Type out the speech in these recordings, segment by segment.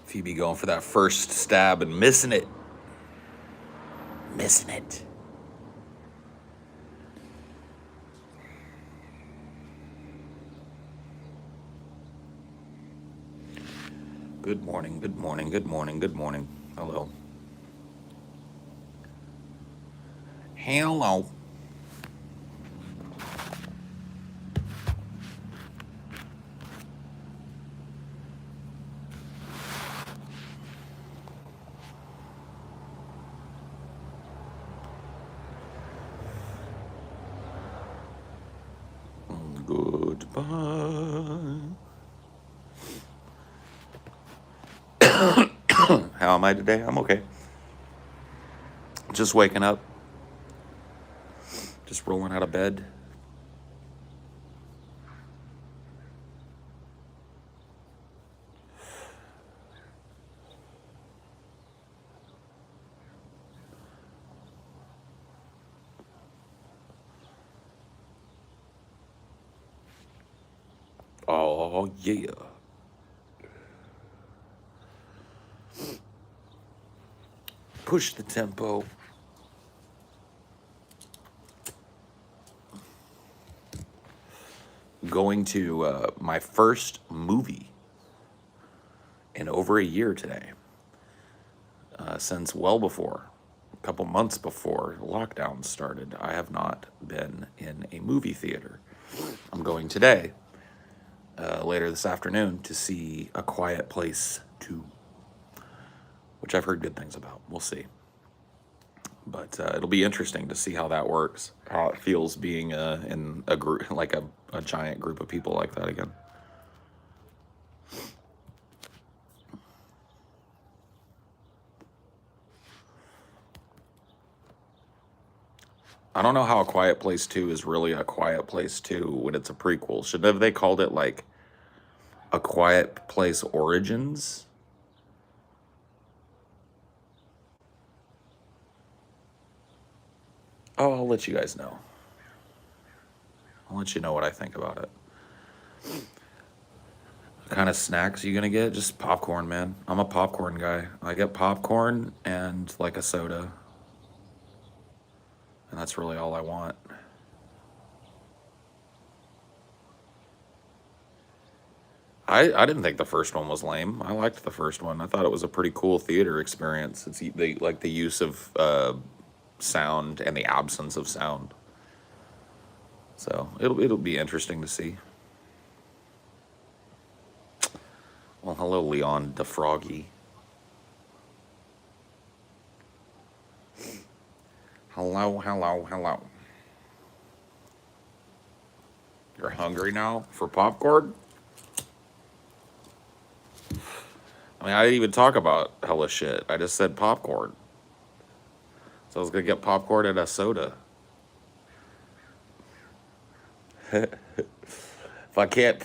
Phoebe going for that first stab and missing it. Missing it. Good morning, good morning, good morning, good morning. Hello. Hello. Goodbye. How am I today? I'm okay. Just waking up. Just rolling out of bed. Oh, yeah. Push the tempo. Going to my first movie in over a year today. Since well before, a couple months before lockdown started, I have not been in a movie theater. I'm going today, later this afternoon, to see A Quiet Place 2, which I've heard good things about. We'll see. But it'll be interesting to see how that works, how it feels being in a group, like a giant group of people like that again. I don't know how A Quiet Place 2 is really A Quiet Place 2 when it's a prequel. Should have they called it like A Quiet Place Origins? Oh, I'll let you guys know. I'll let you know what I think about it. What kind of snacks are you gonna get? Just popcorn, man. I'm a popcorn guy. I get popcorn and like a soda. And that's really all I want. I didn't think the first one was lame. I liked the first one. I thought it was a pretty cool theater experience. It's like the use of sound and the absence of sound. So it'll be interesting to see. Well, hello, Leon the Froggy. Hello, hello, hello. You're hungry now for popcorn? I mean, I didn't even talk about hella shit. I just said popcorn. So I was gonna get popcorn and a soda. If I can't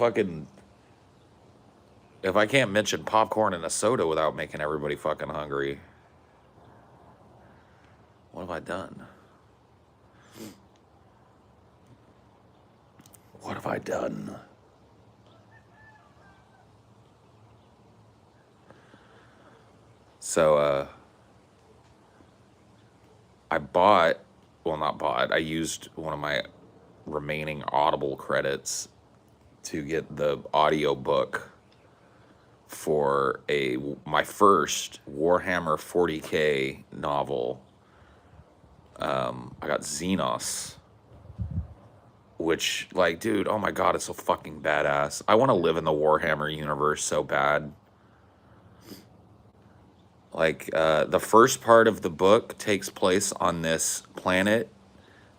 mention popcorn and a soda without making everybody fucking hungry, what have I done? What have I done? So, I used one of my remaining Audible credits to get the audio book for my first Warhammer 40K novel. I got Xenos, which, like, dude, oh my god, it's so fucking badass. I want to live in the Warhammer universe so bad. Like, the first part of the book takes place on this planet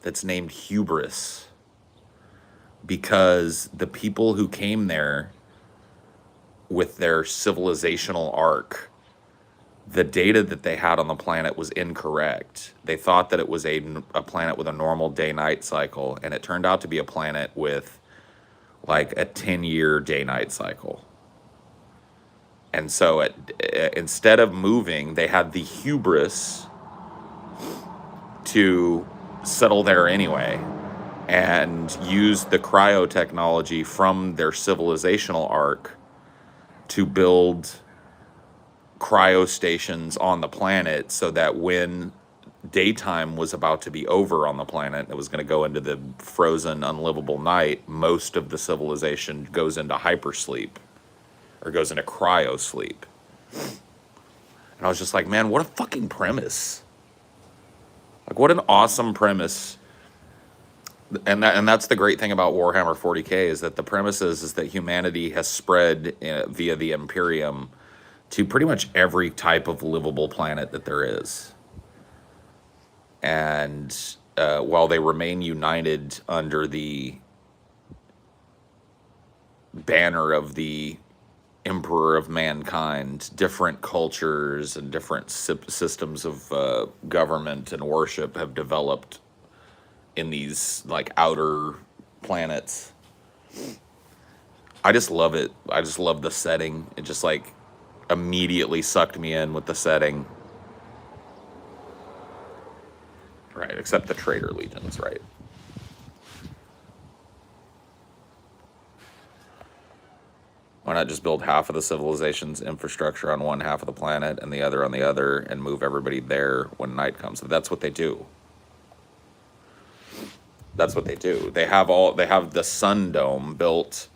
that's named Hubris, because the people who came there with their civilizational arc, the data that they had on the planet was incorrect. They thought that it was a planet with a normal day-night cycle, and it turned out to be a planet with like a 10-year day-night cycle. And so instead of moving, they had the hubris to settle there anyway and use the cryo technology from their civilizational arc to build cryo stations on the planet so that when daytime was about to be over on the planet, it was going to go into the frozen, unlivable night, most of the civilization goes into hypersleep or goes into cryo sleep. And I was just like, man, what a fucking premise. Like, what an awesome premise. And that's the great thing about Warhammer 40K, is that the premise is that humanity has spread via the Imperium to pretty much every type of livable planet that there is. And while they remain united under the banner of the Emperor of Mankind, different cultures and different systems of government and worship have developed in these like outer planets. I just love it. I just love the setting. It just like immediately sucked me in with the setting. Right, except the Traitor Legions, right? Why not just build half of the civilization's infrastructure on one half of the planet and the other on the other and move everybody there when night comes? That's what they do. That's what they do. They have the sun dome built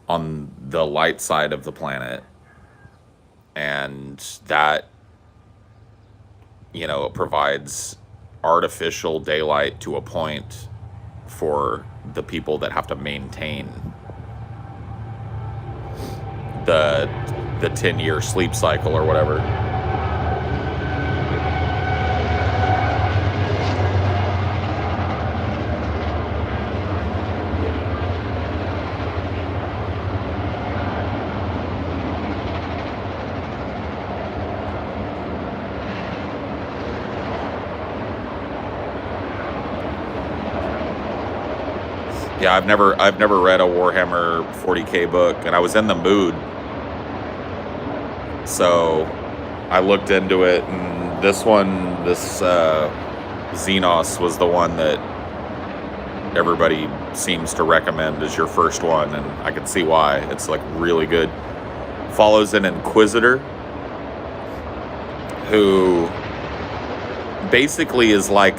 on the light side of the planet, and that, it provides artificial daylight to a point for the people that have to maintain the 10-year sleep cycle or whatever. Yeah, I've never read a Warhammer 40K book, and I was in the mood, so I looked into it, and this Xenos was the one that everybody seems to recommend as your first one, and I can see why. It's like really good. Follows an Inquisitor who basically is like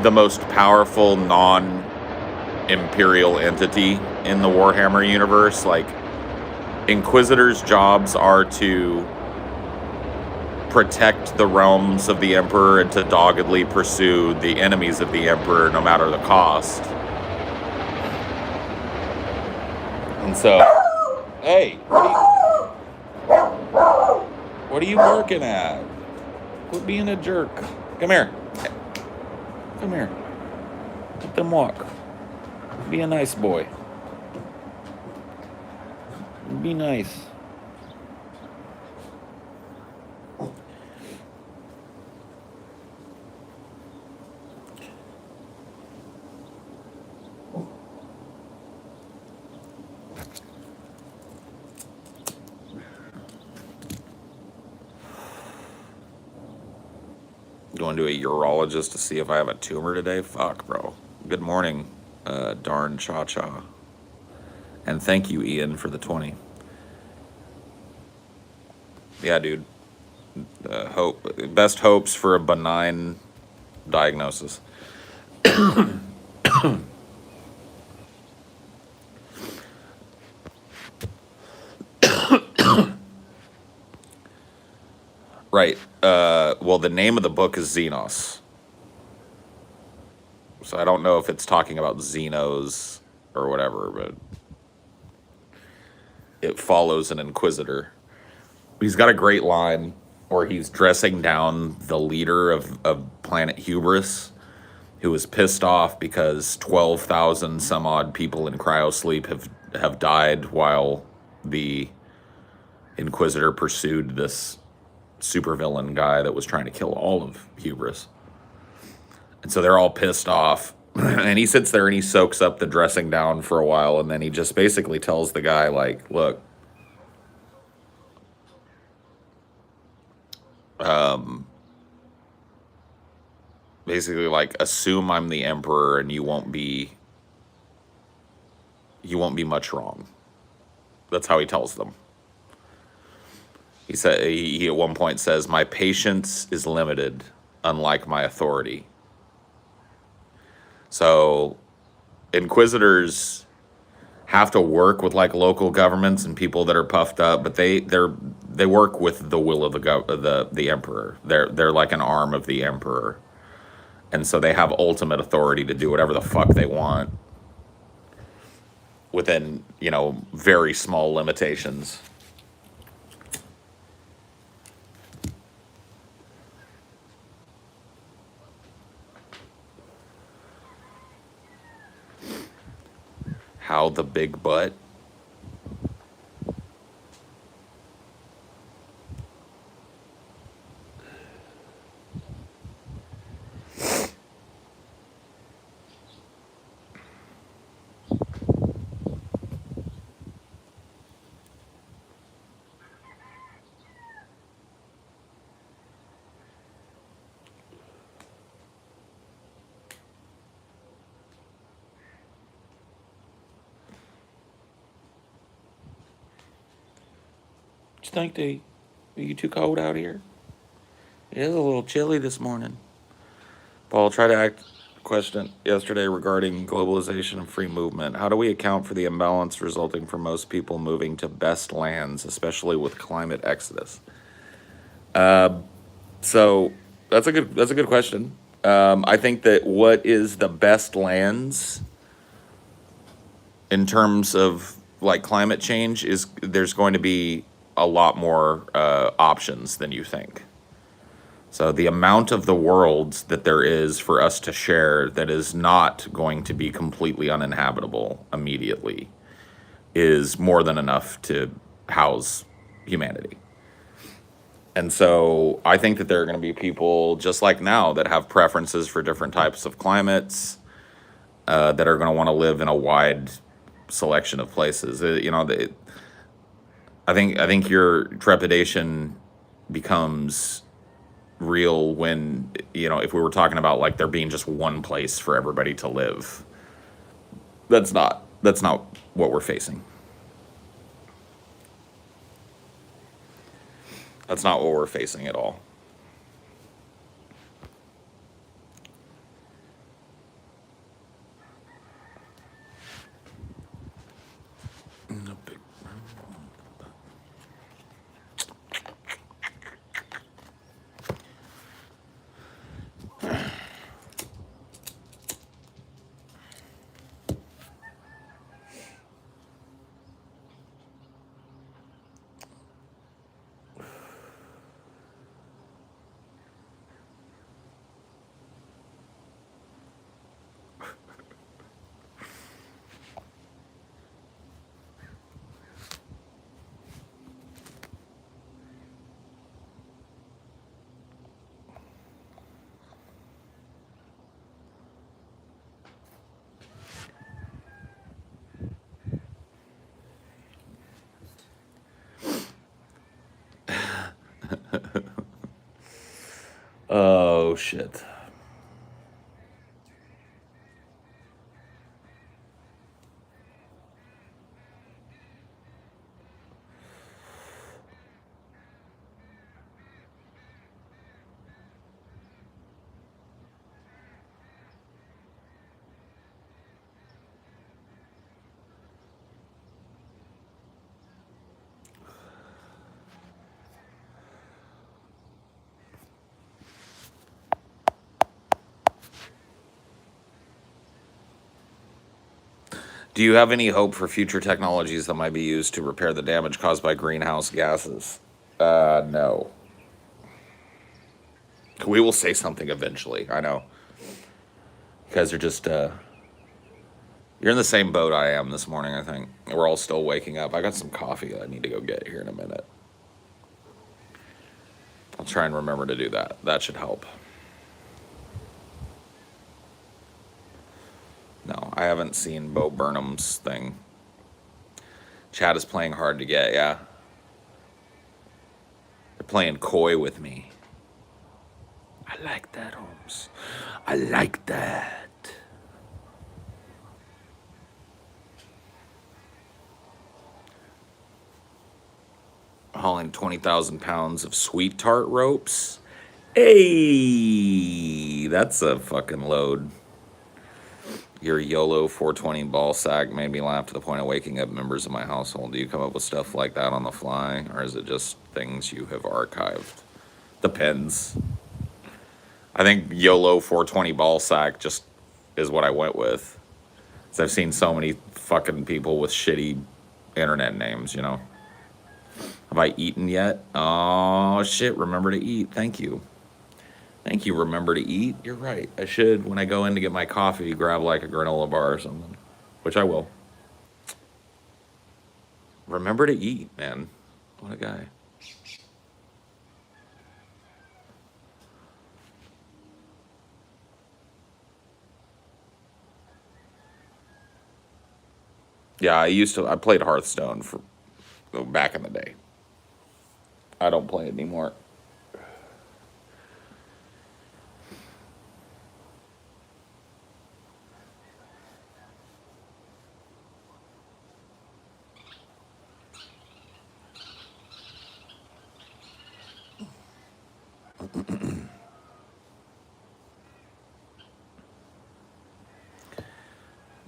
the most powerful non-imperial entity in the Warhammer universe. Like, Inquisitors' jobs are to protect the realms of the Emperor and to doggedly pursue the enemies of the Emperor no matter the cost. And so, hey, what are you barking at? Quit being a jerk. Come here. Come here. Let them walk. Be a nice boy. Be nice. Going to a urologist to see if I have a tumor today? Fuck, bro. Good morning, darn cha-cha. And thank you, Ian, for the 20. Yeah, dude. Best hopes for a benign diagnosis. Right. Well, the name of the book is Xenos. So I don't know if it's talking about Xenos or whatever, but it follows an Inquisitor. He's got a great line where he's dressing down the leader of planet Hubris, who is pissed off because 12,000 some odd people in cryosleep have died while the Inquisitor pursued this supervillain guy that was trying to kill all of Hubris. And so they're all pissed off. And he sits there and he soaks up the dressing down for a while, and then he just basically tells the guy, like, look, basically, like, assume I'm the Emperor and you won't be much wrong. That's how he tells them. He said he at one point says, "My patience is limited, unlike my authority." So inquisitors have to work with like local governments and people that are puffed up, but they work with the will of the emperor. They're like an arm of the emperor, and so they have ultimate authority to do whatever the fuck they want within, you know, very small limitations. How the big butt? What you think, D? Are you too cold out here? It is a little chilly this morning. Paul tried to ask a question yesterday regarding globalization and free movement. How do we account for the imbalance resulting from most people moving to best lands, especially with climate exodus? So that's a good question. I think that what is the best lands in terms of like climate change is there's going to be a lot more options than you think. So the amount of the world that there is for us to share that is not going to be completely uninhabitable immediately is more than enough to house humanity. And so I think that there are going to be people just like now that have preferences for different types of climates, that are going to want to live in a wide selection of places. You know, I think your trepidation becomes real when, you know, if we were talking about like there being just one place for everybody to live. That's not what we're facing. That's not what we're facing at all. Oh shit. Do you have any hope for future technologies that might be used to repair the damage caused by greenhouse gases? No. We will say something eventually. I know. You guys are just you're in the same boat I am this morning, I think. We're all still waking up. I got some coffee that I need to go get here in a minute. I'll try and remember to do that. That should help. No, I haven't seen Bo Burnham's thing. Chad is playing hard to get, yeah. They're playing coy with me. I like that, Holmes. I like that. hauling 20,000 pounds of sweet tart ropes. Hey, that's a fucking load. Your YOLO 420 ball sack made me laugh to the point of waking up members of my household. Do you come up with stuff like that on the fly, or is it just things you have archived? Depends. I think YOLO 420 ball sack just is what I went with. So I've seen so many fucking people with shitty internet names, you know. Have I eaten yet? Oh, shit, remember to eat. Thank you. Thank you, remember to eat. You're right. I should, when I go in to get my coffee, grab like a granola bar or something, which I will. Remember to eat, man. What a guy. Yeah, I played Hearthstone for back in the day. I don't play it anymore.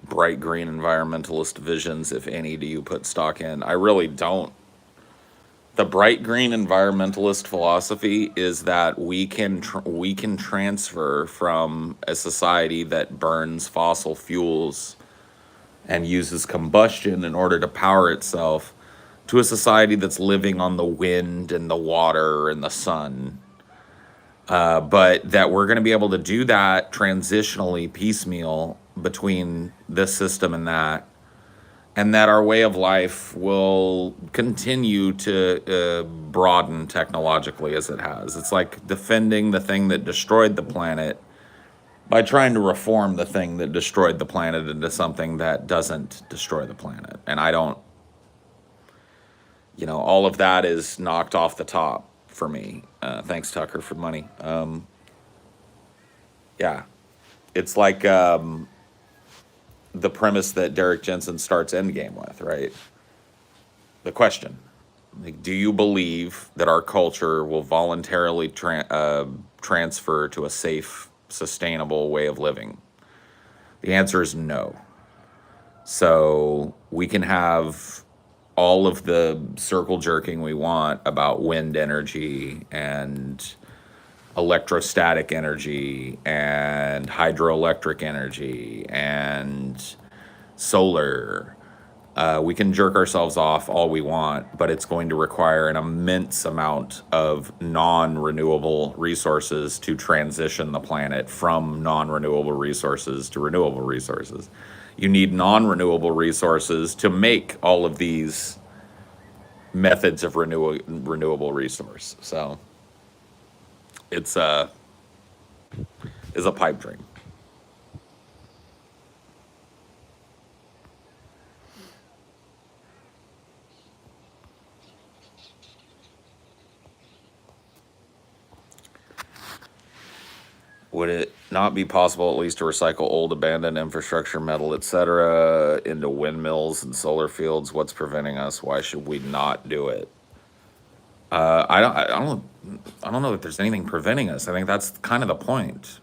Bright green environmentalist visions, if any, do you put stock in? I really don't. The bright green environmentalist philosophy is that we can transfer from a society that burns fossil fuels and uses combustion in order to power itself to a society that's living on the wind and the water and the sun. But that we're going to be able to do that transitionally, piecemeal between this system and that our way of life will continue to broaden technologically as it has. It's like defending the thing that destroyed the planet by trying to reform the thing that destroyed the planet into something that doesn't destroy the planet. And I don't, all of that is knocked off the top for me. Thanks, Tucker, for the money. Yeah. It's like the premise that Derek Jensen starts Endgame with, right? The question. Like, do you believe that our culture will voluntarily transfer to a safe, sustainable way of living? The answer is no. So we can have all of the circle jerking we want about wind energy and electrostatic energy and hydroelectric energy and solar. We can jerk ourselves off all we want, but it's going to require an immense amount of non-renewable resources to transition the planet from non-renewable resources to renewable resources. You need non-renewable resources to make all of these methods of renewable resource. So it's a pipe dream. Would it not be possible at least to recycle old abandoned infrastructure, metal, etc., into windmills and solar fields? What's preventing us? Why should we not do it? I don't know that there's anything preventing us. I think that's kind of the point.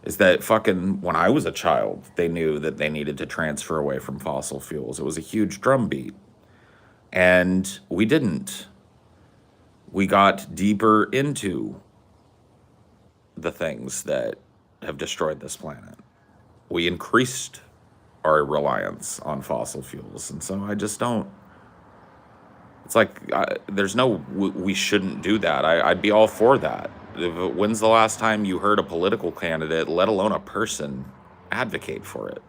Is that fucking when I was a child, they knew that they needed to transfer away from fossil fuels. It was a huge drumbeat, and we didn't. We got deeper into the things that have destroyed this planet. We increased our reliance on fossil fuels. And so I just don't, it's like, there's no, we shouldn't do that. I'd be all for that. When's the last time you heard a political candidate, let alone a person, advocate for it?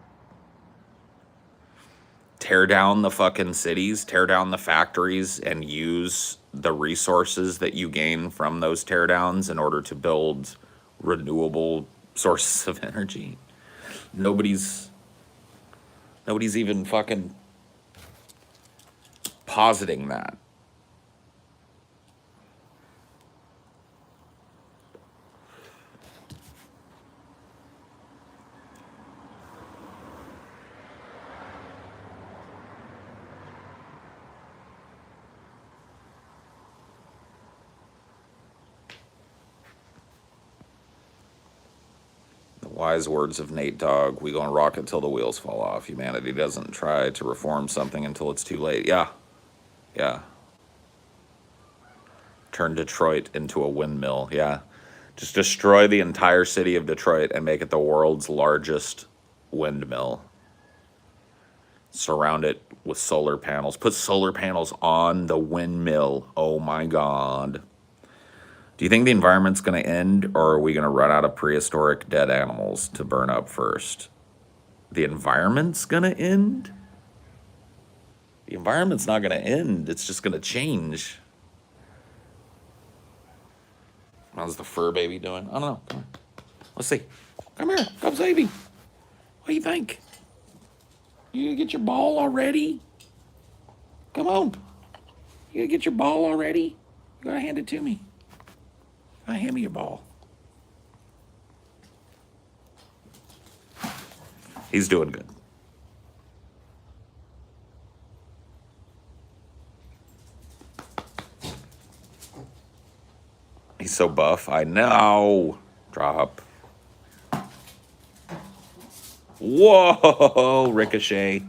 Tear down the fucking cities, tear down the factories, and use the resources that you gain from those teardowns in order to build renewable sources of energy. Nobody's even fucking positing that. Wise words of Nate Dogg. We gonna rock it till the wheels fall off. Humanity doesn't try to reform something until it's too late. Yeah. Yeah. Turn Detroit into a windmill. Yeah. Just destroy the entire city of Detroit and make it the world's largest windmill. Surround it with solar panels. Put solar panels on the windmill. Oh my God. Do you think the environment's going to end, or are we going to run out of prehistoric dead animals to burn up first? The environment's going to end? The environment's not going to end. It's just going to change. How's the fur baby doing? I don't know. Come on. Let's see. Come here. Come save me. What do you think? You gonna get your ball already? Come on. You gonna get your ball already? You gotta hand it to me. Hand me your ball. He's doing good. He's so buff. I know. Drop. Whoa, ricochet.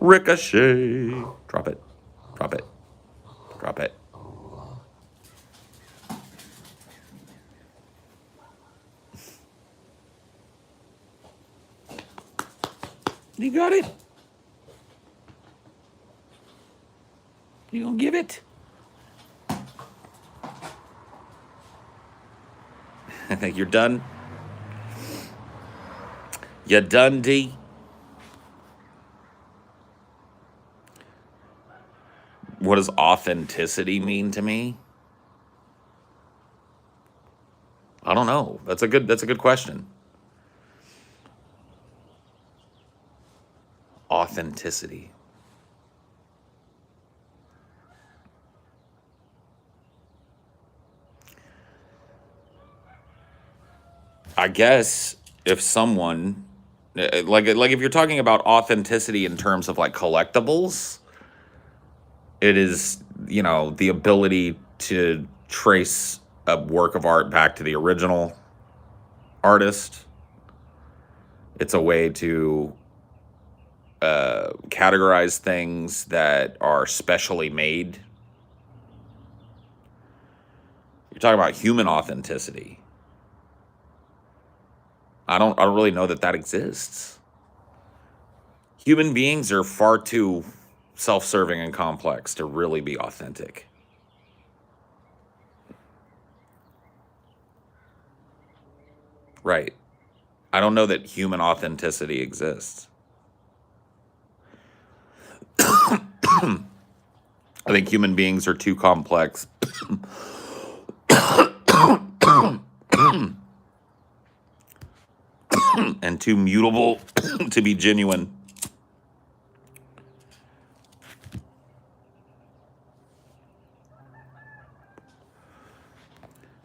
Ricochet. Drop it. Drop it. Drop it. You got it? You gonna give it? I think you're done. You done, D? What does authenticity mean to me? I don't know. That's a good question. Authenticity. I guess if someone like if you're talking about authenticity in terms of like collectibles, it is, the ability to trace a work of art back to the original artist. It's a way to categorize things that are specially made. You're talking about human authenticity. I don't really know that exists. Human beings are far too self-serving and complex to really be authentic. Right. I don't know that human authenticity exists. I think human beings are too complex and too mutable to be genuine.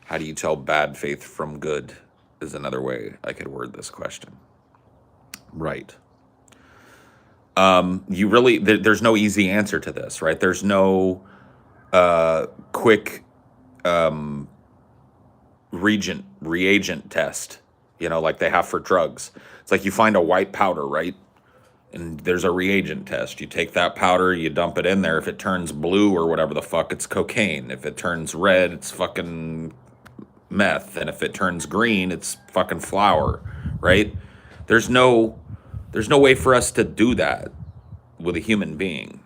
How do you tell bad faith from good is another way I could word this question. Right. There's no easy answer to this, right? There's no quick reagent test, like they have for drugs. It's like you find a white powder, right? And there's a reagent test. You take that powder, you dump it in there. If it turns blue or whatever the fuck, it's cocaine. If it turns red, it's fucking meth. And if it turns green, it's fucking flour, right? There's no way for us to do that with a human being.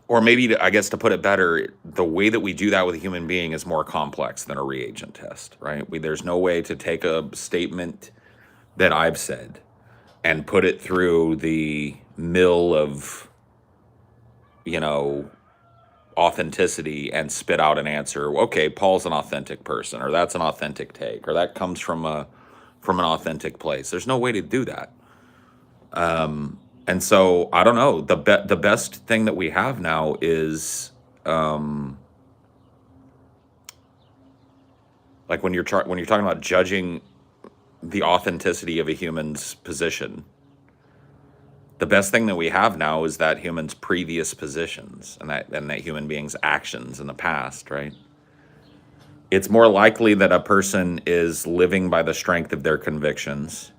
Or maybe, I guess to put it better, the way that we do that with a human being is more complex than a reagent test, right? There's no way to take a statement that I've said and put it through the mill of, authenticity and spit out an answer. Okay, Paul's an authentic person, or that's an authentic take, or that comes from an authentic place. There's no way to do that. And so I don't know. The best thing that we have now is like when you're talking about judging the authenticity of a human's position. The best thing that we have now is that human's previous positions and that human being's actions in the past, right? It's more likely that a person is living by the strength of their convictions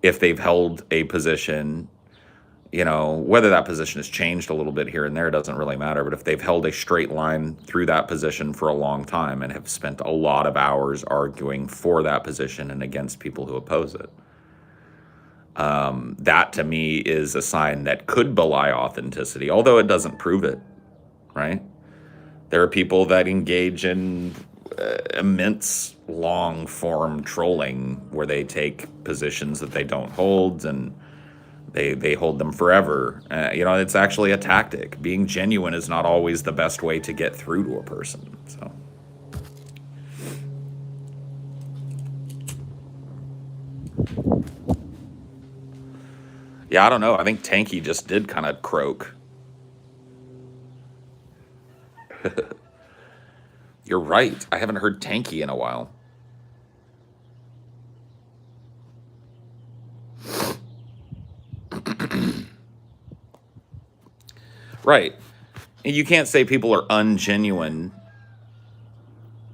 if they've held a position, whether that position has changed a little bit here and there doesn't really matter, but if they've held a straight line through that position for a long time and have spent a lot of hours arguing for that position and against people who oppose it, that to me is a sign that could belie authenticity, although it doesn't prove it, right? There are people that engage in immense long-form trolling where they take positions that they don't hold and they hold them forever. It's actually a tactic. Being genuine is not always the best way to get through to a person. So, yeah, I don't know. I think Tanky just did kind of croak. You're right. I haven't heard Tanky in a while. Right. And you can't say people are ungenuine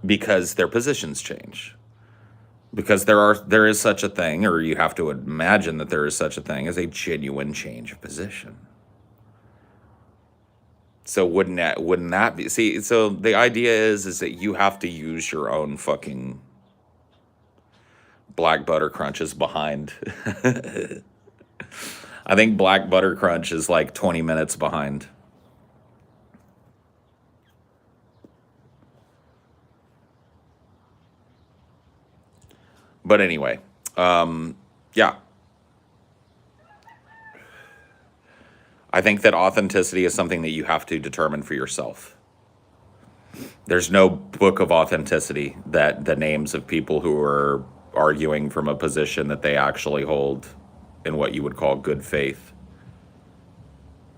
because their positions change. Because there is such a thing, or you have to imagine that there is such a thing as a genuine change of position. So wouldn't that be, see, so the idea is that you have to use your own fucking Black Butter Crunches behind. I think Black Butter Crunch is like 20 minutes behind. But anyway, yeah. I think that authenticity is something that you have to determine for yourself. There's no book of authenticity that the names of people who are arguing from a position that they actually hold in what you would call good faith,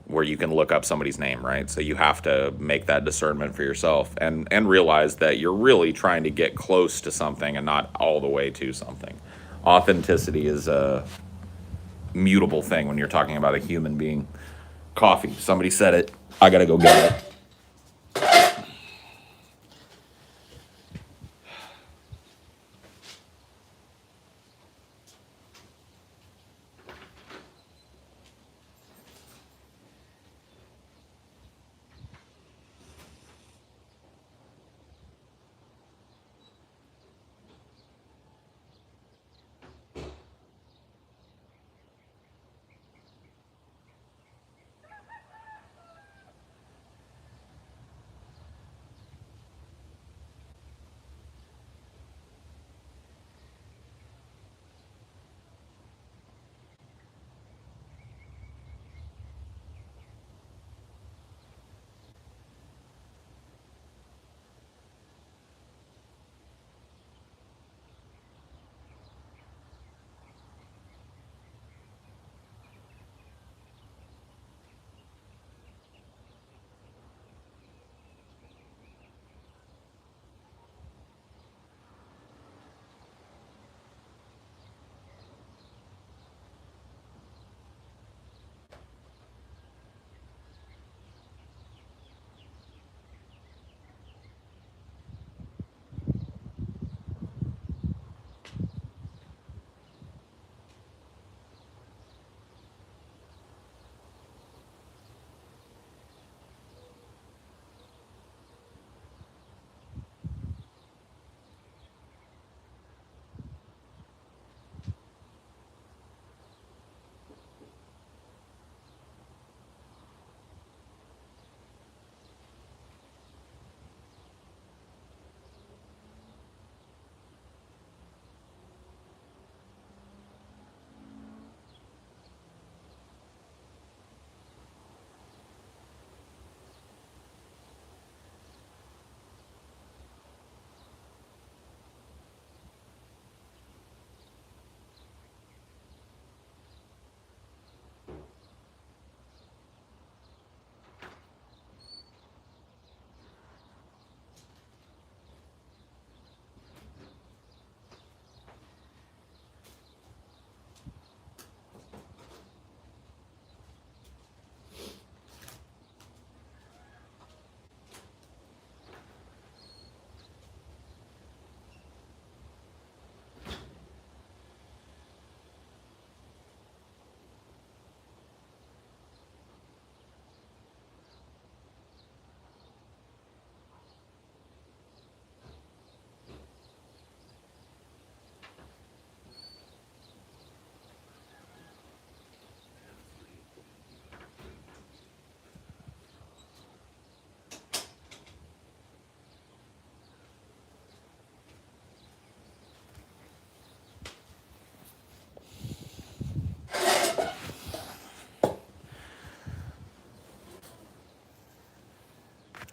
where you can look up somebody's name, right? So you have to make that discernment for yourself and realize that you're really trying to get close to something and not all the way to something. Authenticity is a mutable thing when you're talking about a human being. Coffee. Somebody said it. I gotta go get it.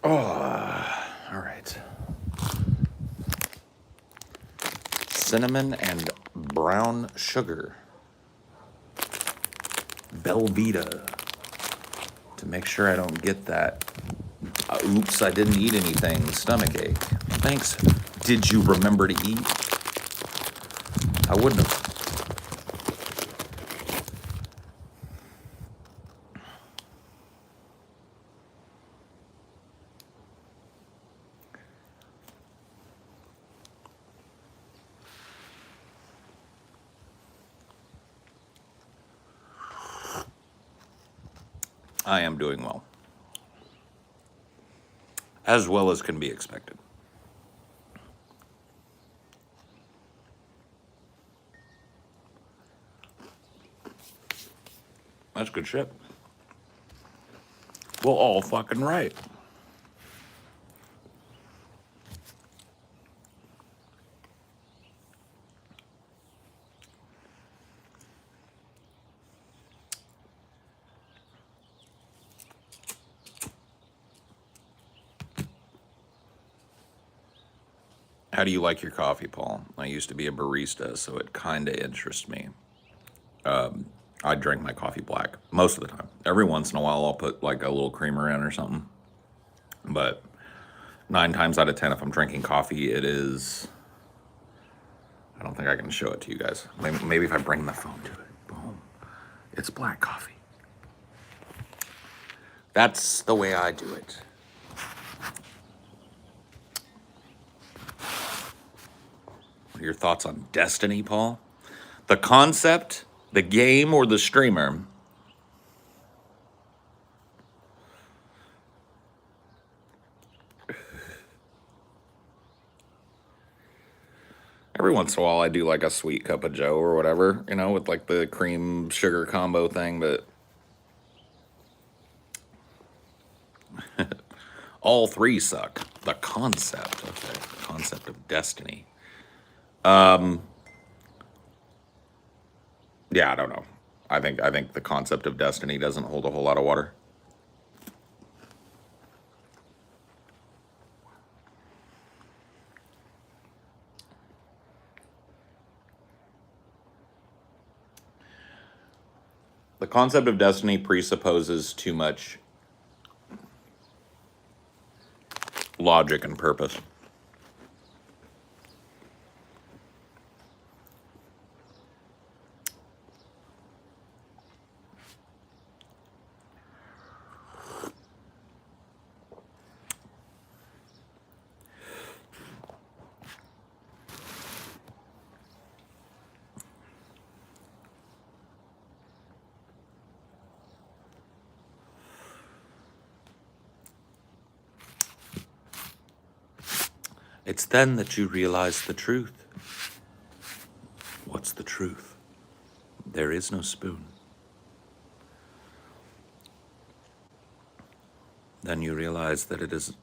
All right. Cinnamon and brown sugar. Belvita. To make sure I don't get that, oops, I didn't eat anything, stomach ache. Thanks. Did you remember to eat? I wouldn't have. I am doing well as can be expected. That's good shit. Well, all fucking right. How do you like your coffee, Paul? I used to be a barista, so it kind of interests me. I drink my coffee black most of the time. Every once in a while, I'll put like a little creamer in or something. But 9 times out of 10, if I'm drinking coffee, it is. I don't think I can show it to you guys. Maybe if I bring the phone to it. Boom. It's black coffee. That's the way I do it. What are your thoughts on Destiny, Paul? The concept, the game, or the streamer? Every once in a while, I do like a sweet cup of joe or whatever, you know, with like the cream sugar combo thing, but all 3 suck. The concept, okay, the concept of Destiny. Yeah, I don't know. I think the concept of Destiny doesn't hold a whole lot of water. The concept of Destiny presupposes too much logic and purpose. It's then that you realize the truth. What's the truth? There is no spoon. Then you realize that it is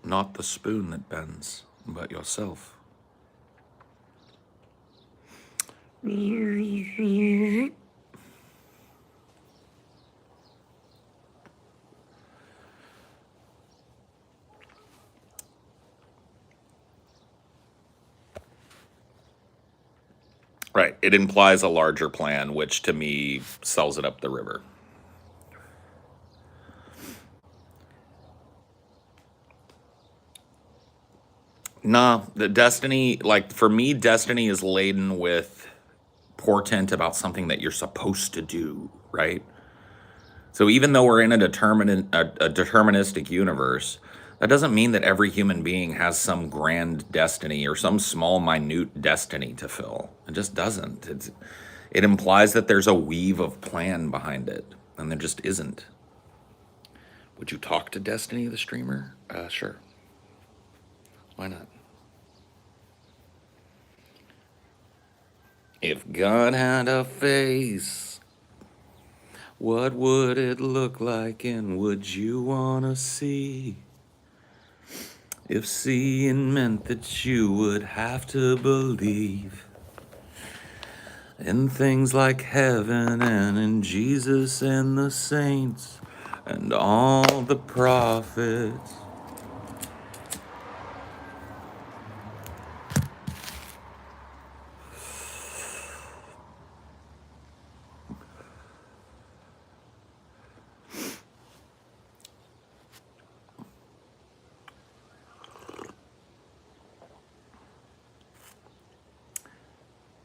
not the spoon that bends, but yourself. Right. It implies a larger plan, which to me sells it up the river. Nah, the Destiny, like for me, Destiny is laden with portent about something that you're supposed to do, right? So even though we're in a deterministic universe, that doesn't mean that every human being has some grand destiny or some small, minute destiny to fill. It just doesn't. It implies that there's a weave of plan behind it, and there just isn't. Would you talk to Destiny, the streamer? Sure. Why not? If God had a face, what would it look like, and would you want to see? If seeing meant that you would have to believe in things like heaven and in Jesus and the saints, and all the prophets.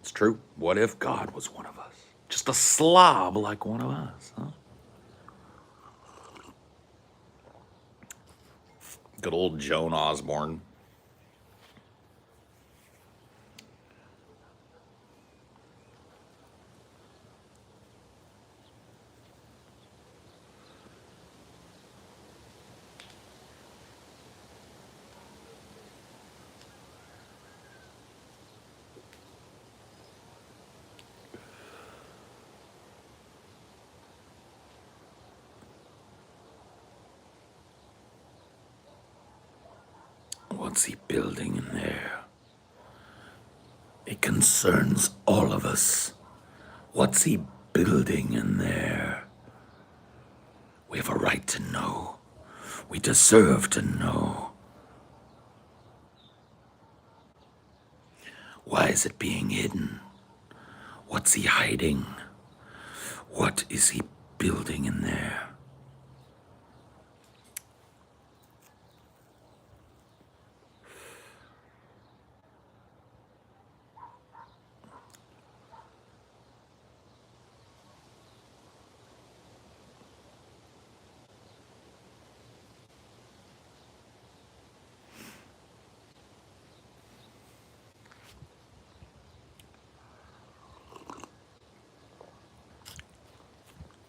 It's true. What if God was one of us? Just a slob like one of us, huh? Good old Joan Osborne. What's he building in there? It concerns all of us. What's he building in there? We have a right to know. We deserve to know. Why is it being hidden? What's he hiding? What is he building in there?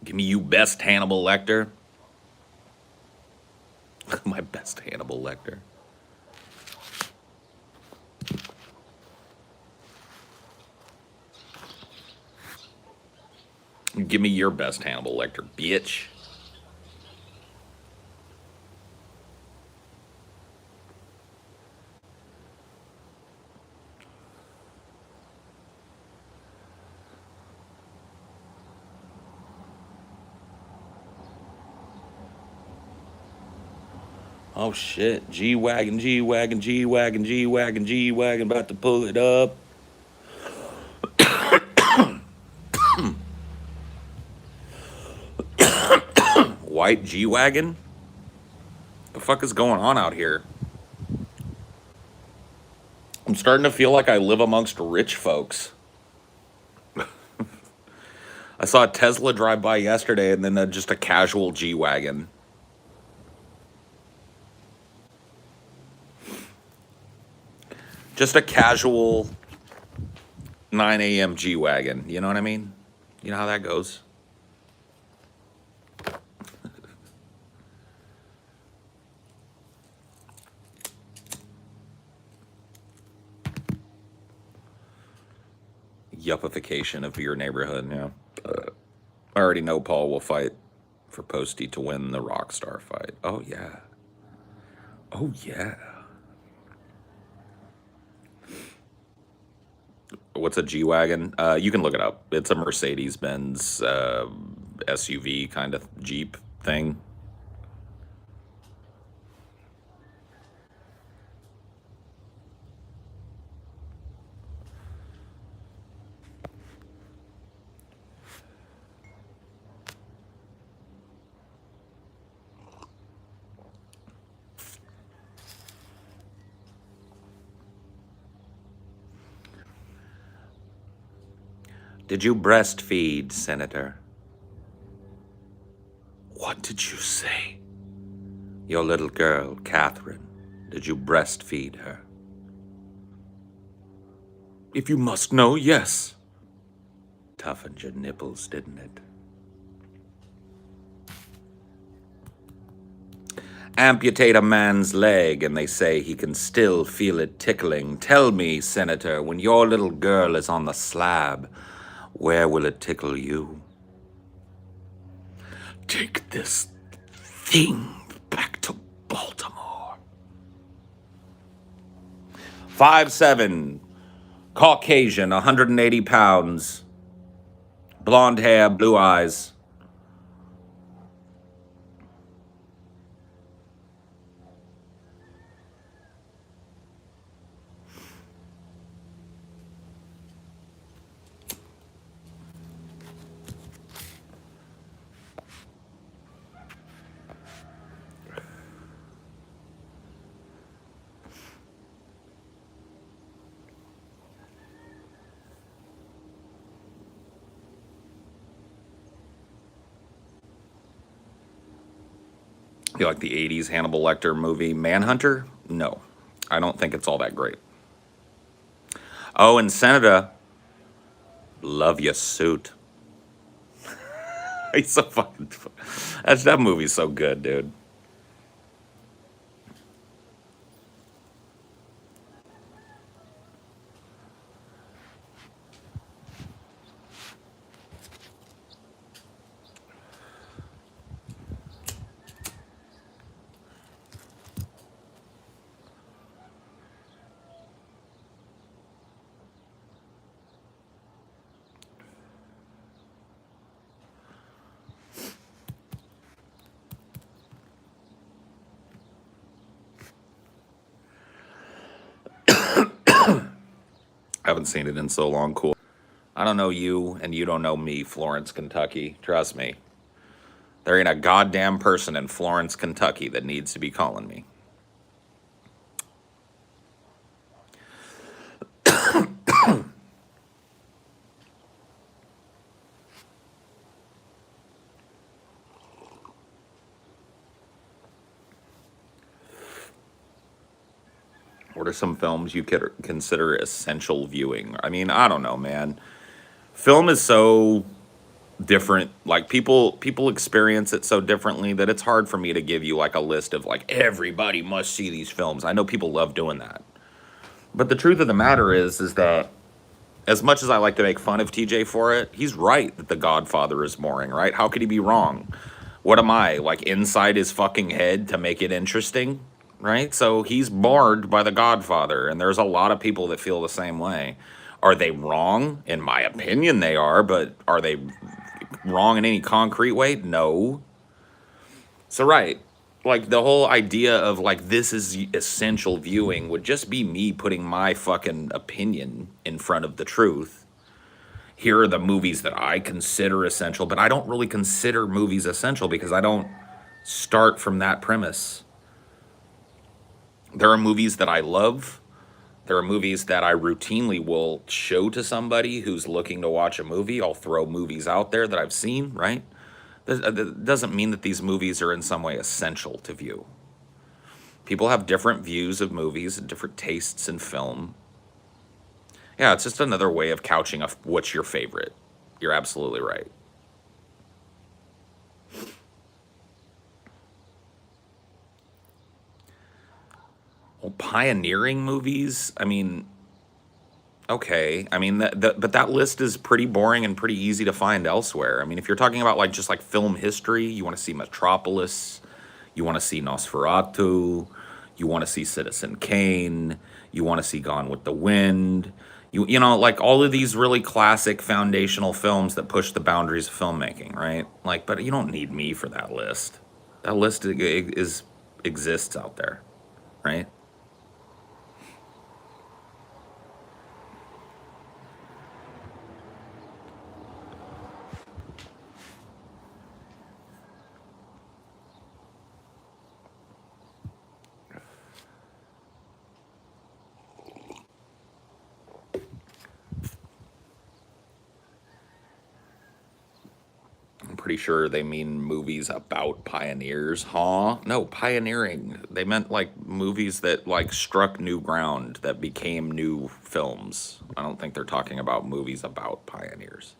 Give me you best Hannibal Lecter. My best Hannibal Lecter. Give me your best Hannibal Lecter, bitch. Oh shit, G-Wagon, G-Wagon, G-Wagon, G-Wagon, G-Wagon, about to pull it up. White G-Wagon? The fuck is going on out here? I'm starting to feel like I live amongst rich folks. I saw a Tesla drive by yesterday and then just a casual G-Wagon. Just a casual 9 a.m. G-Wagon. You know what I mean? You know how that goes. Yuppification of your neighborhood, yeah. I already know Paul will fight for Posty to win the Rockstar fight. Oh, yeah. Oh, yeah. What's a G-Wagon? You can look it up. It's a Mercedes-Benz SUV kind of Jeep thing. Did you breastfeed, Senator? What did you say? Your little girl, Catherine. Did you breastfeed her? If you must know, yes. Toughened your nipples, didn't it? Amputate a man's leg and they say he can still feel it tickling. Tell me, Senator, when your little girl is on the slab, where will it tickle you? Take this thing back to Baltimore. 5'7", Caucasian, 180 pounds, blonde hair, blue eyes. You like the 80s Hannibal Lecter movie Manhunter? No, I don't think it's all that great. Oh, and Senator, love your suit. He's so fucking. That movie's so good, dude. I haven't seen it in so long. Cool. I don't know you, and you don't know me, Florence, Kentucky. Trust me. There ain't a goddamn person in Florence, Kentucky that needs to be calling me. What are some films you could consider essential viewing? I mean, I don't know, man. Film is so different. Like people experience it so differently that it's hard for me to give you like a list of like everybody must see these films. I know people love doing that. But the truth of the matter is that as much as I like to make fun of TJ for it, he's right that The Godfather is boring, right? How could he be wrong? What am I, like inside his fucking head to make it interesting? Right? So he's bored by The Godfather, and there's a lot of people that feel the same way. Are they wrong? In my opinion, they are, but are they wrong in any concrete way? No. So, right. Like the whole idea of like this is essential viewing would just be me putting my fucking opinion in front of the truth. Here are the movies that I consider essential, but I don't really consider movies essential because I don't start from that premise. There are movies that I love. There are movies that I routinely will show to somebody who's looking to watch a movie. I'll throw movies out there that I've seen, right? That doesn't mean that these movies are in some way essential to view. People have different views of movies and different tastes in film. Yeah, it's just another way of couching what's your favorite. You're absolutely right. Well, pioneering movies, I mean, okay. I mean, but that list is pretty boring and pretty easy to find elsewhere. I mean, if you're talking about like just like film history, you want to see Metropolis, you want to see Nosferatu, you want to see Citizen Kane, you want to see Gone with the Wind. You know, like all of these really classic foundational films that push the boundaries of filmmaking, right? Like, but you don't need me for that list. That list exists out there, right? I'm pretty sure they mean movies about pioneers, huh? No, pioneering. They meant like movies that like struck new ground that became new films. I don't think they're talking about movies about pioneers.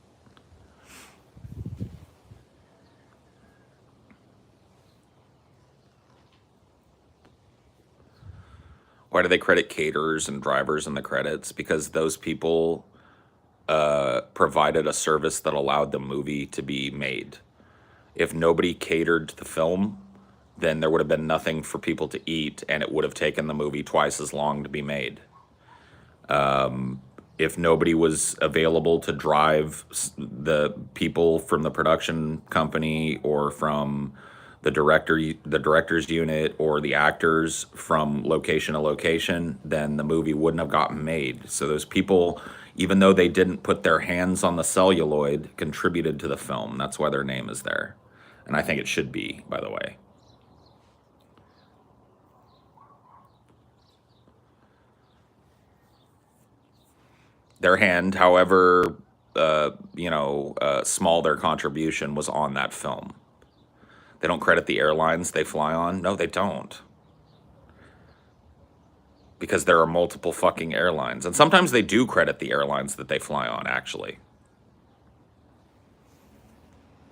Why do they credit caterers and drivers in the credits? Because those people provided a service that allowed the movie to be made. If nobody catered the film, then there would have been nothing for people to eat, and it would have taken the movie twice as long to be made. If nobody was available to drive the people from the production company or from the director's unit or the actors from location to location, then the movie wouldn't have gotten made. So those people, even though they didn't put their hands on the celluloid, contributed to the film. That's why their name is there. And I think it should be, by the way. Their hand, however, small their contribution was on that film. They don't credit the airlines they fly on. No, they don't. Because there are multiple fucking airlines. And sometimes they do credit the airlines that they fly on, actually.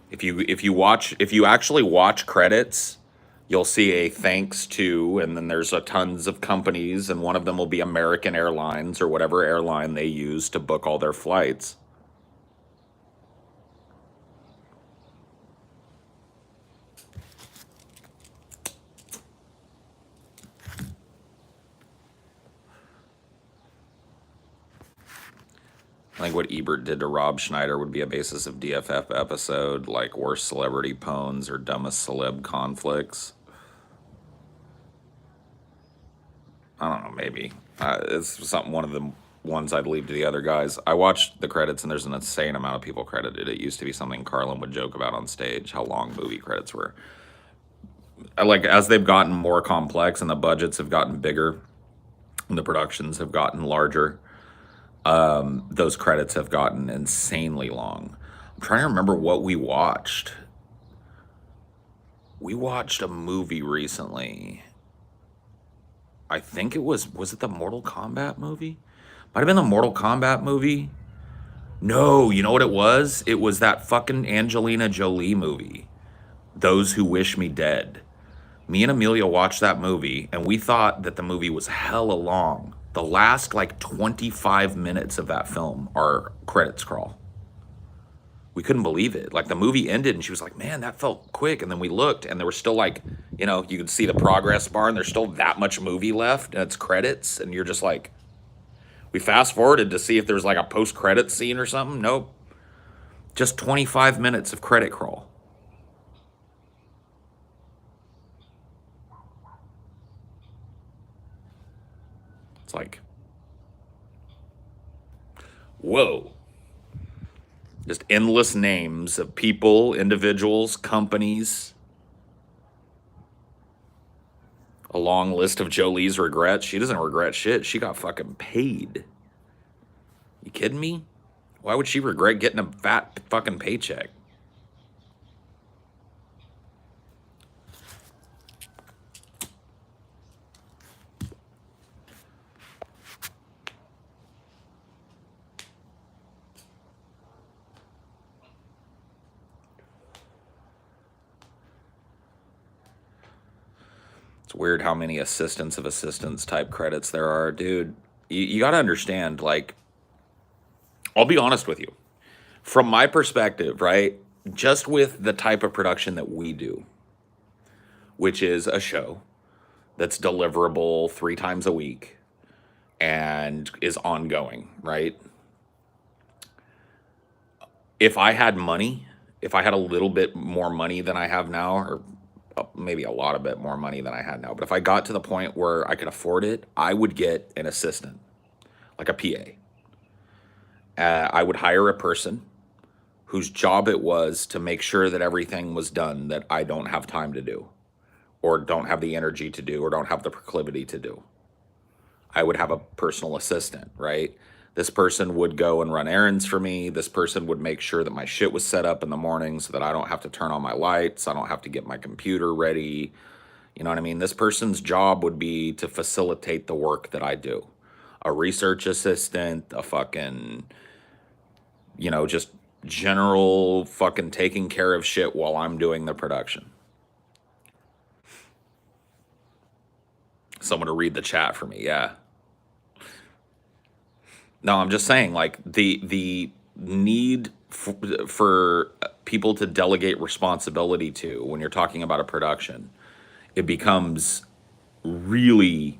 If you actually watch credits, you'll see a thanks to, and then there's a tons of companies, and one of them will be American Airlines or whatever airline they use to book all their flights. I think what Ebert did to Rob Schneider would be a basis of DFF episode, like worst celebrity pwns or dumbest celeb conflicts. I don't know, maybe. It's something, one of the ones I'd leave to the other guys. I watched the credits and there's an insane amount of people credited. It used to be something Carlin would joke about on stage, how long movie credits were. Like, as they've gotten more complex and the budgets have gotten bigger and the productions have gotten larger, those credits have gotten insanely long. I'm trying to remember what we watched. We watched a movie recently. I think it was it the Mortal Kombat movie? Might have been the Mortal Kombat movie. No, you know what it was? It was that fucking Angelina Jolie movie, Those Who Wish Me Dead. Me and Amelia watched that movie, and we thought that the movie was hella long. The last, like, 25 minutes of that film are credits crawl. We couldn't believe it. Like, the movie ended, and she was like, man, that felt quick. And then we looked, and there was still, like, you know, you could see the progress bar, and there's still that much movie left, and it's credits, and you're just like, we fast-forwarded to see if there was, like, a post-credit scene or something. Nope. Just 25 minutes of credit crawl. It's like, whoa. Just endless names of people, individuals, companies. A long list of Jolie's regrets. She doesn't regret shit. She got fucking paid. You kidding me? Why would she regret getting a fat fucking paycheck? It's weird how many assistants of assistants type credits there are. Dude, you got to understand, like, I'll be honest with you. From my perspective, right, just with the type of production that we do, which is a show that's deliverable 3 times a week and is ongoing, right? If I had money, if I had a little bit more money than I have now, or maybe a lot of bit more money than I had now, but if I got to the point where I could afford it, I would get an assistant, like a PA. I would hire a person whose job it was to make sure that everything was done that I don't have time to do, or don't have the energy to do, or don't have the proclivity to do. I would have a personal assistant, right? This person would go and run errands for me. This person would make sure that my shit was set up in the morning so that I don't have to turn on my lights. I don't have to get my computer ready. You know what I mean? This person's job would be to facilitate the work that I do. A research assistant, a fucking, you know, just general fucking taking care of shit while I'm doing the production. Someone to read the chat for me, yeah. No, I'm just saying, like, the need for people to delegate responsibility to when you're talking about a production, it becomes really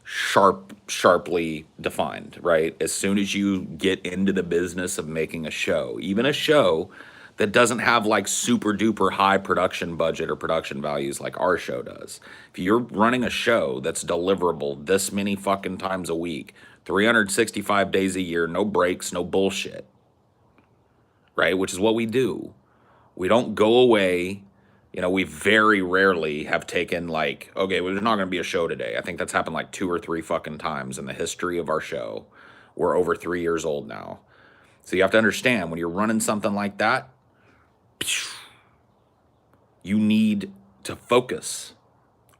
sharply defined, right? As soon as you get into the business of making a show, even a show that doesn't have like super duper high production budget or production values like our show does. If you're running a show that's deliverable this many fucking times a week, 365 days a year, no breaks, no bullshit, right? Which is what we do. We don't go away. You know, we very rarely have taken like, okay, well, there's not going to be a show today. I think that's happened like 2 or 3 fucking times in the history of our show. We're over 3 years old now. So you have to understand, when you're running something like that, You need to focus.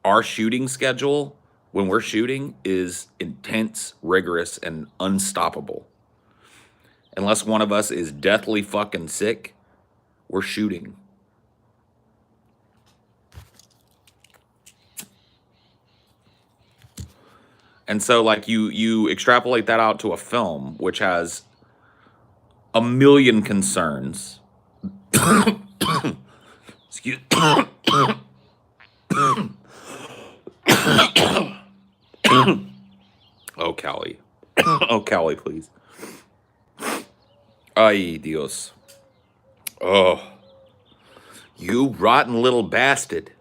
Our shooting schedule, when we're shooting, is intense, rigorous, and unstoppable. Unless one of us is deathly fucking sick, we're shooting. And so like you extrapolate that out to a film which has a million concerns. Excuse Oh, Callie. Oh, Callie, please. Ay, Dios. Oh, you rotten little bastard.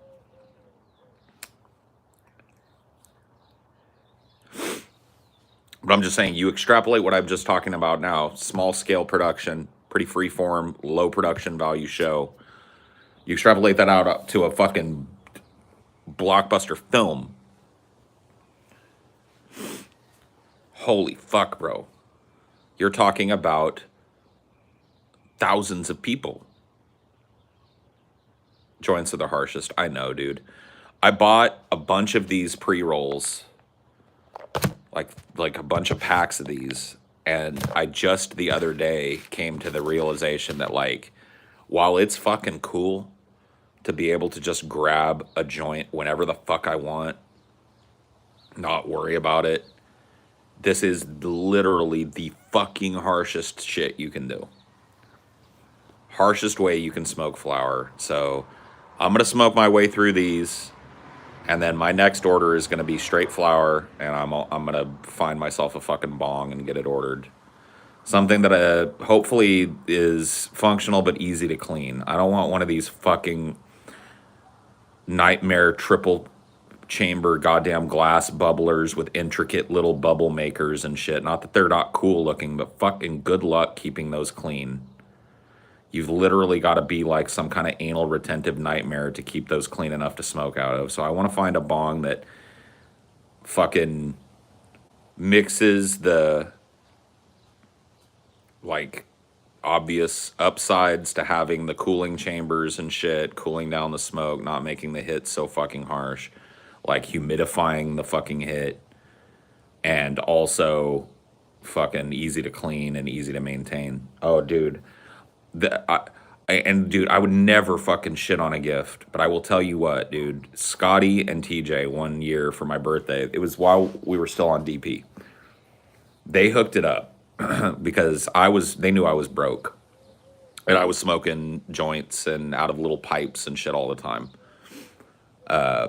But I'm just saying, you extrapolate what I'm just talking about now, small scale production, pretty freeform, low production value show. You extrapolate that out up to a fucking blockbuster film. Holy fuck, bro. You're talking about thousands of people. Joints are the harshest. I know, dude. I bought a bunch of these pre-rolls, like a bunch of packs of these, and I just the other day came to the realization that, like, while it's fucking cool to be able to just grab a joint whenever the fuck I want, not worry about it, this is literally the fucking harshest shit you can do. Harshest way you can smoke flower. So I'm gonna smoke my way through these, and then my next order is gonna be straight flower, and I'm gonna find myself a fucking bong and get it ordered. Something that hopefully is functional but easy to clean. I don't want one of these fucking nightmare triple chamber goddamn glass bubblers with intricate little bubble makers and shit. Not that they're not cool looking, but fucking good luck keeping those clean. You've literally got to be like some kind of anal retentive nightmare to keep those clean enough to smoke out of. So I want to find a bong that fucking mixes the like obvious upsides to having the cooling chambers and shit, cooling down the smoke, not making the hit so fucking harsh, like humidifying the fucking hit, and also fucking easy to clean and easy to maintain. Oh, dude. Dude, I would never fucking shit on a gift, but I will tell you what, dude. Scotty and TJ, one year for my birthday, it was while we were still on DP. They hooked it up because they knew I was broke, and I was smoking joints and out of little pipes and shit all the time.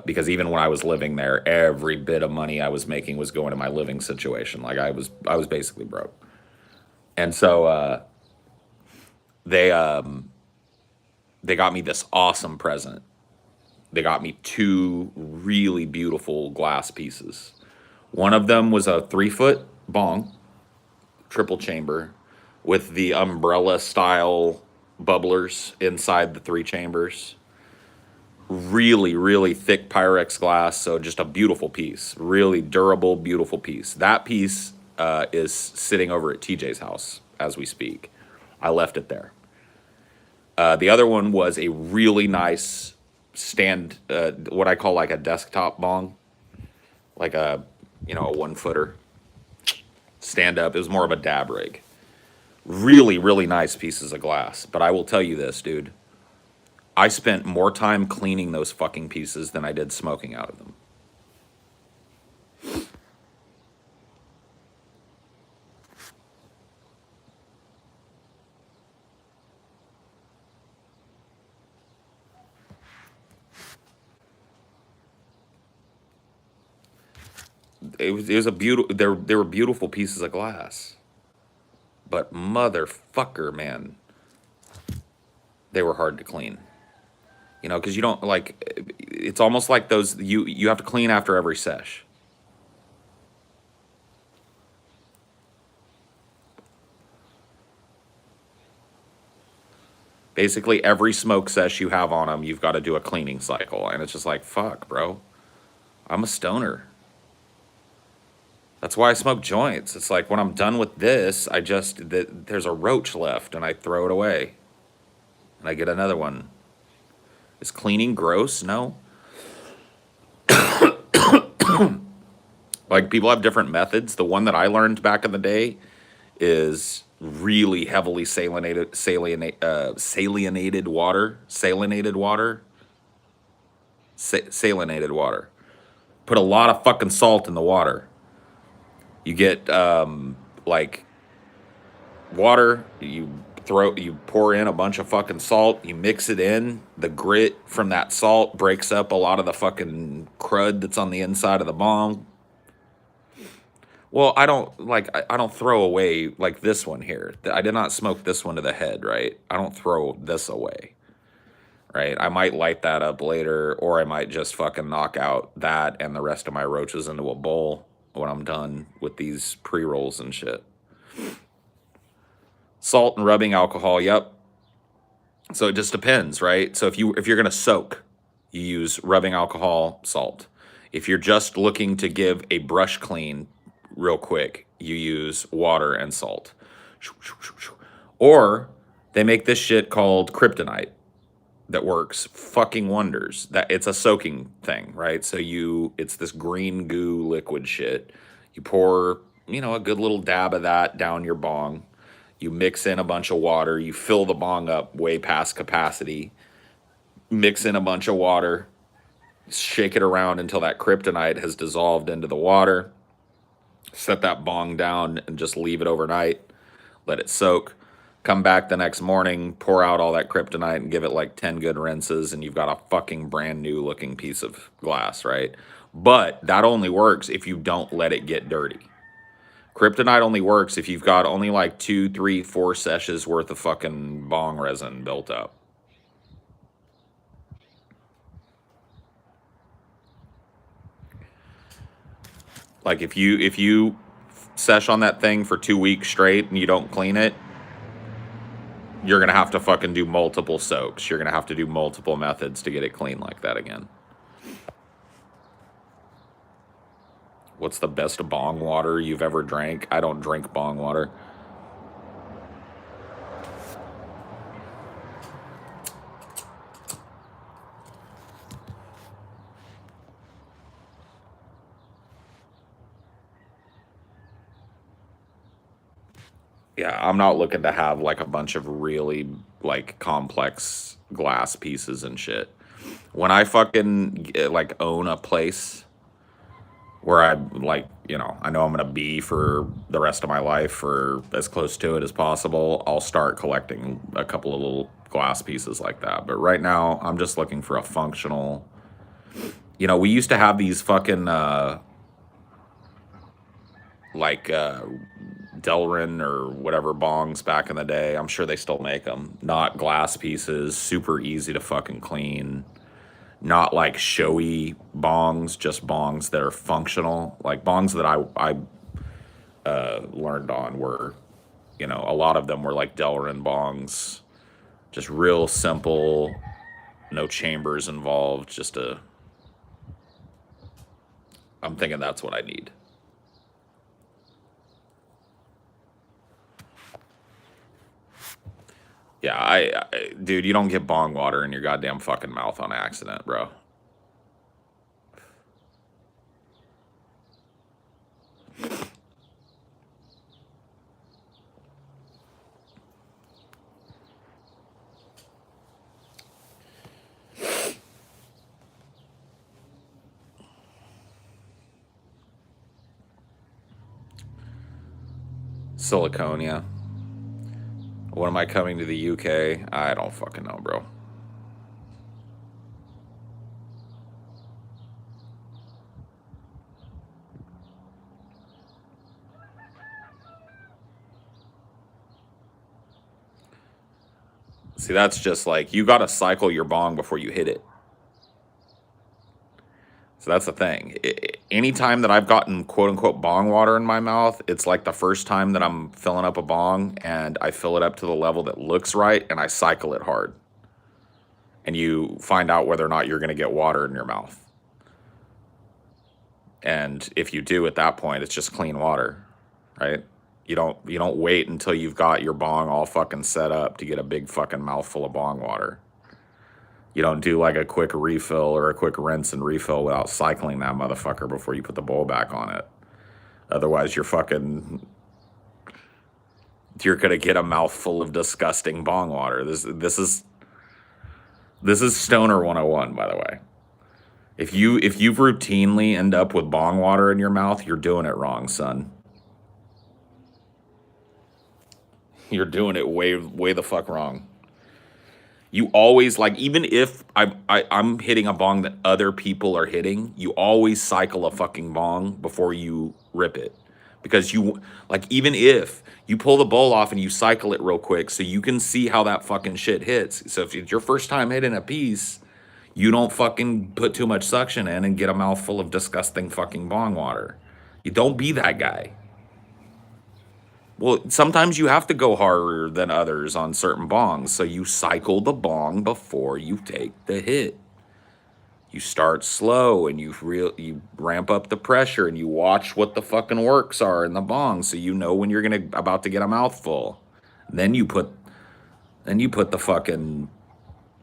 Because even when I was living there, every bit of money I was making was going to my living situation. Like I was basically broke. And so they got me this awesome present. They got me two really beautiful glass pieces. One of them was a 3-foot bong, triple chamber, with the umbrella style bubblers inside the 3 chambers. Really, really thick Pyrex glass, so just a beautiful piece. Really durable, beautiful piece. That piece is sitting over at TJ's house as we speak. I left it there. The other one was a really nice stand, what I call like a desktop bong, like a 1-footer. Stand up. It was more of a dab rig. Really, really nice pieces of glass. But I will tell you this, dude. I spent more time cleaning those fucking pieces than I did smoking out of them. It was a beautiful. There were beautiful pieces of glass, but motherfucker, man, they were hard to clean. Because you don't like. It's almost like those you have to clean after every sesh. Basically, every smoke sesh you have on them, you've got to do a cleaning cycle, and it's just like, fuck, bro. I'm a stoner. That's why I smoke joints. It's like when I'm done with this, there's a roach left, and I throw it away, and I get another one. Is cleaning gross? No. Like, people have different methods. The one that I learned back in the day is really heavily salinated water. Put a lot of fucking salt in the water. You get like water, you pour in a bunch of fucking salt, you mix it in. The grit from that salt breaks up a lot of the fucking crud that's on the inside of the bong. Well, I don't throw away like this one here. I did not smoke this one to the head, right? I don't throw this away, right? I might light that up later, or I might just fucking knock out that and the rest of my roaches into a bowl when I'm done with these pre-rolls and shit. Salt and rubbing alcohol, yep. So it just depends, right? So if you're gonna soak, you use rubbing alcohol, salt. If you're just looking to give a brush clean real quick, you use water and salt. Or they make this shit called kryptonite that works fucking wonders. That it's a soaking thing, right? So it's this green goo liquid shit. You pour, a good little dab of that down your bong. You mix in a bunch of water. You fill the bong up way past capacity. Mix in a bunch of water. Shake it around until that kryptonite has dissolved into the water. Set that bong down and just leave it overnight. Let it soak. Come back the next morning, pour out all that kryptonite and give it like 10 good rinses, and you've got a fucking brand new looking piece of glass, right? But that only works if you don't let it get dirty. Kryptonite only works if you've got only like 2, 3, 4 sessions worth of fucking bong resin built up. Like if you sesh on that thing for 2 weeks straight and you don't clean it, you're going to have to fucking do multiple soaks. You're going to have to do multiple methods to get it clean like that again. What's the best bong water you've ever drank? I don't drink bong water. Yeah, I'm not looking to have like a bunch of really like complex glass pieces and shit. When I fucking like own a place where I like, I know I'm gonna be for the rest of my life or as close to it as possible, I'll start collecting a couple of little glass pieces like that. But right now, I'm just looking for a functional. We used to have these fucking Delrin or whatever bongs back in the day. I'm sure they still make them. Not glass pieces, super easy to fucking clean. Not like showy bongs, just bongs that are functional. Like bongs that I learned on were, a lot of them were like Delrin bongs. Just real simple, no chambers involved. I'm thinking that's what I need. Yeah, dude, you don't get bong water in your goddamn fucking mouth on accident, bro. Siliconia. When am I coming to the UK? I don't fucking know, bro. See, that's just like, you got to cycle your bong before you hit it. So that's the thing. Anytime that I've gotten quote-unquote bong water in my mouth, it's like the first time that I'm filling up a bong and I fill it up to the level that looks right and I cycle it hard. And you find out whether or not you're going to get water in your mouth. And if you do at that point, it's just clean water, right? You don't wait until you've got your bong all fucking set up to get a big fucking mouthful of bong water. You don't do like a quick refill or a quick rinse and refill without cycling that motherfucker before you put the bowl back on it. Otherwise, you're gonna get a mouthful of disgusting bong water. This is Stoner 101, by the way. If you routinely end up with bong water in your mouth, you're doing it wrong, son. You're doing it way the fuck wrong. You always, like, even if I'm hitting a bong that other people are hitting, you always cycle a fucking bong before you rip it. Because even if you pull the bowl off and you cycle it real quick so you can see how that fucking shit hits. So if it's your first time hitting a piece, you don't fucking put too much suction in and get a mouthful of disgusting fucking bong water. You don't be that guy. Well, sometimes you have to go harder than others on certain bongs, so you cycle the bong before you take the hit. You start slow and you ramp up the pressure and you watch what the fucking works are in the bong, so you know when you're about to get a mouthful. Then you put the fucking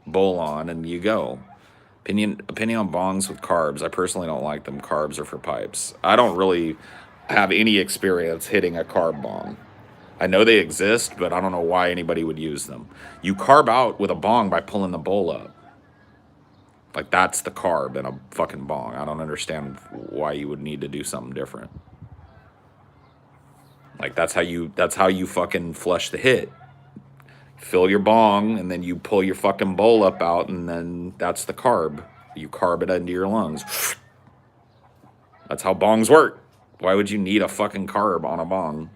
bowl on and you go. Opinion on bongs with carbs. I personally don't like them. Carbs are for pipes. I don't really have any experience hitting a carb bong. I know they exist, but I don't know why anybody would use them. You carb out with a bong by pulling the bowl up. Like, that's the carb in a fucking bong. I don't understand why you would need to do something different. Like, that's how you fucking flush the hit. Fill your bong, and then you pull your fucking bowl up out, and then that's the carb. You carb it into your lungs. That's how bongs work. Why would you need a fucking carb on a bong?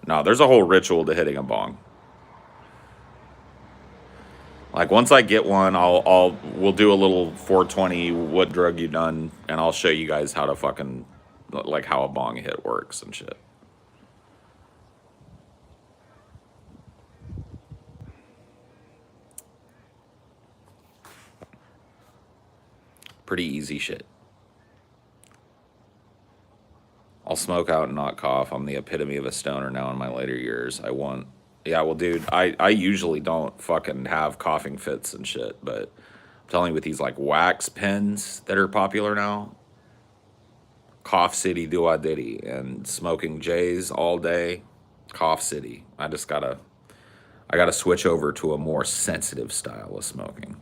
No, there's a whole ritual to hitting a bong. Like, once I get one, we'll do a little 420 what drug you done, and I'll show you guys how to fucking, like, how a bong hit works and shit. Pretty easy shit. I'll smoke out and not cough. I'm the epitome of a stoner now in my later years. Yeah, well, dude, I usually don't fucking have coughing fits and shit, but I'm telling you, with these, like, wax pens that are popular now, Cough City do I diddy, and smoking J's all day, Cough City. I gotta switch over to a more sensitive style of smoking.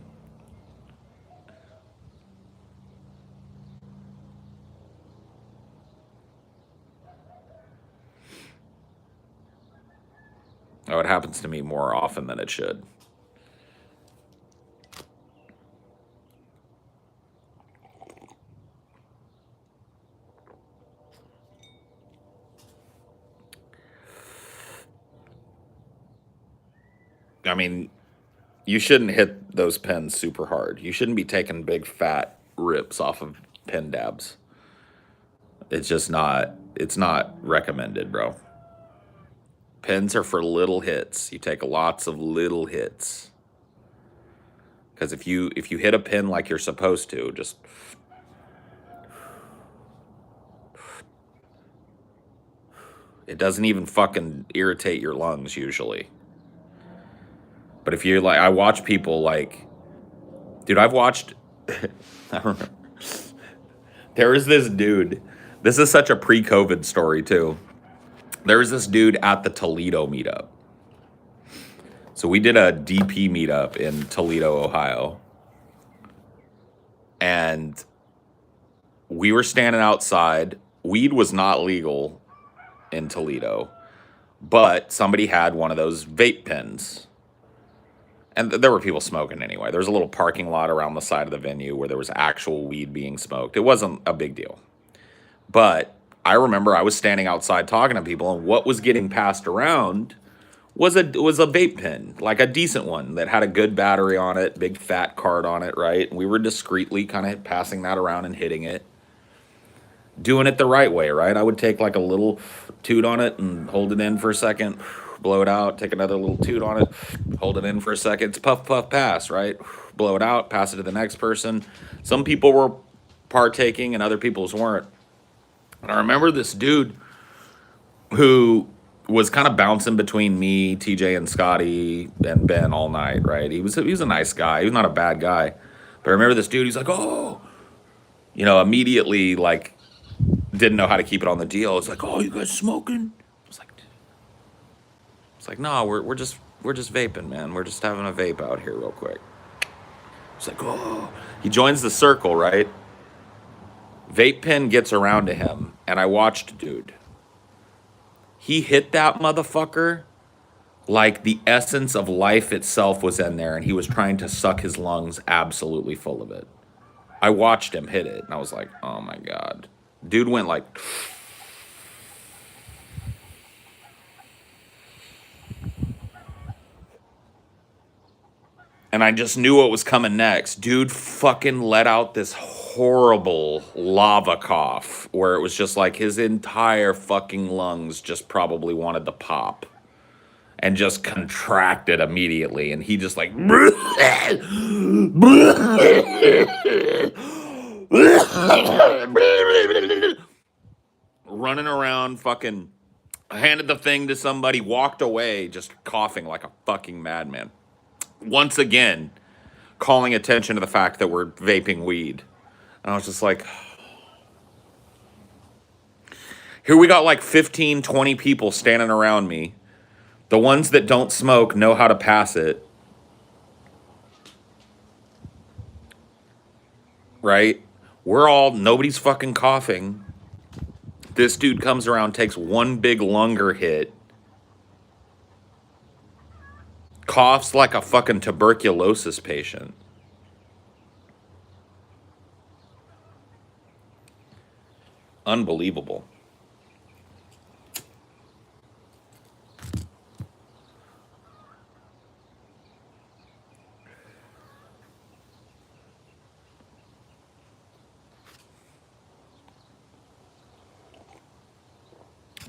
Oh, it happens to me more often than it should. I mean, you shouldn't hit those pens super hard. You shouldn't be taking big fat rips off of pen dabs. It's not recommended, bro. Pens are for little hits. You take lots of little hits. Because if you hit a pen like you're supposed to, just it doesn't even fucking irritate your lungs usually. But if you're like, I watch people like, dude, I've watched, I don't know. There is this dude. This is such a pre-COVID story too. There was this dude at the Toledo meetup. So we did a DP meetup in Toledo, Ohio. And we were standing outside. Weed was not legal in Toledo, but somebody had one of those vape pens. And there were people smoking anyway. There was a little parking lot around the side of the venue where there was actual weed being smoked. It wasn't a big deal. But I remember I was standing outside talking to people, and what was getting passed around was a vape pen, like a decent one that had a good battery on it, big fat card on it, right? And we were discreetly kind of passing that around and hitting it, doing it the right way, right? I would take like a little toot on it and hold it in for a second, blow it out, take another little toot on it, hold it in for a second. It's puff, puff, pass, right? Blow it out, pass it to the next person. Some people were partaking and other people's weren't. And I remember this dude who was kind of bouncing between me, TJ, and Scotty and Ben all night, right? He was a nice guy. He was not a bad guy. But I remember this dude, he's like, oh, immediately, like, didn't know how to keep it on the deal. It's like, oh, you guys smoking? It's like, no, we're just vaping, man. We're just having a vape out here real quick. It's like, oh. He joins the circle, right? Vape pen gets around to him, and I watched, dude. He hit that motherfucker like the essence of life itself was in there, and he was trying to suck his lungs absolutely full of it. I watched him hit it, and I was like, oh my God. Dude went like... And I just knew what was coming next. Dude fucking let out this horrible lava cough where it was just like his entire fucking lungs just probably wanted to pop and just contracted immediately. And he just like... running around fucking... handed the thing to somebody, walked away just coughing like a fucking madman. Once again, calling attention to the fact that we're vaping weed. And I was just like, here we got like 15, 20 people standing around me. The ones that don't smoke know how to pass it. Right? Nobody's fucking coughing. This dude comes around, takes one big lunger hit. Coughs like a fucking tuberculosis patient. Unbelievable.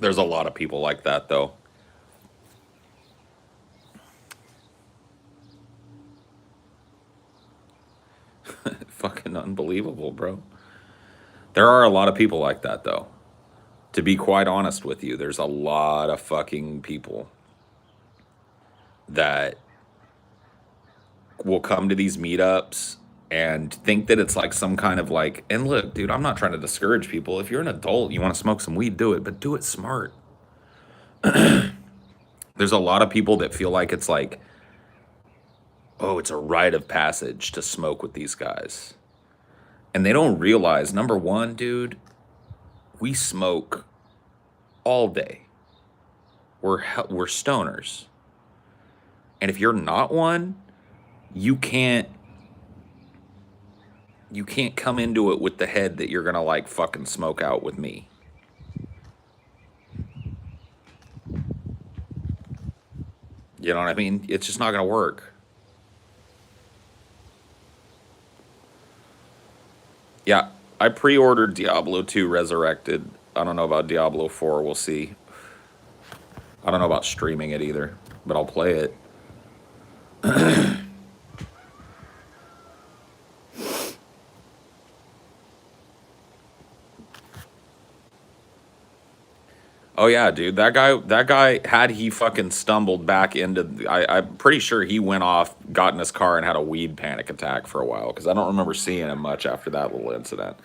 There's a lot of people like that, though. Fucking unbelievable, bro. There are a lot of people like that, though. To be quite honest with you, there's a lot of fucking people that will come to these meetups and think that it's like some kind of like, and look, dude, I'm not trying to discourage people. If you're an adult, you want to smoke some weed, do it, but do it smart. There's a lot of people that feel like it's like, oh, it's a rite of passage to smoke with these guys. And they don't realize, number one, dude, we smoke all day. We're stoners. And if you're not one, you can't come into it with the head that you're gonna like fucking smoke out with me. You know what I mean? It's just not gonna work. Yeah, I pre-ordered Diablo 2 Resurrected. I don't know about Diablo 4, we'll see. I don't know about streaming it either, but I'll play it. Oh yeah, dude, that guy, had he fucking stumbled back into, I'm pretty sure he went off, got in his car, and had a weed panic attack for a while, because I don't remember seeing him much after that little incident.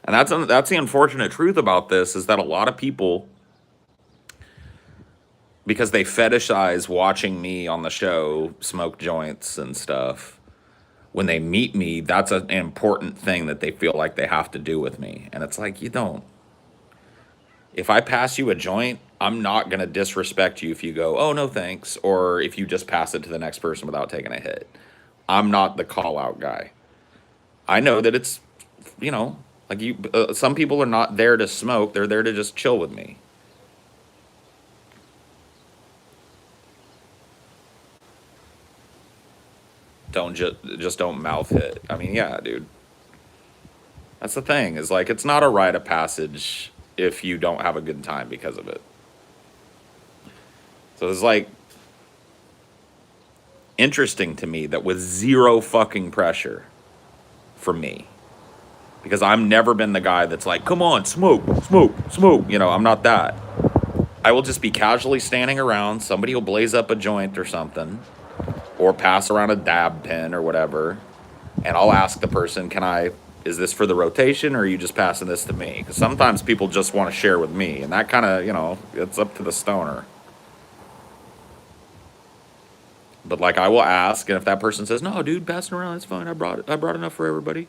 And that's the unfortunate truth about this, is that a lot of people, because they fetishize watching me on the show smoke joints and stuff, when they meet me, that's an important thing that they feel like they have to do with me. And it's like, you don't. If I pass you a joint, I'm not going to disrespect you if you go, oh, no, thanks, or if you just pass it to the next person without taking a hit. I'm not the call-out guy. I know that it's, like some people are not there to smoke. They're there to just chill with me. Just don't mouth hit. I mean, yeah, dude. That's the thing, is like, it's not a rite of passage if you don't have a good time because of it. So it's like interesting to me that with zero fucking pressure from me, because I've never been the guy that's like, come on, smoke, smoke, smoke. You know, I'm not that. I will just be casually standing around. Somebody will blaze up a joint or something, or pass around a dab pen or whatever. And I'll ask the person, is this for the rotation, or are you just passing this to me? Because sometimes people just want to share with me. And that kind of, you know, it's up to the stoner. But like, I will ask, and if that person says, no, dude, passing around, that's fine. I brought enough for everybody.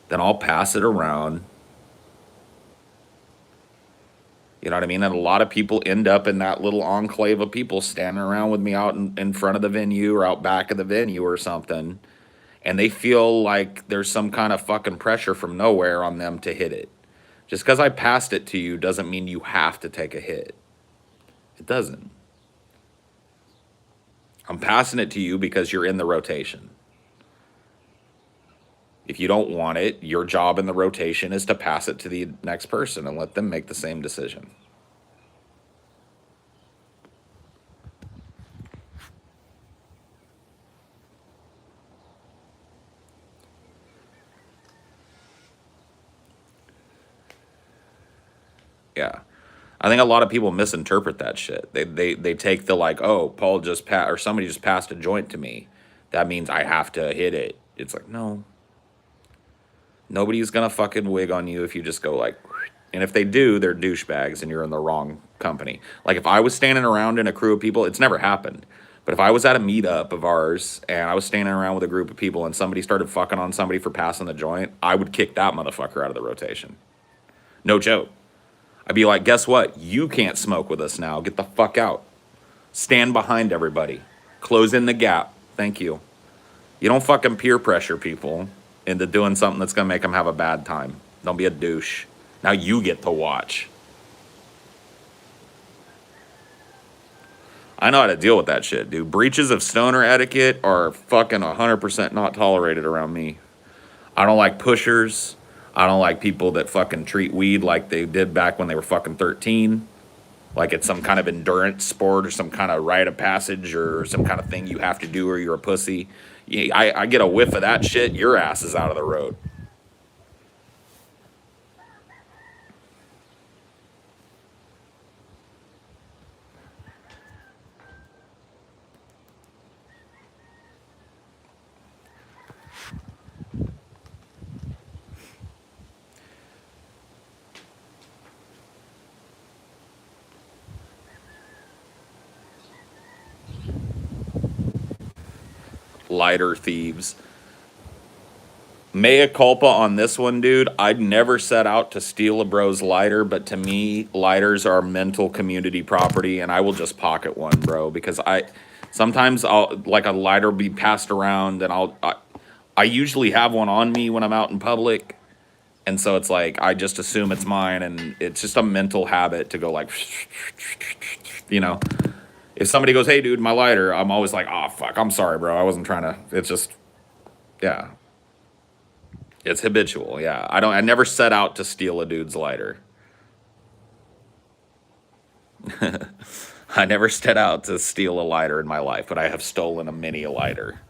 Then I'll pass it around. You know what I mean? And a lot of people end up in that little enclave of people standing around with me out in front of the venue or out back of the venue or something. And they feel like there's some kind of fucking pressure from nowhere on them to hit it. Just because I passed it to you doesn't mean you have to take a hit. It doesn't. I'm passing it to you because you're in the rotation. If you don't want it, your job in the rotation is to pass it to the next person and let them make the same decision. Yeah. I think a lot of people misinterpret that shit. They take the like, oh, Paul just passed, or somebody just passed a joint to me. That means I have to hit it. It's like, no. Nobody's gonna fucking wig on you if you just go like, and if they do, they're douchebags and you're in the wrong company. Like if I was standing around in a crew of people, it's never happened. But if I was at a meetup of ours and I was standing around with a group of people and somebody started fucking on somebody for passing the joint, I would kick that motherfucker out of the rotation. No joke. I'd be like, guess what? You can't smoke with us now. Get the fuck out. Stand behind everybody. Close in the gap. Thank you. You don't fucking peer pressure people into doing something that's going to make them have a bad time. Don't be a douche. Now you get to watch. I know how to deal with that shit, dude. Breaches of stoner etiquette are fucking 100% not tolerated around me. I don't like pushers. I don't like people that fucking treat weed like they did back when they were fucking 13. Like it's some kind of endurance sport or some kind of rite of passage or some kind of thing you have to do or you're a pussy. I get a whiff of that shit, your ass is out of the road. Lighter thieves. Mea culpa on this one, dude. I'd never set out to steal a bro's lighter, but to me, lighters are mental community property, and I will just pocket one, bro, because sometimes I'll like a lighter be passed around, and I usually have one on me when I'm out in public, and so it's like I just assume it's mine, and it's just a mental habit to go like, you know. If somebody goes, hey, dude, my lighter, I'm always like, oh, fuck, I'm sorry, bro. I wasn't trying to. It's just, yeah. It's habitual, yeah. I never set out to steal a dude's lighter. I never set out to steal a lighter in my life, but I have stolen a mini lighter.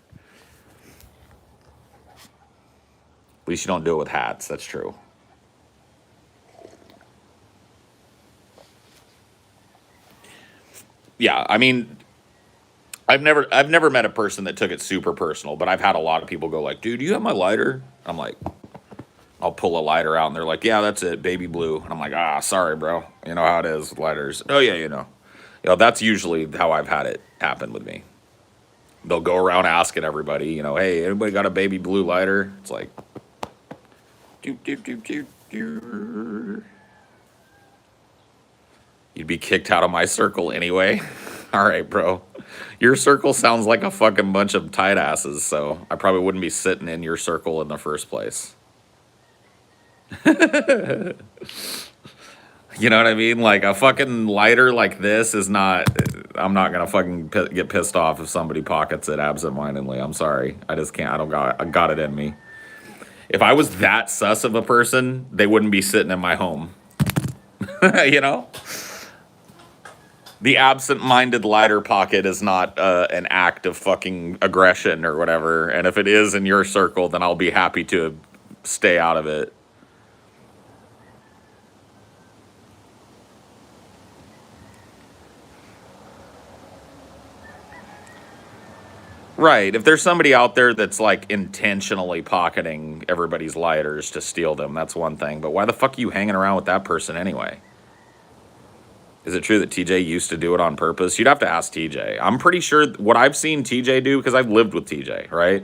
At least you don't do it with hats, that's true. Yeah, I mean, I've never met a person that took it super personal, but I've had a lot of people go like, dude, do you have my lighter? I'm like, I'll pull a lighter out and they're like, yeah, that's it, baby blue. And I'm like, sorry, bro. You know how it is with lighters. Oh yeah, you know. That's usually how I've had it happen with me. They'll go around asking everybody, hey, anybody got a baby blue lighter? It's like, doop, doop, doop, doop, doop. You'd be kicked out of my circle anyway. All right, bro. Your circle sounds like a fucking bunch of tight asses, so I probably wouldn't be sitting in your circle in the first place. You know what I mean? Like a fucking lighter like this is not, I'm not gonna fucking get pissed off if somebody pockets it absentmindedly. I'm sorry. I just can't. I got it in me. If I was that sus of a person, they wouldn't be sitting in my home. You know? The absent-minded lighter pocket is not an act of fucking aggression or whatever. And if it is in your circle, then I'll be happy to stay out of it. Right. If there's somebody out there that's like intentionally pocketing everybody's lighters to steal them, that's one thing. But why the fuck are you hanging around with that person anyway? Is it true that TJ used to do it on purpose? You'd have to ask TJ. I'm pretty sure what I've seen TJ do, because I've lived with TJ, right?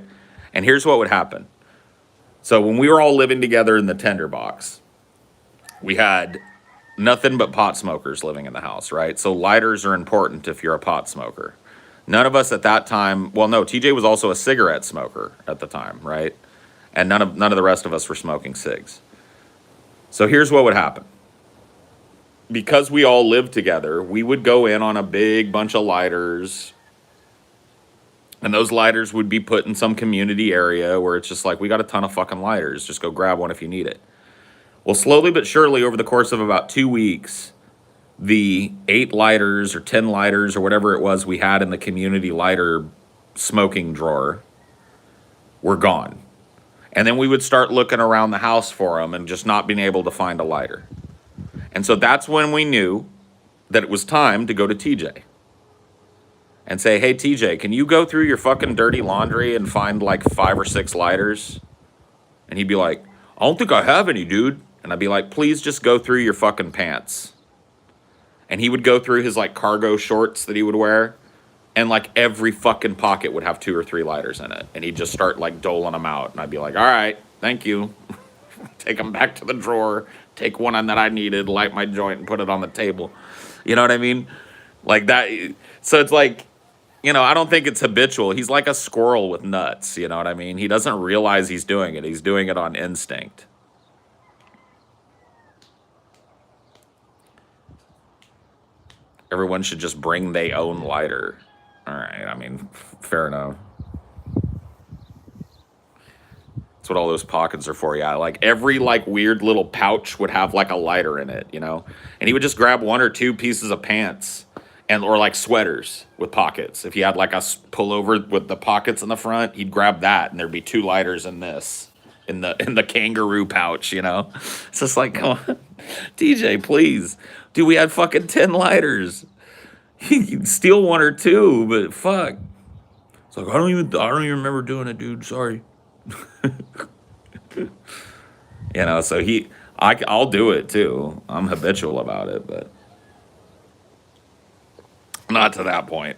And here's what would happen. So when we were all living together in the tinderbox, we had nothing but pot smokers living in the house, right? So lighters are important if you're a pot smoker. None of us at that time, well, no, TJ was also a cigarette smoker at the time, right? And none of the rest of us were smoking cigs. So here's what would happen. Because we all lived together, we would go in on a big bunch of lighters, and those lighters would be put in some community area where it's just like, we got a ton of fucking lighters. Just go grab one if you need it. Well, slowly but surely, over the course of about 2 weeks, the 8 lighters or 10 lighters or whatever it was we had in the community lighter smoking drawer were gone. And then we would start looking around the house for them and just not being able to find a lighter. And so that's when we knew that it was time to go to TJ and say, hey, TJ, can you go through your fucking dirty laundry and find like 5 or 6 lighters? And he'd be like, I don't think I have any, dude. And I'd be like, please just go through your fucking pants. And he would go through his like cargo shorts that he would wear, and like every fucking pocket would have 2 or 3 lighters in it. And he'd just start like doling them out. And I'd be like, all right, thank you. Take them back to the drawer, take one on that I needed, light my joint, and put it on the table. You know what I mean? Like that. So it's like, you know, I don't think it's habitual. He's like a squirrel with nuts. You know what I mean? He doesn't realize he's doing it. He's doing it on instinct. Everyone should just bring their own lighter. All right, I mean, fair enough. That's what all those pockets are for. Yeah, like every like weird little pouch would have like a lighter in it, you know? And he would just grab 1 or 2 pieces of pants and or like sweaters with pockets. If he had like a pullover with the pockets in the front, he'd grab that and there'd be 2 lighters in this. In the kangaroo pouch, you know? It's just like, come on, DJ, please. Dude, we had fucking 10 lighters. You'd steal 1 or 2, but fuck. It's like, I don't even remember doing it, dude. Sorry. You know, so I'll do it too. I'm habitual about it, but not to that point.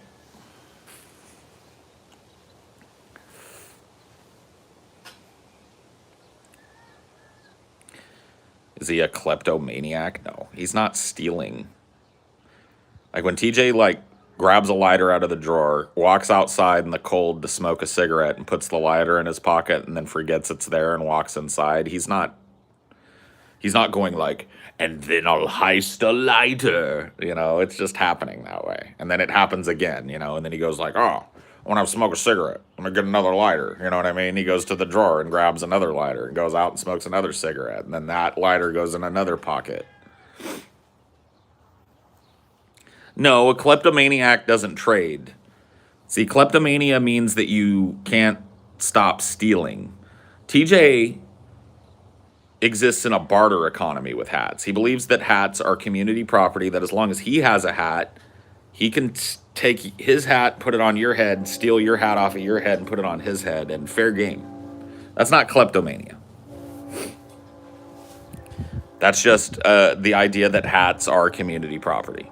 Is he a kleptomaniac? No, he's not stealing. Like when TJ like grabs a lighter out of the drawer, walks outside in the cold to smoke a cigarette and puts the lighter in his pocket and then forgets it's there and walks inside, he's not going like, and then I'll heist a lighter. You know, it's just happening that way. And then it happens again, you know, and then he goes like, oh, I want to smoke a cigarette. I'm going to get another lighter. You know what I mean? He goes to the drawer and grabs another lighter and goes out and smokes another cigarette. And then that lighter goes in another pocket. No, a kleptomaniac doesn't trade. See, kleptomania means that you can't stop stealing. TJ exists in a barter economy with hats. He believes that hats are community property, that as long as he has a hat, he can take his hat, put it on your head, steal your hat off of your head, and put it on his head, and fair game. That's not kleptomania. That's just the idea that hats are community property.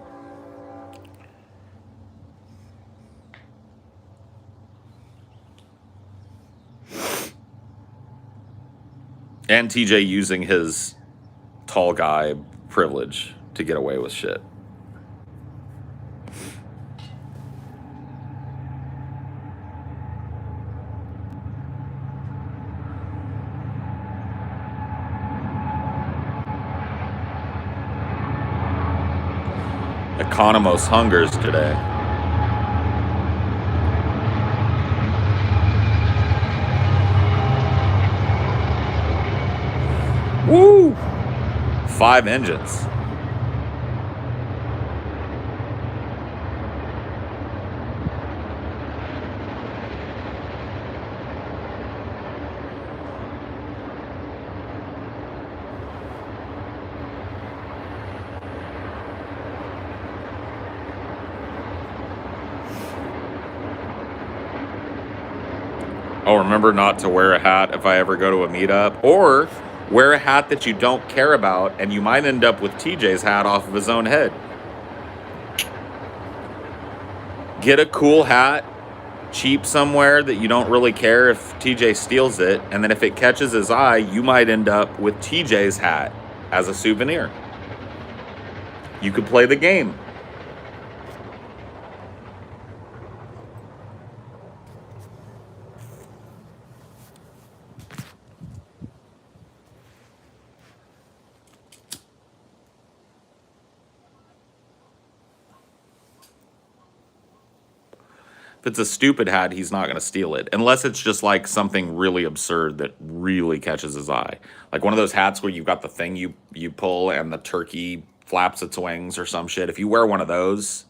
And TJ using his tall guy privilege to get away with shit. Economos hungers today. Woo! 5 engines. Remember not to wear a hat if I ever go to a meetup. Or wear a hat that you don't care about, and you might end up with TJ's hat off of his own head. Get a cool hat, cheap somewhere that you don't really care if TJ steals it, and then if it catches his eye, you might end up with TJ's hat as a souvenir. You could play the game. If it's a stupid hat, he's not going to steal it. Unless it's just like something really absurd that really catches his eye. Like one of those hats where you've got the thing you pull and the turkey flaps its wings or some shit. If you wear one of those,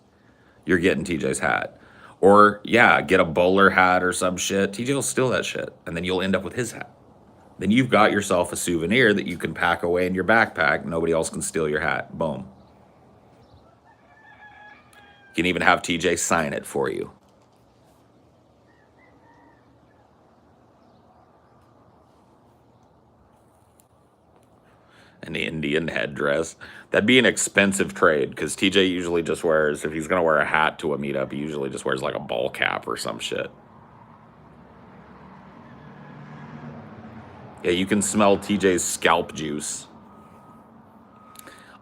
you're getting TJ's hat. Or, yeah, get a bowler hat or some shit. TJ will steal that shit. And then you'll end up with his hat. Then you've got yourself a souvenir that you can pack away in your backpack. Nobody else can steal your hat. Boom. You can even have TJ sign it for you. An Indian headdress. That'd be an expensive trade because TJ usually just wears, if he's going to wear a hat to a meetup, he usually just wears like a ball cap or some shit. Yeah, you can smell TJ's scalp juice.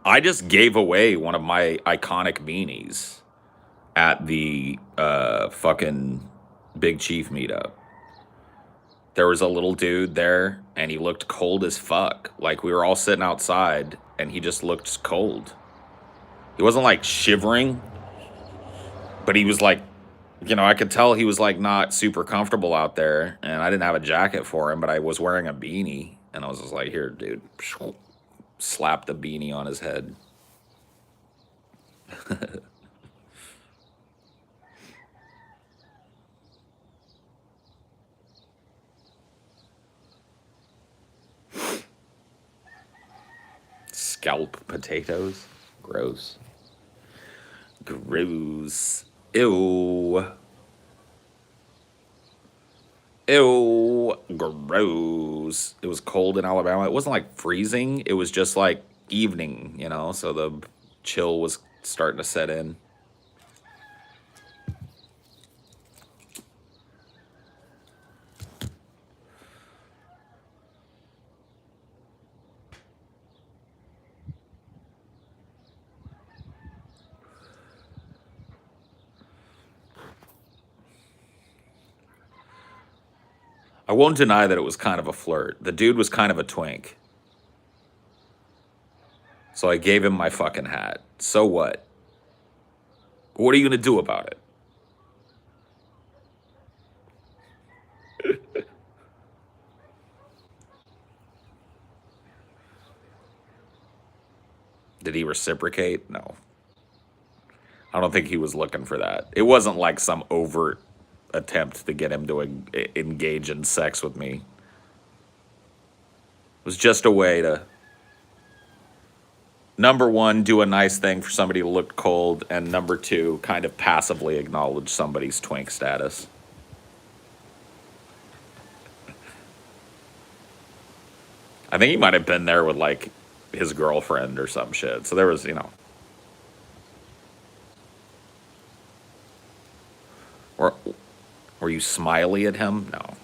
I just gave away one of my iconic beanies at the fucking Big Chief meetup. There was a little dude there, and he looked cold as fuck. Like, we were all sitting outside, and he just looked cold. He wasn't, like, shivering, but he was, like, you know, I could tell he was, like, not super comfortable out there, and I didn't have a jacket for him, but I was wearing a beanie, and I was just like, here, dude. Slap the beanie on his head. Scalp potatoes. Gross. Gross. Ew. Ew. Gross. It was cold in Alabama. It wasn't like freezing. It was just like evening, you know, so the chill was starting to set in. I won't deny that it was kind of a flirt. The dude was kind of a twink. So I gave him my fucking hat. So what? What are you going to do about it? Did he reciprocate? No. I don't think he was looking for that. It wasn't like some overt attempt to get him to engage in sex with me. It was just a way to, number one, do a nice thing for somebody who looked cold, and number two, kind of passively acknowledge somebody's twink status. I think he might have been there with, like, his girlfriend or some shit. So there was, you know. Were you smiley at him? No.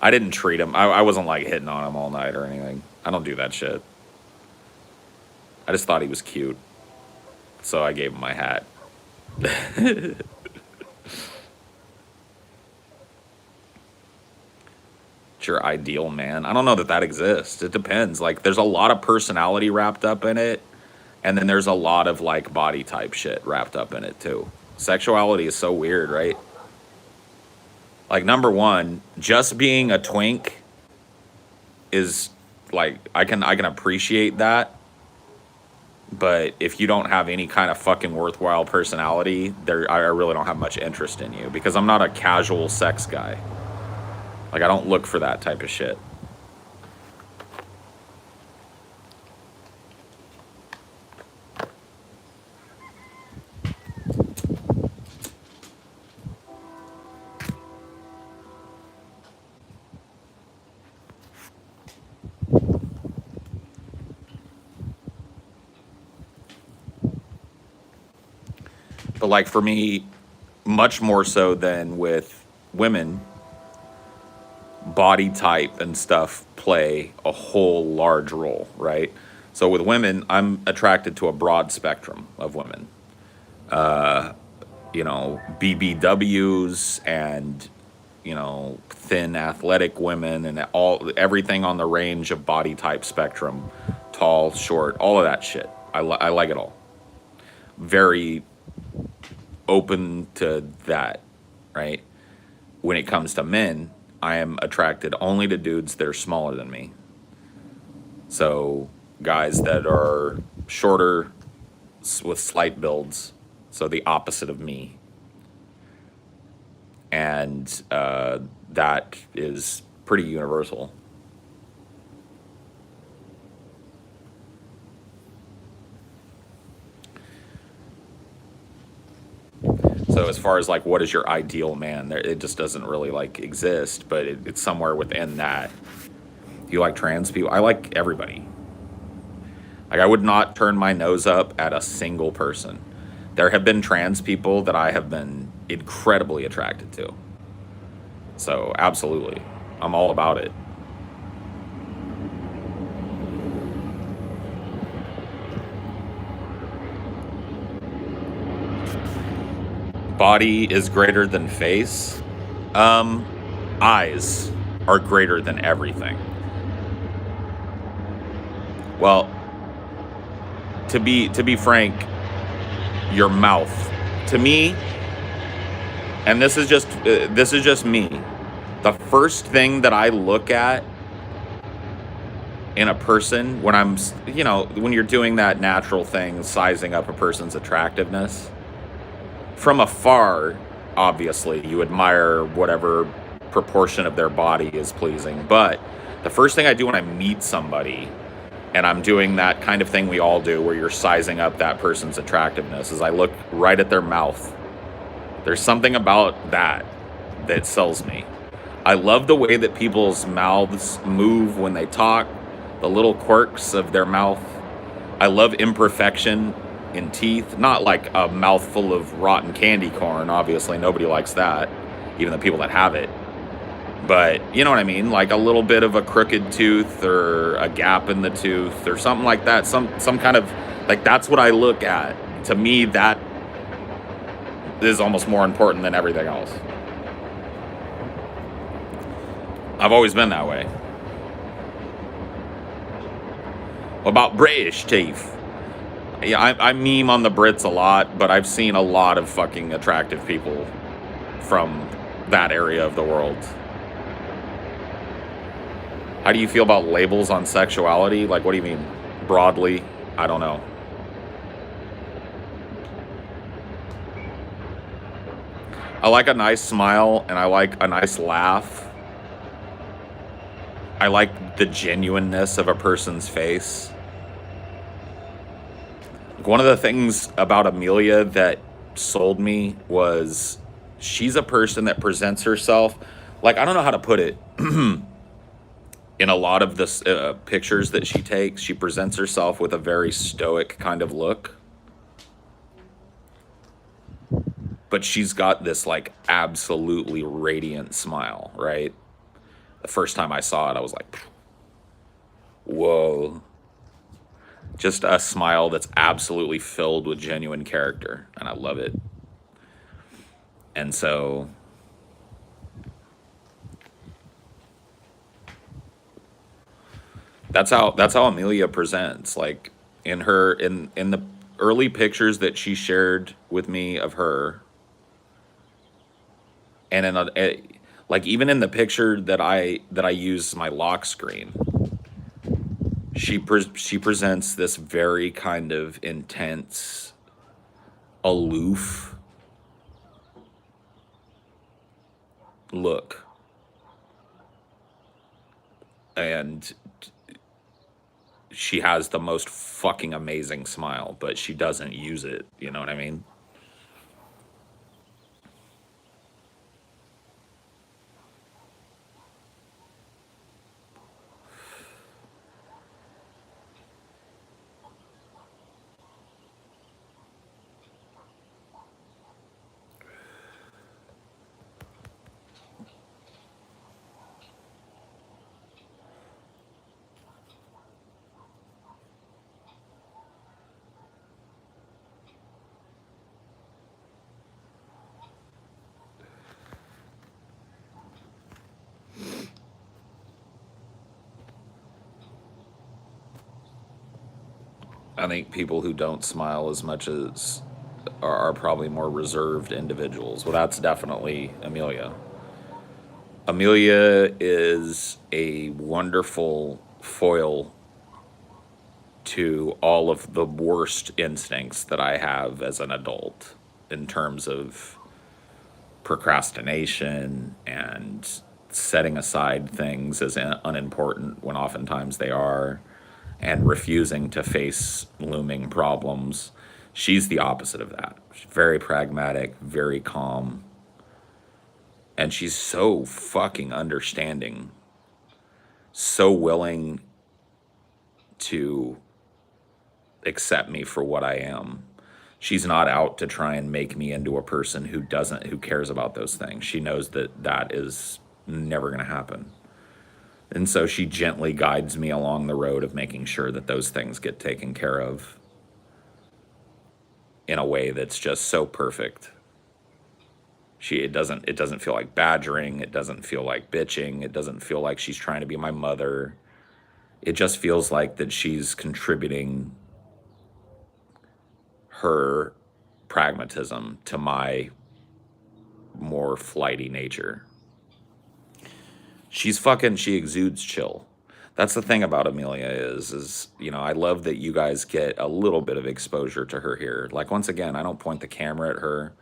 I didn't treat him. I wasn't, like, hitting on him all night or anything. I don't do that shit. I just thought he was cute. So I gave him my hat. It's your ideal man. I don't know that exists. It depends. Like, there's a lot of personality wrapped up in it. And then there's a lot of, like, body type shit wrapped up in it, too. Sexuality is so weird, right? Like, number one, just being a twink is, like, I can appreciate that. But if you don't have any kind of fucking worthwhile personality, I really don't have much interest in you. Because I'm not a casual sex guy. Like, I don't look for that type of shit. But like for me, much more so than with women, body type and stuff play a whole large role, right? So with women, I'm attracted to a broad spectrum of women. You know, BBWs and, you know, thin athletic women and everything on the range of body type spectrum, tall, short, all of that shit. I like it all. Very open to that, right? When it comes to men, I am attracted only to dudes that are smaller than me. So guys that are shorter with slight builds, so the opposite of me. And that is pretty universal. So as far as like what is your ideal man, it just doesn't really like exist, but it's somewhere within that. Do you like trans people? I like everybody. Like I would not turn my nose up at a single person. There have been trans people that I have been incredibly attracted to. So absolutely, I'm all about it. Body is greater than face. Eyes are greater than everything. Well, to be frank, your mouth. To me, and this is just me. The first thing that I look at in a person when I'm, you know, when you're doing that natural thing, sizing up a person's attractiveness from afar, obviously you admire whatever proportion of their body is pleasing. But the first thing I do when I meet somebody, and I'm doing that kind of thing we all do where you're sizing up that person's attractiveness, is I look right at their mouth. There's something about that that sells me. I love the way that people's mouths move when they talk, the little quirks of their mouth. I love imperfection in teeth, not like a mouthful of rotten candy corn. Obviously, nobody likes that, even the people that have it. But you know what I mean? Like a little bit of a crooked tooth or a gap in the tooth or something like that. Some kind of, like, that's what I look at. To me, that is almost more important than everything else. I've always been that way. What about British teeth? Yeah, I meme on the Brits a lot, but I've seen a lot of fucking attractive people from that area of the world. How do you feel about labels on sexuality? Like, what do you mean? Broadly? I don't know. I like a nice smile and I like a nice laugh. I like the genuineness of a person's face. One of the things about Amelia that sold me was she's a person that presents herself, like, I don't know how to put it. In a lot of the pictures that she takes, she presents herself with a very stoic kind of look. But she's got this like absolutely radiant smile, right? The first time I saw it, I was like, whoa. Just a smile that's absolutely filled with genuine character, and I love it. And so that's how Amelia presents. Like in the early pictures that she shared with me of her, and like even in the picture that I use my lock screen, she presents this very kind of intense, aloof look, and she has the most fucking amazing smile, but she doesn't use it. You know what I mean? I think people who don't smile as much as are probably more reserved individuals. Well, that's definitely Amelia. Amelia is a wonderful foil to all of the worst instincts that I have as an adult in terms of procrastination and setting aside things as unimportant when oftentimes they are, and refusing to face looming problems. She's the opposite of that. She's very pragmatic, very calm, and she's so fucking understanding, so willing to accept me for what I am. She's not out to try and make me into a person who cares about those things. She knows that that is never going to happen. And so she gently guides me along the road of making sure that those things get taken care of in a way that's just so perfect. It doesn't feel like badgering, it doesn't feel like bitching, it doesn't feel like she's trying to be my mother. It just feels like that she's contributing her pragmatism to my more flighty nature. She exudes chill. That's the thing about Amelia is, I love that you guys get a little bit of exposure to her here. Like, once again, I don't point the camera at her.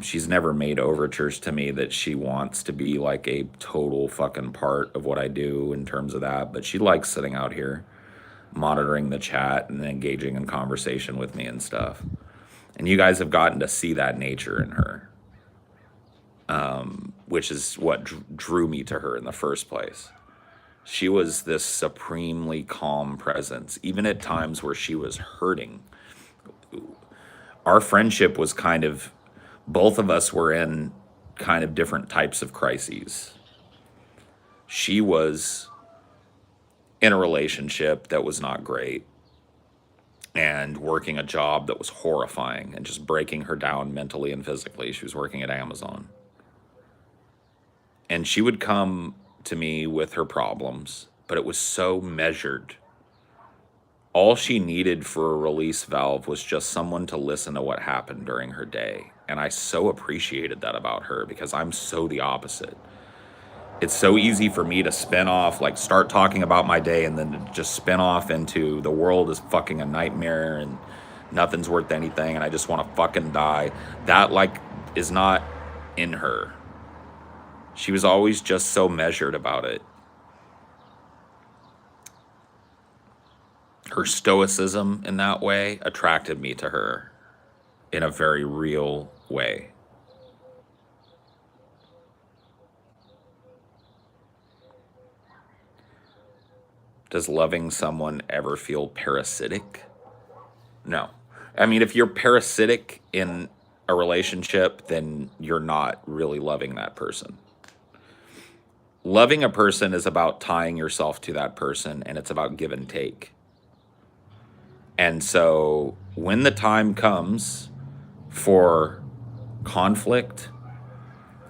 She's never made overtures to me that she wants to be like a total fucking part of what I do in terms of that, but she likes sitting out here monitoring the chat and engaging in conversation with me and stuff. And you guys have gotten to see that nature in her, which is what drew me to her in the first place. She was this supremely calm presence, even at times where she was hurting. Our friendship was both of us were in kind of different types of crises. She was in a relationship that was not great and working a job that was horrifying and just breaking her down mentally and physically. She was working at Amazon. And she would come to me with her problems, but it was so measured. All she needed for a release valve was just someone to listen to what happened during her day. And I so appreciated that about her, because I'm so the opposite. It's so easy for me to spin off, like start talking about my day and then just spin off into the world is fucking a nightmare and nothing's worth anything and I just want to fucking die. That is not in her. She was always just so measured about it. Her stoicism in that way attracted me to her in a very real way. Does loving someone ever feel parasitic? No. I mean, if you're parasitic in a relationship, then you're not really loving that person. Loving a person is about tying yourself to that person, and it's about give and take. And so when the time comes for conflict,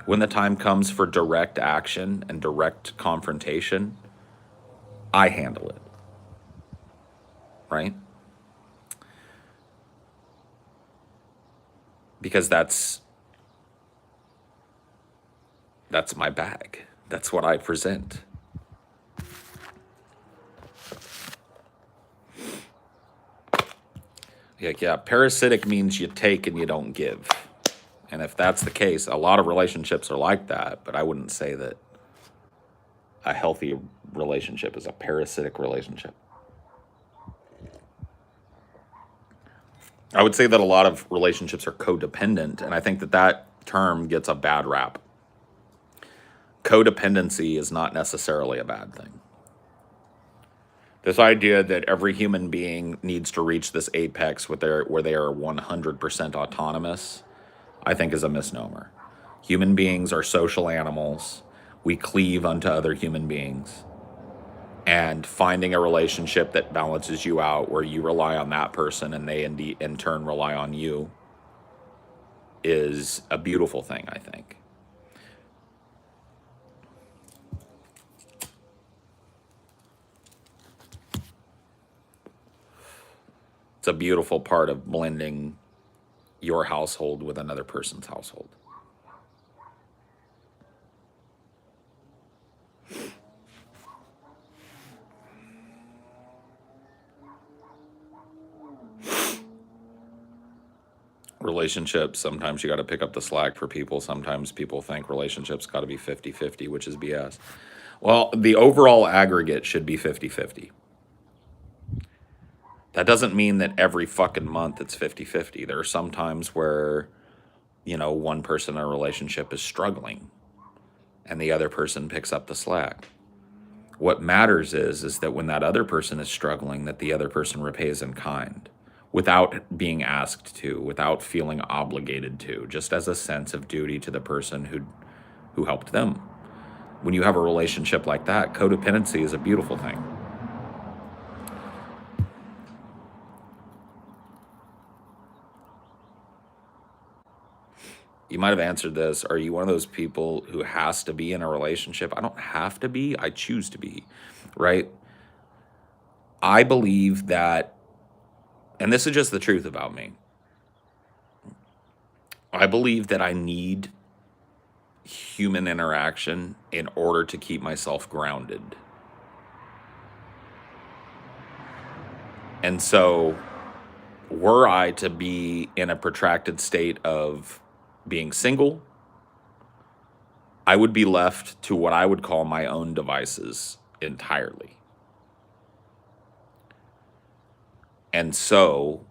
when the time comes for direct action and direct confrontation, I handle it, right? Because that's my bag. That's what I present. Yeah, parasitic means you take and you don't give. And if that's the case, a lot of relationships are like that, but I wouldn't say that a healthy relationship is a parasitic relationship. I would say that a lot of relationships are codependent, and I think that term gets a bad rap. Codependency is not necessarily a bad thing. This idea that every human being needs to reach this apex where they are 100% autonomous, I think is a misnomer. Human beings are social animals. We cleave unto other human beings. And finding a relationship that balances you out, where you rely on that person and they in turn rely on you, is a beautiful thing, I think. It's a beautiful part of blending your household with another person's household. Relationships, sometimes you got to pick up the slack for people. Sometimes people think relationships got to be 50-50, which is BS. Well, the overall aggregate should be 50-50. That doesn't mean that every fucking month it's 50-50. There are some times where, one person in a relationship is struggling and the other person picks up the slack. What matters is that when that other person is struggling, that the other person repays in kind, without being asked to, without feeling obligated to, just as a sense of duty to the person who helped them. When you have a relationship like that, codependency is a beautiful thing. You might have answered this. Are you one of those people who has to be in a relationship? I don't have to be. I choose to be, right? I believe that, and this is just the truth about me, I believe that I need human interaction in order to keep myself grounded. And so, were I to be in a protracted state of being single, I would be left to what I would call my own devices entirely. And so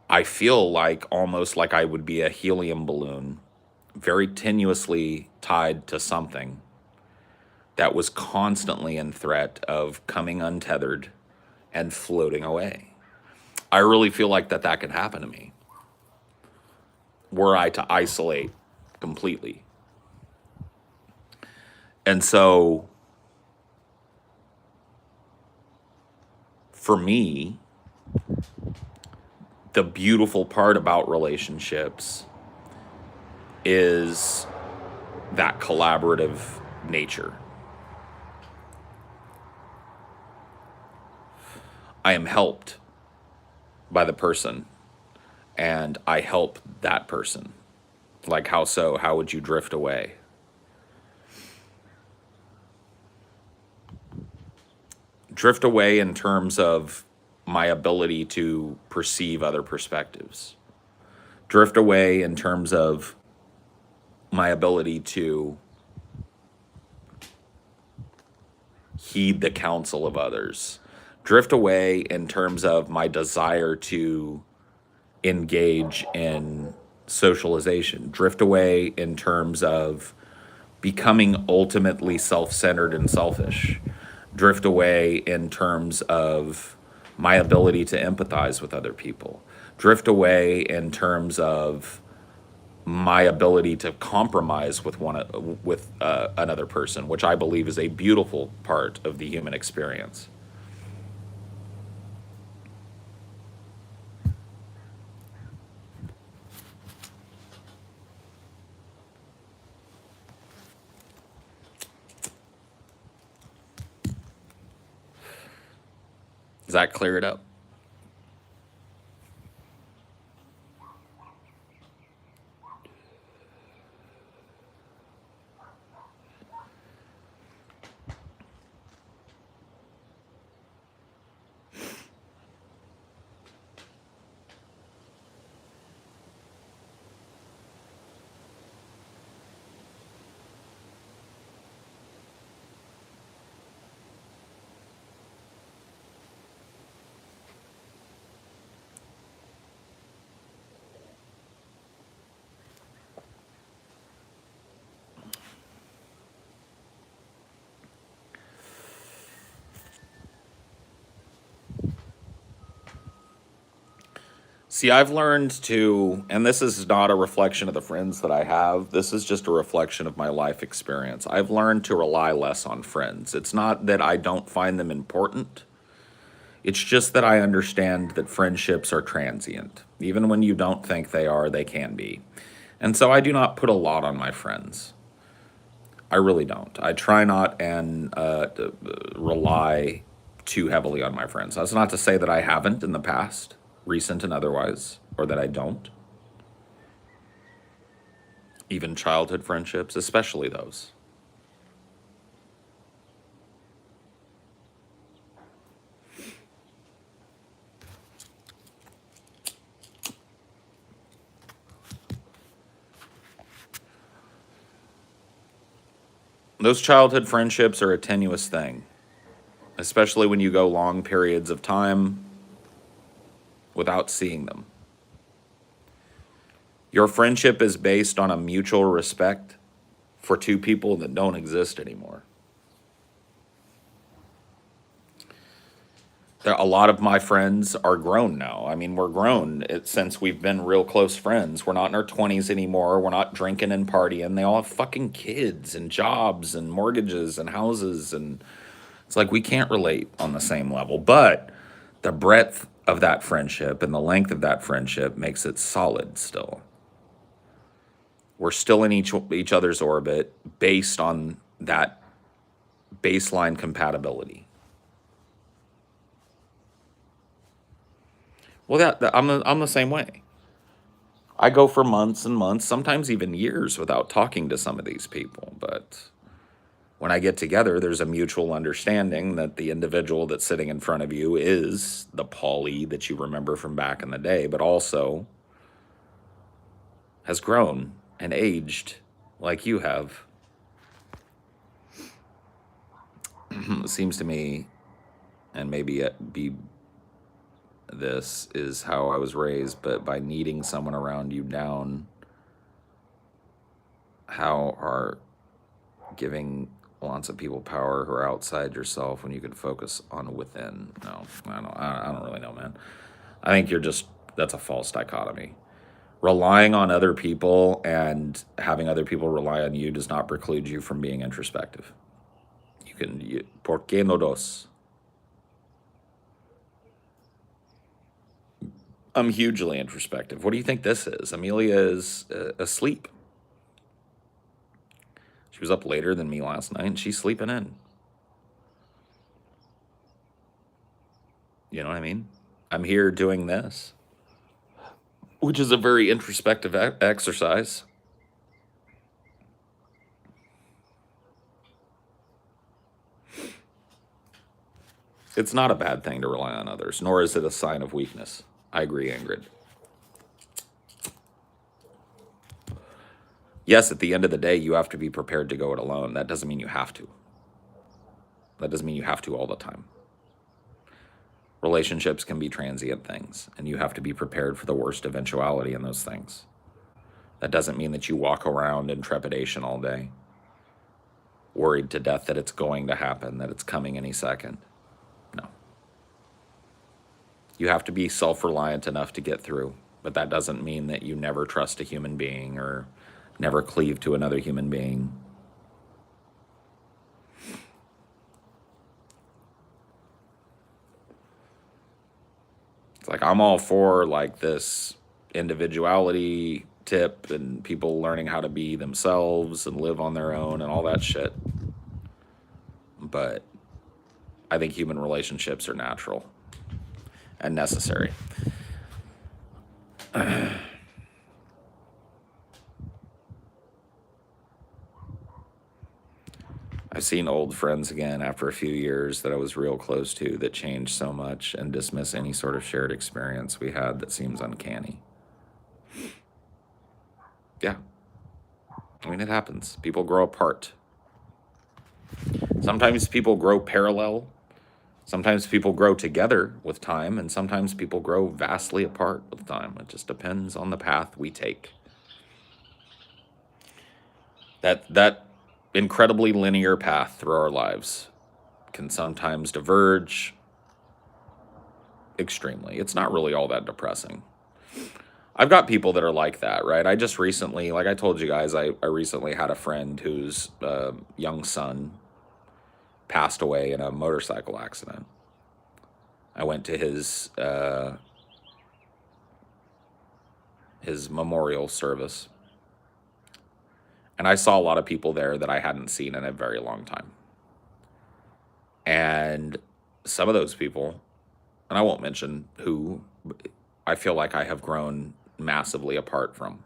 I feel like almost like I would be a helium balloon, very tenuously tied to something that was constantly in threat of coming untethered and floating away. I really feel like that could happen to me were I to isolate completely. And so for me, the beautiful part about relationships is that collaborative nature. I am helped by the person, and I help that person. Like, how so? How would you drift away? Drift away in terms of my ability to perceive other perspectives. Drift away in terms of my ability to heed the counsel of others. Drift away in terms of my desire to engage in socialization. Drift away in terms of becoming ultimately self-centered and selfish. Drift away in terms of my ability to empathize with other people. Drift away in terms of my ability to compromise with another person, which I believe is a beautiful part of the human experience. Does that clear it up? See, I've learned to, and this is not a reflection of the friends that I have, this is just a reflection of my life experience. I've learned to rely less on friends. It's not that I don't find them important. It's just that I understand that friendships are transient. Even when you don't think they are, they can be. And so I do not put a lot on my friends. I really don't. I try not and rely too heavily on my friends. That's not to say that I haven't in the past. recent and otherwise, or that I don't. Even childhood friendships, especially those. Those childhood friendships are a tenuous thing, especially when you go long periods of time without seeing them. Your friendship is based on a mutual respect for two people that don't exist anymore. A lot of my friends are grown now. I mean, we're grown since we've been real close friends. We're not in our 20s anymore. We're not drinking and partying. They all have fucking kids and jobs and mortgages and houses. And it's like we can't relate on the same level. But the breadth of that friendship and the length of that friendship makes it solid still. We're still in each other's orbit based on that baseline compatibility. Well, I'm the same way. I go for months and months, sometimes even years, without talking to some of these people. But when I get together, there's a mutual understanding that the individual that's sitting in front of you is the Paulie that you remember from back in the day, but also has grown and aged like you have. It seems to me, and maybe this is how I was raised, but by needing someone around you down, how are giving lots of people power who are outside yourself when you could focus on within? No, I don't really know, man. I think that's a false dichotomy. Relying on other people and having other people rely on you does not preclude you from being introspective. ¿Por qué no dos? I'm hugely introspective. What do you think this is? Amelia is asleep. She was up later than me last night, and she's sleeping in. You know what I mean? I'm here doing this, which is a very introspective exercise. It's not a bad thing to rely on others, nor is it a sign of weakness. I agree, Ingrid. Yes, at the end of the day, you have to be prepared to go it alone. That doesn't mean you have to. That doesn't mean you have to all the time. Relationships can be transient things, and you have to be prepared for the worst eventuality in those things. That doesn't mean that you walk around in trepidation all day, worried to death that it's going to happen, that it's coming any second. No. You have to be self-reliant enough to get through, but that doesn't mean that you never trust a human being or never cleave to another human being. It's like I'm all for like this individuality tip and people learning how to be themselves and live on their own and all that shit. But I think human relationships are natural and necessary. I've seen old friends again after a few years that I was real close to that changed so much and dismiss any sort of shared experience we had that seems uncanny. Yeah. I mean, it happens. People grow apart. Sometimes people grow parallel. Sometimes people grow together with time, and sometimes people grow vastly apart with time. It just depends on the path we take. That incredibly linear path through our lives can sometimes diverge extremely. It's not really all that depressing. I've got people that are like that, right? I just recently, like I told you guys, I recently had a friend whose young son passed away in a motorcycle accident. I went to his memorial service, and I saw a lot of people there that I hadn't seen in a very long time. And some of those people, and I won't mention who, I feel like I have grown massively apart from,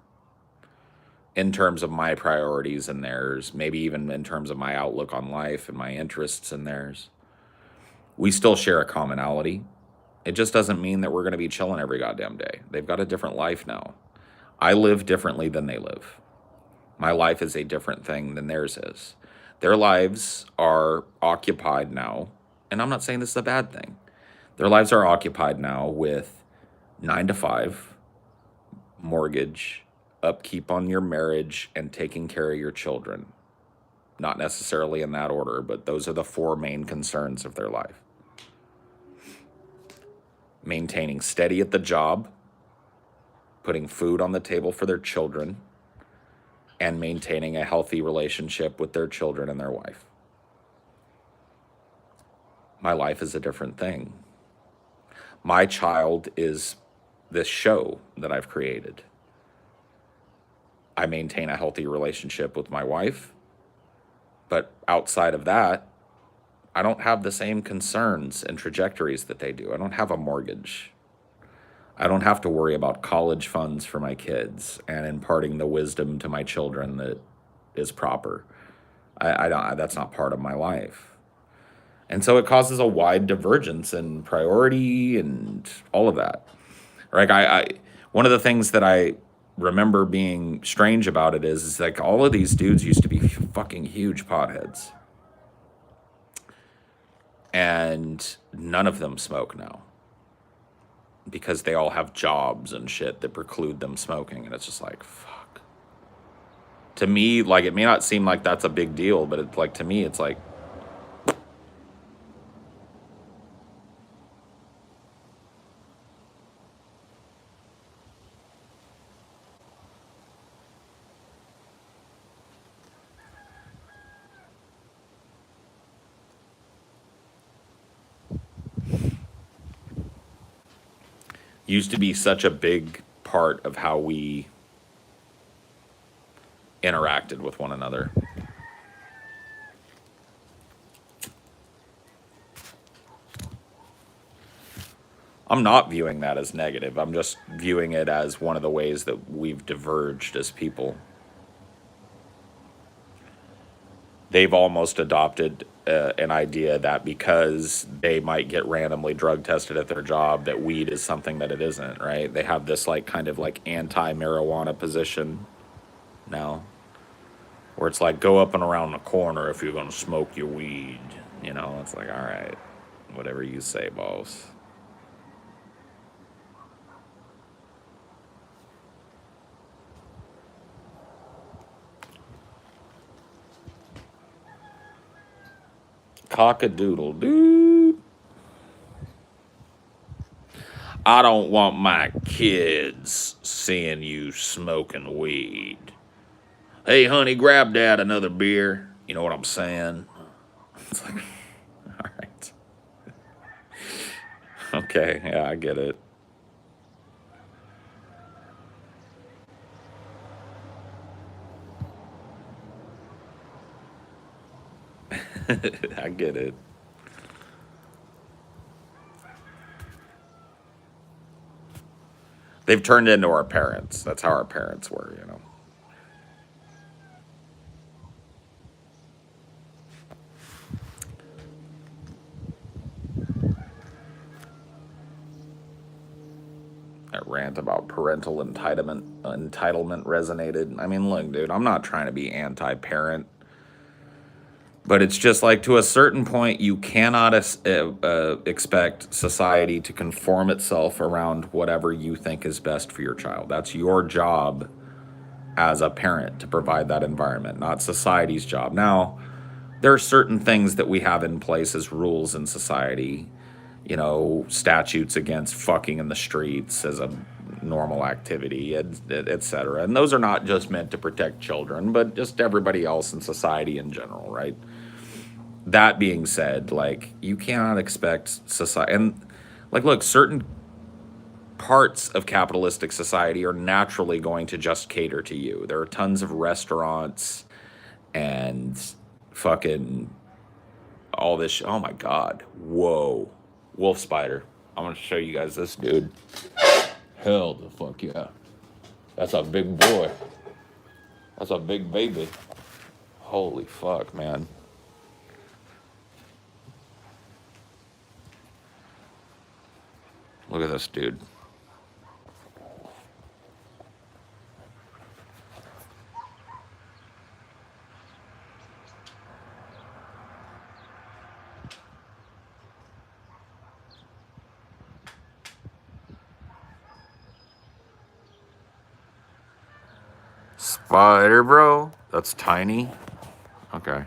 in terms of my priorities and theirs, maybe even in terms of my outlook on life and my interests and theirs. We still share a commonality. It just doesn't mean that we're going to be chilling every goddamn day. They've got a different life now. I live differently than they live. My life is a different thing than theirs is. Their lives are occupied now, and I'm not saying this is a bad thing. Their lives are occupied now with 9 to 5, mortgage, upkeep on your marriage, and taking care of your children. Not necessarily in that order, but those are the 4 main concerns of their life. Maintaining steady at the job, putting food on the table for their children, and maintaining a healthy relationship with their children and their wife. My life is a different thing. My child is this show that I've created. I maintain a healthy relationship with my wife, but outside of that, I don't have the same concerns and trajectories that they do. I don't have a mortgage. I don't have to worry about college funds for my kids and imparting the wisdom to my children that is proper. I don't. That's not part of my life. And so it causes a wide divergence in priority and all of that. Like one of the things that I remember being strange about it is like all of these dudes used to be fucking huge potheads. And none of them smoke now, because they all have jobs and shit that preclude them smoking. And it's just like, fuck. To me, like, it may not seem like that's a big deal, but it's like, to me, it's like, used to be such a big part of how we interacted with one another. I'm not viewing that as negative. I'm just viewing it as one of the ways that we've diverged as people. They've almost adopted an idea that because they might get randomly drug tested at their job, that weed is something that it isn't, right? They have this like kind of like anti-marijuana position now, where it's like, go up and around the corner if you're going to smoke your weed. You know, it's like, all right, whatever you say, boss. Cock-a-doodle-doo. I don't want my kids seeing you smoking weed. Hey, honey, grab dad another beer. You know what I'm saying? It's like, all right. Okay, yeah, I get it. I get it. They've turned into our parents. That's how our parents were, you know. That rant about parental entitlement resonated. I mean, look, dude, I'm not trying to be anti-parent, but it's just like, to a certain point, you cannot expect society to conform itself around whatever you think is best for your child. That's your job as a parent, to provide that environment, not society's job. Now, there are certain things that we have in place as rules in society, you know, statutes against fucking in the streets as a normal activity, et cetera. And those are not just meant to protect children, but just everybody else in society in general, right? That being said, like, you cannot expect society, and like, look, certain parts of capitalistic society are naturally going to just cater to you. There are tons of restaurants and fucking all this oh my god, whoa, wolf spider. I'm gonna show you guys this dude. Hell the fuck yeah. That's a big boy. That's a big baby. Holy fuck, man. Look at this dude. Spider bro. That's tiny. Okay.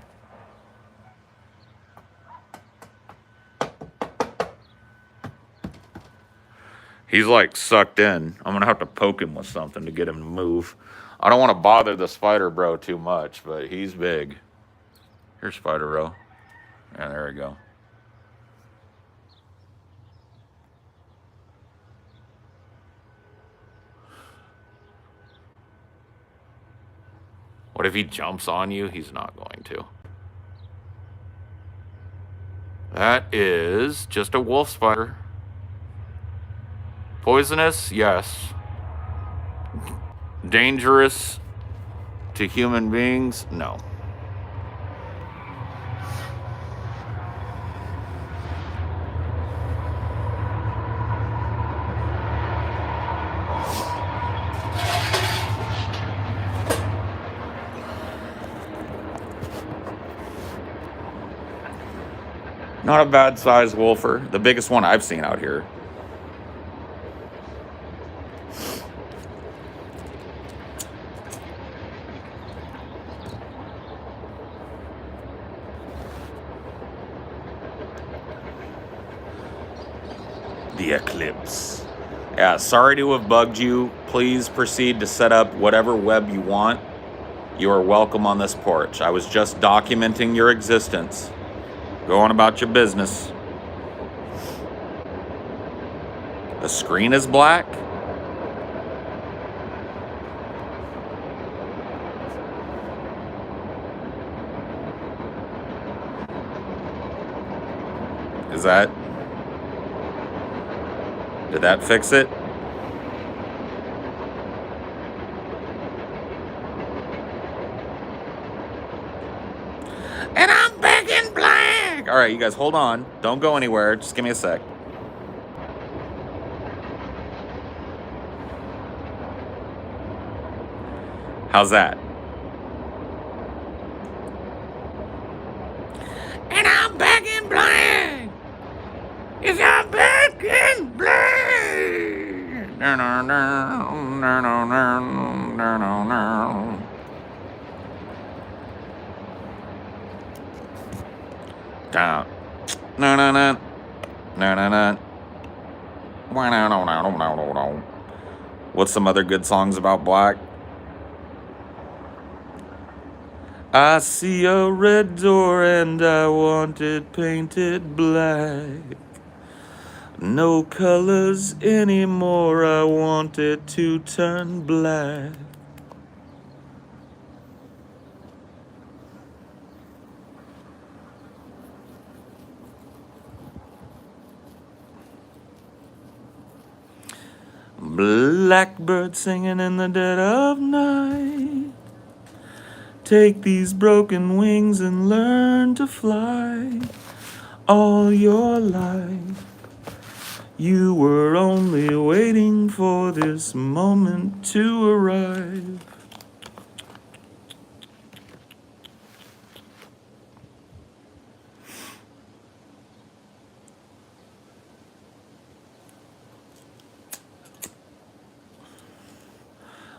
He's like sucked in. I'm gonna have to poke him with something to get him to move. I don't want to bother the spider bro too much, but he's big. Here's spider bro. Yeah, there we go. What if he jumps on you? He's not going to. That is just a wolf spider. Poisonous? Yes. Dangerous to human beings? No. Not a bad sized wolfer. The biggest one I've seen out here. The eclipse. Yeah, sorry to have bugged you. Please proceed to set up whatever web you want. You are welcome on this porch. I was just documenting your existence. Go on about your business. The screen is black? Is that... Did that fix it? And I'm back in black! Alright, you guys, hold on. Don't go anywhere. Just give me a sec. How's that? And I'm back in black! Yes, I'm back in black! No, no, no, no, no, no, no, no, no. Down. No, no, no. No, no, no. What's some other good songs about black? I see a red door and I want it painted black. No colors anymore, I want it to turn black. Blackbird singing in the dead of night. Take these broken wings and learn to fly. All your life you were only waiting for this moment to arrive.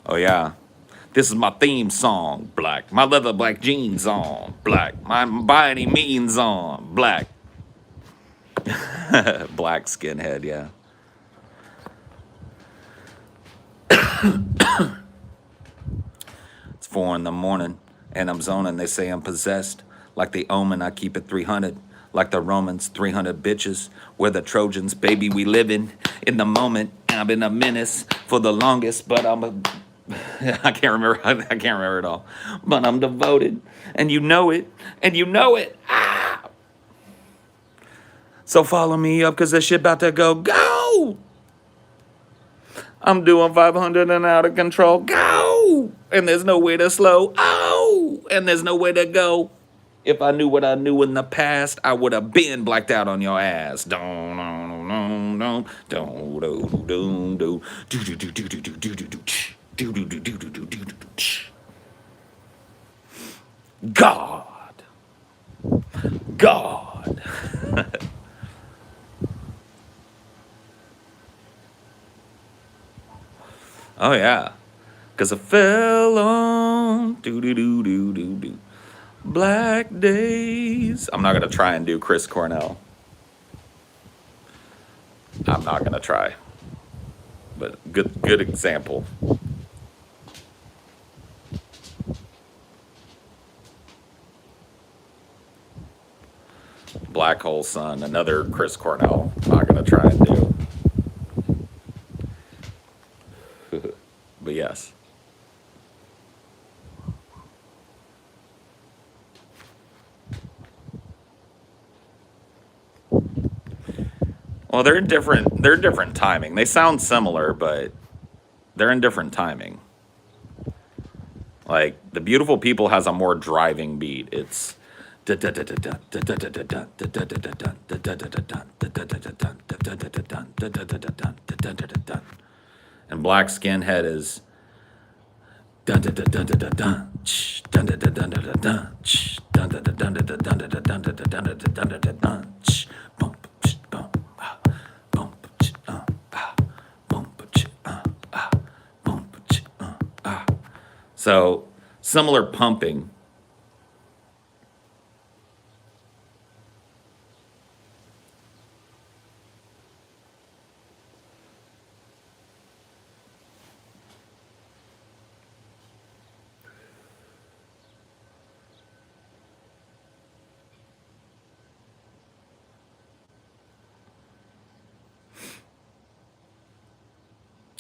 Oh yeah, this is my theme song, black. My leather black jeans on, black. My by any means on, black. Black skinhead, yeah. It's 4 in the morning, and I'm zoning. They say I'm possessed. Like the Omen, I keep it 300. Like the Romans, 300 bitches. We're the Trojans, baby, we living in the moment. I've been a menace for the longest, but I'm a... I can't remember it all. But I'm devoted, and you know it, and you know it. Ah! So follow me up, because this shit about to go. I'm doing 500 and out of control. Go! And there's no way to slow. Oh! And there's no way to go. If I knew what I knew in the past, I would have been blacked out on your ass. Don't, don't, don't, don't, don't, don't, don't, do, do, do, do, do, do, do, do, do, do, do, do, do, do, do, do, do. God. God. Oh, yeah. Because I fell on do-do-do-do-do-do. Black days. I'm not going to try and do Chris Cornell. I'm not going to try. But good example. Black Hole Sun, another Chris Cornell. I'm not going to try and do. But yes. Well, they're different timing. They sound similar, but they're in different timing. Like, The Beautiful People has a more driving beat. It's and Black Skinhead is so similar pumping.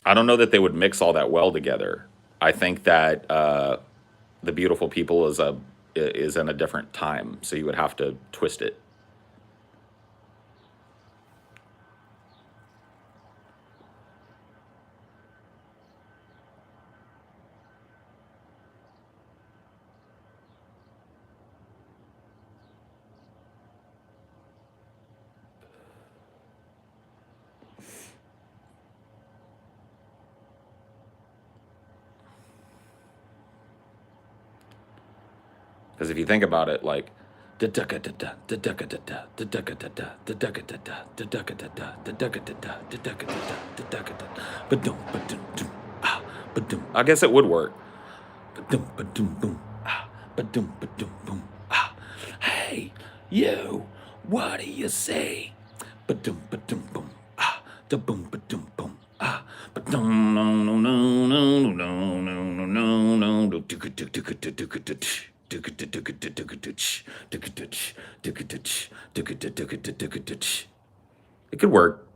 I don't know that they would mix all that well together. I think that The Beautiful People is in a different time, so you would have to twist it. Because if you think about it, like, I guess it would work. Hey, you, what do you say? It could work.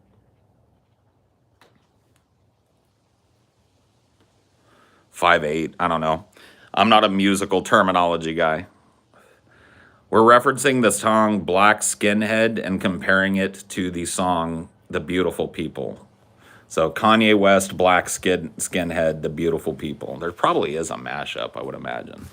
Five eight. I don't know. I'm not a musical terminology guy. We're referencing the song Black Skinhead and comparing it to the song The Beautiful People. So Kanye West, Black Skinhead, The Beautiful People. There probably is a mashup, I would imagine.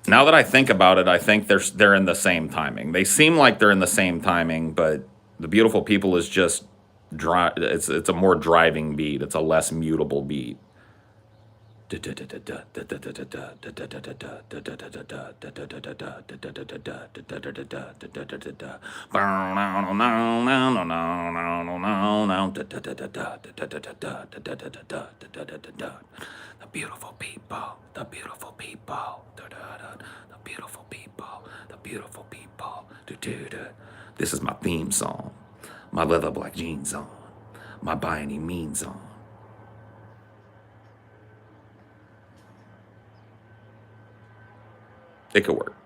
Now that I think about it, I think they're in the same timing. They seem like they're in the same timing, but The Beautiful People is just it's a more driving beat. It's a less mutable beat. The beautiful people, the beautiful people, the beautiful people, the beautiful people. This is my theme song. My leather black jeans on. My by any means on. It could work.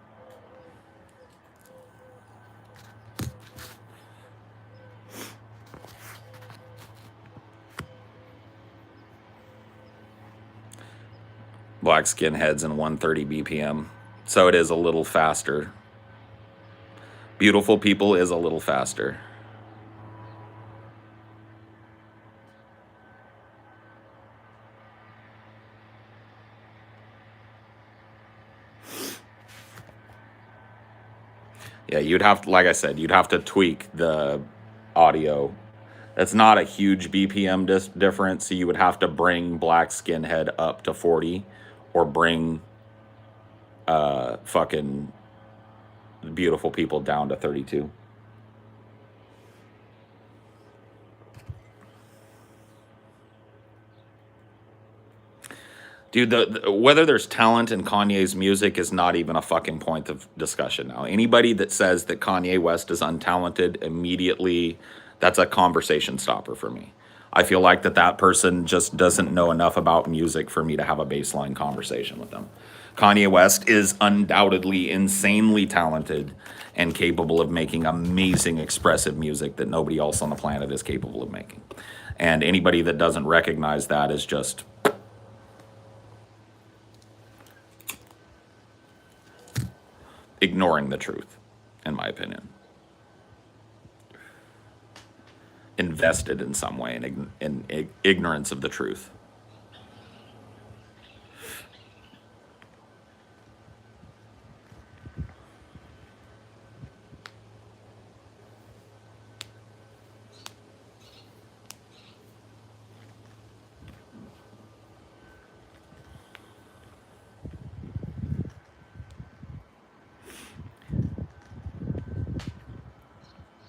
Black Skinheads in 130 BPM. So it is a little faster. Beautiful People is a little faster. Yeah, you'd have to, like I said, you'd have to tweak the audio. That's not a huge BPM difference, so you would have to bring Black Skinhead up to 40 or bring fucking Beautiful People down to 32. Dude, whether there's talent in Kanye's music is not even a fucking point of discussion now. Anybody that says that Kanye West is untalented, immediately, that's a conversation stopper for me. I feel like that person just doesn't know enough about music for me to have a baseline conversation with them. Kanye West is undoubtedly insanely talented and capable of making amazing expressive music that nobody else on the planet is capable of making. And anybody that doesn't recognize that is just ignoring the truth, in my opinion. Invested in some way in ignorance of the truth.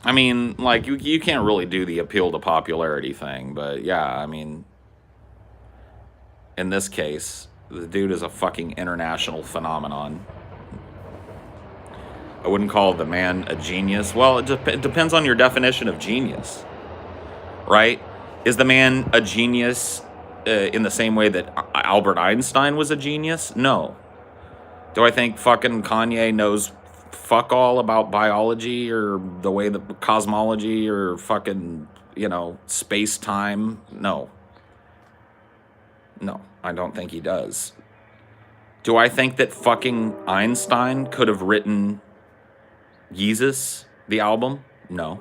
I mean, like, you can't really do the appeal to popularity thing, but yeah, I mean, in this case, the dude is a fucking international phenomenon. I wouldn't call the man a genius. Well, it depends on your definition of genius, right? Is the man a genius in the same way that Albert Einstein was a genius? No. Do I think fucking Kanye knows fuck all about biology or the way the cosmology or fucking, space time? No. No, I don't think he does. Do I think that fucking Einstein could have written Yeezus, the album? No.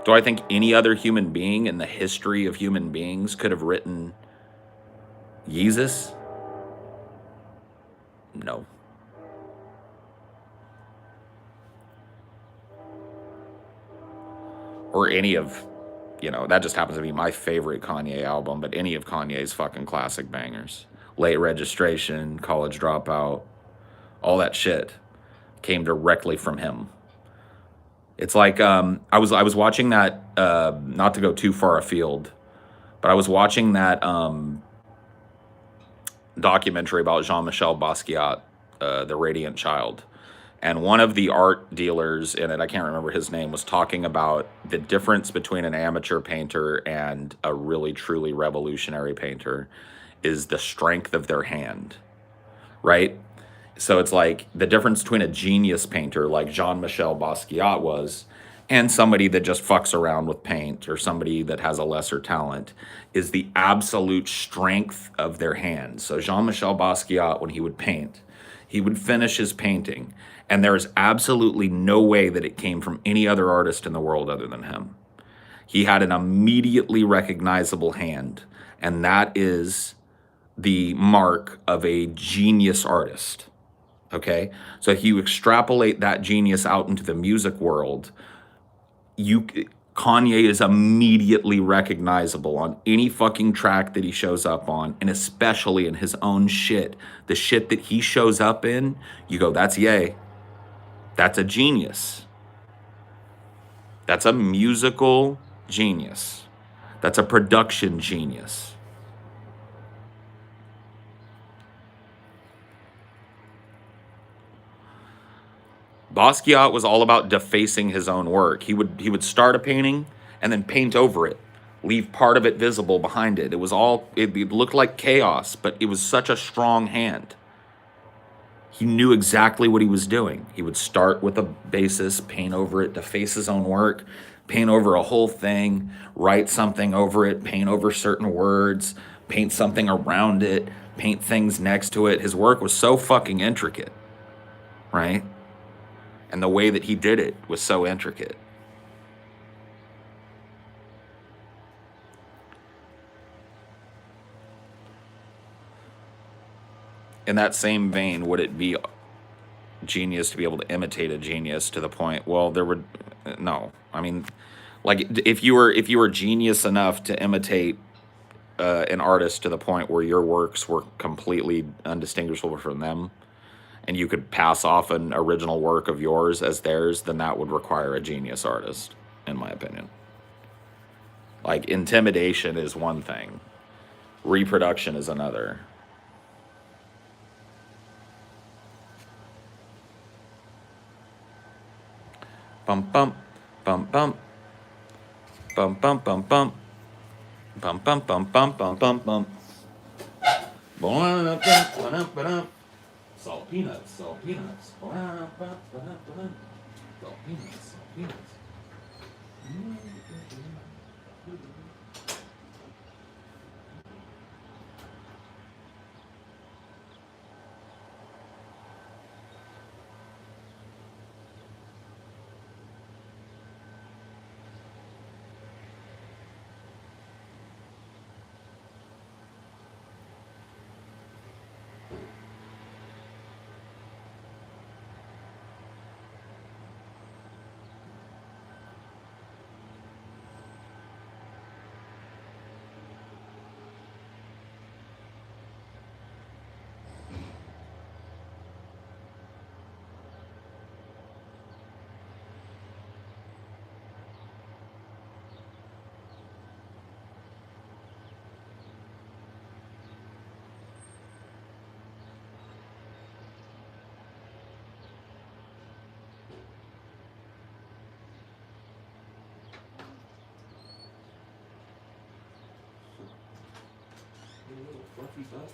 Do I think any other human being in the history of human beings could have written Yeezus? No. Or any of, that just happens to be my favorite Kanye album, but any of Kanye's fucking classic bangers. Late Registration, College Dropout, all that shit came directly from him. It's like I was watching that, not to go too far afield, but I was watching that documentary about Jean-Michel Basquiat, The Radiant Child. And one of the art dealers in it, I can't remember his name, was talking about the difference between an amateur painter and a really, truly revolutionary painter is the strength of their hand, right? So it's like the difference between a genius painter like Jean-Michel Basquiat was and somebody that just fucks around with paint or somebody that has a lesser talent is the absolute strength of their hands. So Jean-Michel Basquiat, when he would paint, he would finish his painting, and there is absolutely no way that it came from any other artist in the world other than him. He had an immediately recognizable hand, and that is the mark of a genius artist. Okay? So if you extrapolate that genius out into the music world, Kanye is immediately recognizable on any fucking track that he shows up on, and especially in his own shit. The shit that he shows up in, you go, that's Ye. That's a genius. That's a musical genius. That's a production genius. Basquiat was all about defacing his own work. He would start a painting and then paint over it, leave part of it visible behind it. It looked like chaos, but it was such a strong hand. He knew exactly what he was doing. He would start with a basis, paint over it, deface his own work, paint over a whole thing, write something over it, paint over certain words, paint something around it, paint things next to it. His work was so fucking intricate, right? And the way that he did it was so intricate. In that same vein, would it be genius to be able to imitate a genius to the point. Well, there would no. I mean, like if you were genius enough to imitate an artist to the point where your works were completely undistinguishable from them, and you could pass off an original work of yours as theirs, then that would require a genius artist, in my opinion. Like, intimidation is one thing, reproduction is another. Bum bum bum bum bum bum bum bum bum bum bum bum bum bum bum. Salt peanuts, salt peanuts. Salt peanuts, salt peanuts. Fluffy butt.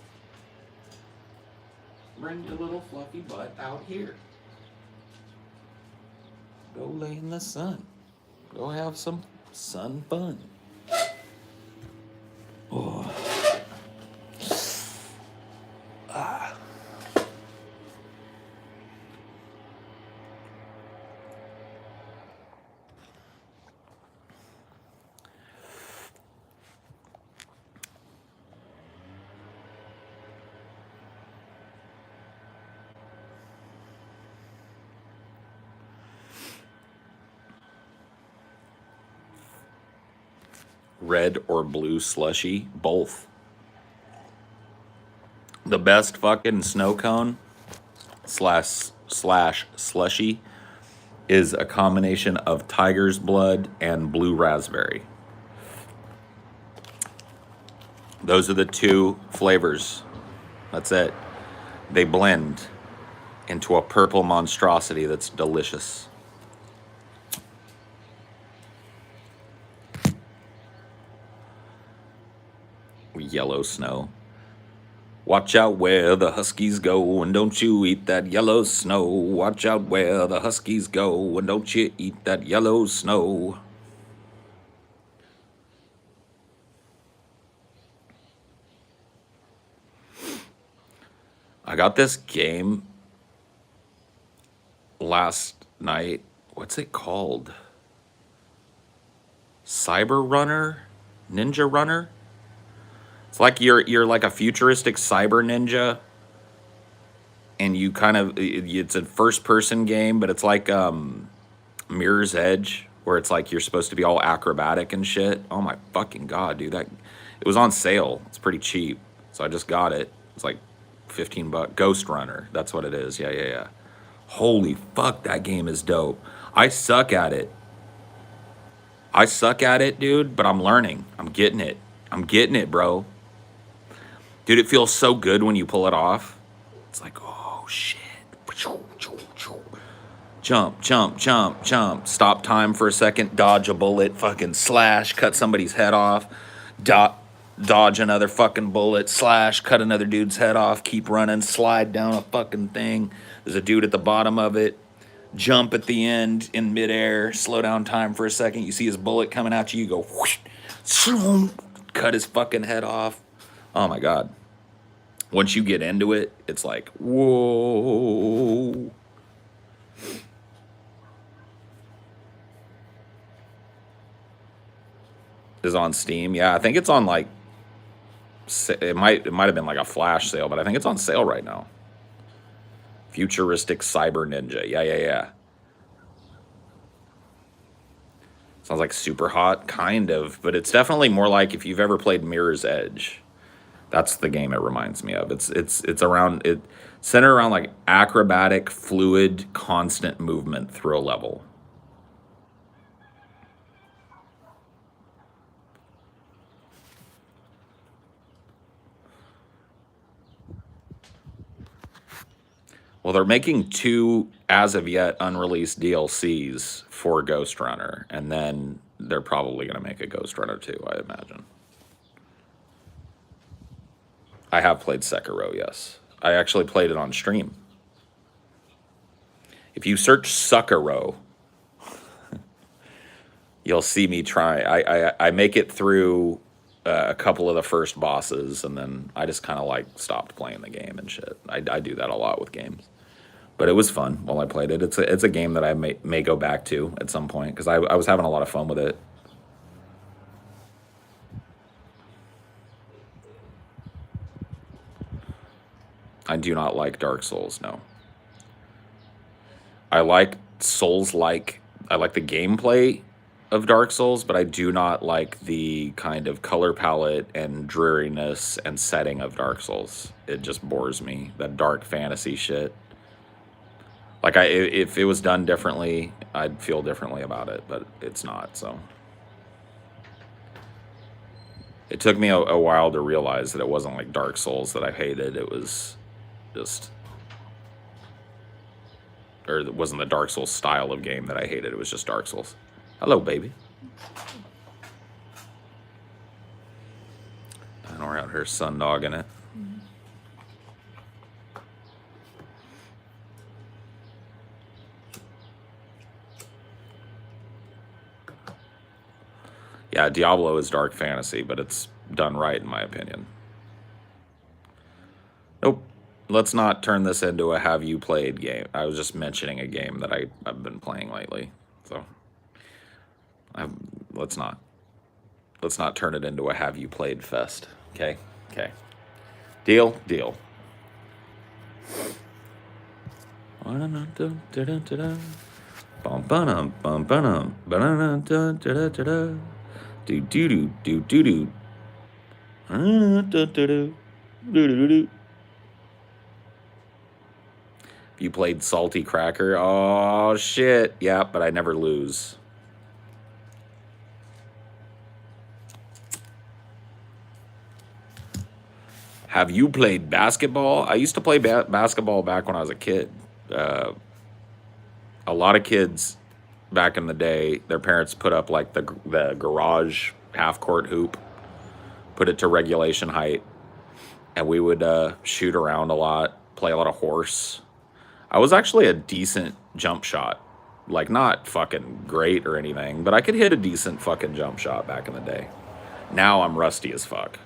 Bring your little fluffy butt out here. Go lay in the sun. Go have some sun fun. Oh. Ah. Red or blue slushy, both. The best fucking snow cone slash slushy is a combination of tiger's blood and blue raspberry. Those are the two flavors. That's it. They blend into a purple monstrosity that's delicious. Yellow snow. Watch out where the huskies go, and don't you eat that yellow snow. Watch out where the huskies go, and don't you eat that yellow snow. I got this game last night. What's it called? Cyber Runner? Ninja Runner? It's like you're like a futuristic cyber ninja, and you kind of, it's a first person game, but it's like Mirror's Edge, where it's like you're supposed to be all acrobatic and shit. Oh my fucking god, dude, that it was on sale. It's pretty cheap, so I just got it. It's like $15. Ghost Runner, that's what it is. Yeah. Holy fuck, that game is dope. I suck at it, dude, but I'm learning. I'm getting it, bro. Dude, it feels so good when you pull it off. It's like, oh, shit. Jump, jump, jump, jump. Stop time for a second. Dodge a bullet. Fucking slash. Cut somebody's head off. Dodge another fucking bullet. Slash. Cut another dude's head off. Keep running. Slide down a fucking thing. There's a dude at the bottom of it. Jump at the end in midair. Slow down time for a second. You see his bullet coming at you. You go, whoosh, cut his fucking head off. Oh my god. Once you get into it, it's like, whoa. Is on Steam. Yeah, I think it's on like, it might have been like a flash sale, but I think it's on sale right now. Futuristic cyber ninja. Yeah. Sounds like super hot, kind of, but it's definitely more like if you've ever played Mirror's Edge. That's the game it reminds me of. It's around it centered around like acrobatic, fluid, constant movement through a level. Well, they're making 2 as of yet unreleased DLCs for Ghost Runner, and then they're probably going to make a Ghost Runner 2, I imagine. I have played Sekiro, yes. I actually played it on stream. If you search Sekiro, you'll see me try. I make it through a couple of the first bosses, and then I just kind of like stopped playing the game and shit. I do that a lot with games. But it was fun while I played it. It's a game that I may go back to at some point because I was having a lot of fun with it. I do not like Dark Souls, no. I like Souls-like. I like the gameplay of Dark Souls, but I do not like the kind of color palette and dreariness and setting of Dark Souls. It just bores me. That dark fantasy shit. Like, if it was done differently, I'd feel differently about it, but it's not, so. It took me a while to realize that it wasn't like Dark Souls that I hated. It was just... Or it wasn't the Dark Souls style of game that I hated. It was just Dark Souls. Hello, baby. And we're out here sun-dogging it. Yeah, Diablo is dark fantasy, but it's done right, in my opinion. Nope. Let's not turn this into a have you played game. I was just mentioning a game that I've been playing lately. So, let's not turn it into a have you played fest. Okay? Okay. Deal? Deal. Do do do do do do. You played Salty Cracker? Oh shit! Yeah, but I never lose. Have you played basketball? I used to play basketball back when I was a kid. A lot of kids back in the day, their parents put up like the garage half-court hoop, put it to regulation height, and we would shoot around a lot, play a lot of horse. I was actually a decent jump shot. Like, not fucking great or anything, but I could hit a decent fucking jump shot back in the day. Now I'm rusty as fuck.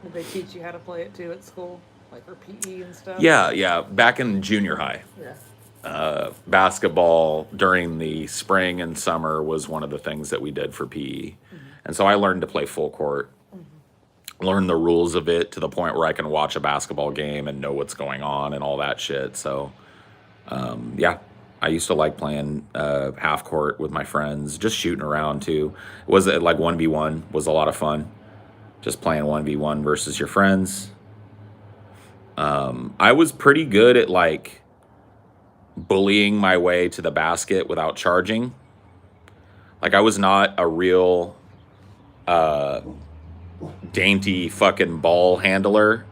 Did they teach you how to play it too at school? Like for PE and stuff? Yeah. Back in junior high. Yeah. Basketball during the spring and summer was one of the things that we did for PE. Mm-hmm. And so I learned to play full court. Mm-hmm. Learned the rules of it to the point where I can watch a basketball game and know what's going on and all that shit. So, yeah. I used to like playing half court with my friends, just shooting around too. It was like 1v1 was a lot of fun. Just playing 1v1 versus your friends. I was pretty good at like bullying my way to the basket without charging. Like I was not a real dainty fucking ball handler.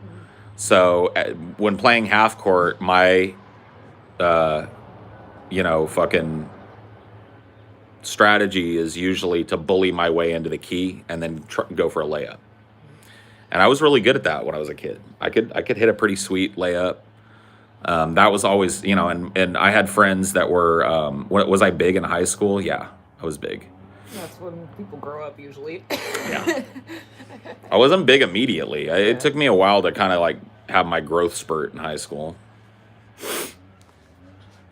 So when playing half court, my fucking strategy is usually to bully my way into the key and then go for a layup. And I was really good at that when I was a kid. I could hit a pretty sweet layup. That was always, and I had friends that were, was I big in high school? Yeah, I was big. That's when people grow up usually. Yeah. I wasn't big immediately. It took me a while to kind of like have my growth spurt in high school.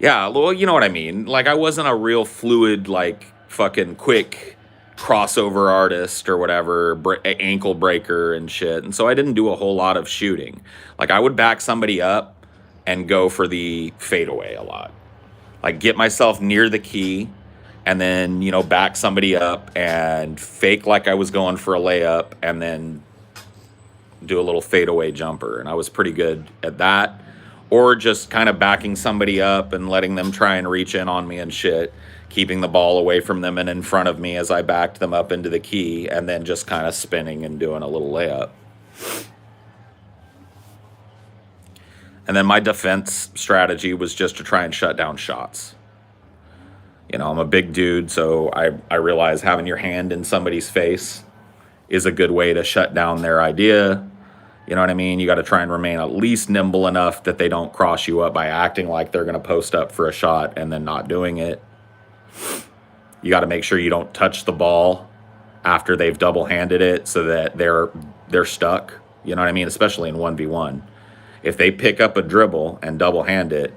Yeah, well, you know what I mean. Like, I wasn't a real fluid, like, fucking quick crossover artist or whatever, ankle breaker and shit. And so I didn't do a whole lot of shooting. Like, I would back somebody up and go for the fadeaway a lot. Like get myself near the key and then, you know, back somebody up and fake like I was going for a layup and then do a little fadeaway jumper. And I was pretty good at that. Or just kind of backing somebody up and letting them try and reach in on me and shit, keeping the ball away from them and in front of me as I backed them up into the key, and then just kind of spinning and doing a little layup. And then my defense strategy was just to try and shut down shots. You know, I'm a big dude, so I realize having your hand in somebody's face is a good way to shut down their idea. You know what I mean? You got to try and remain at least nimble enough that they don't cross you up by acting like they're going to post up for a shot and then not doing it. You got to make sure you don't touch the ball after they've double-handed it so that they're stuck. You know what I mean? Especially in 1v1. If they pick up a dribble and double-hand it,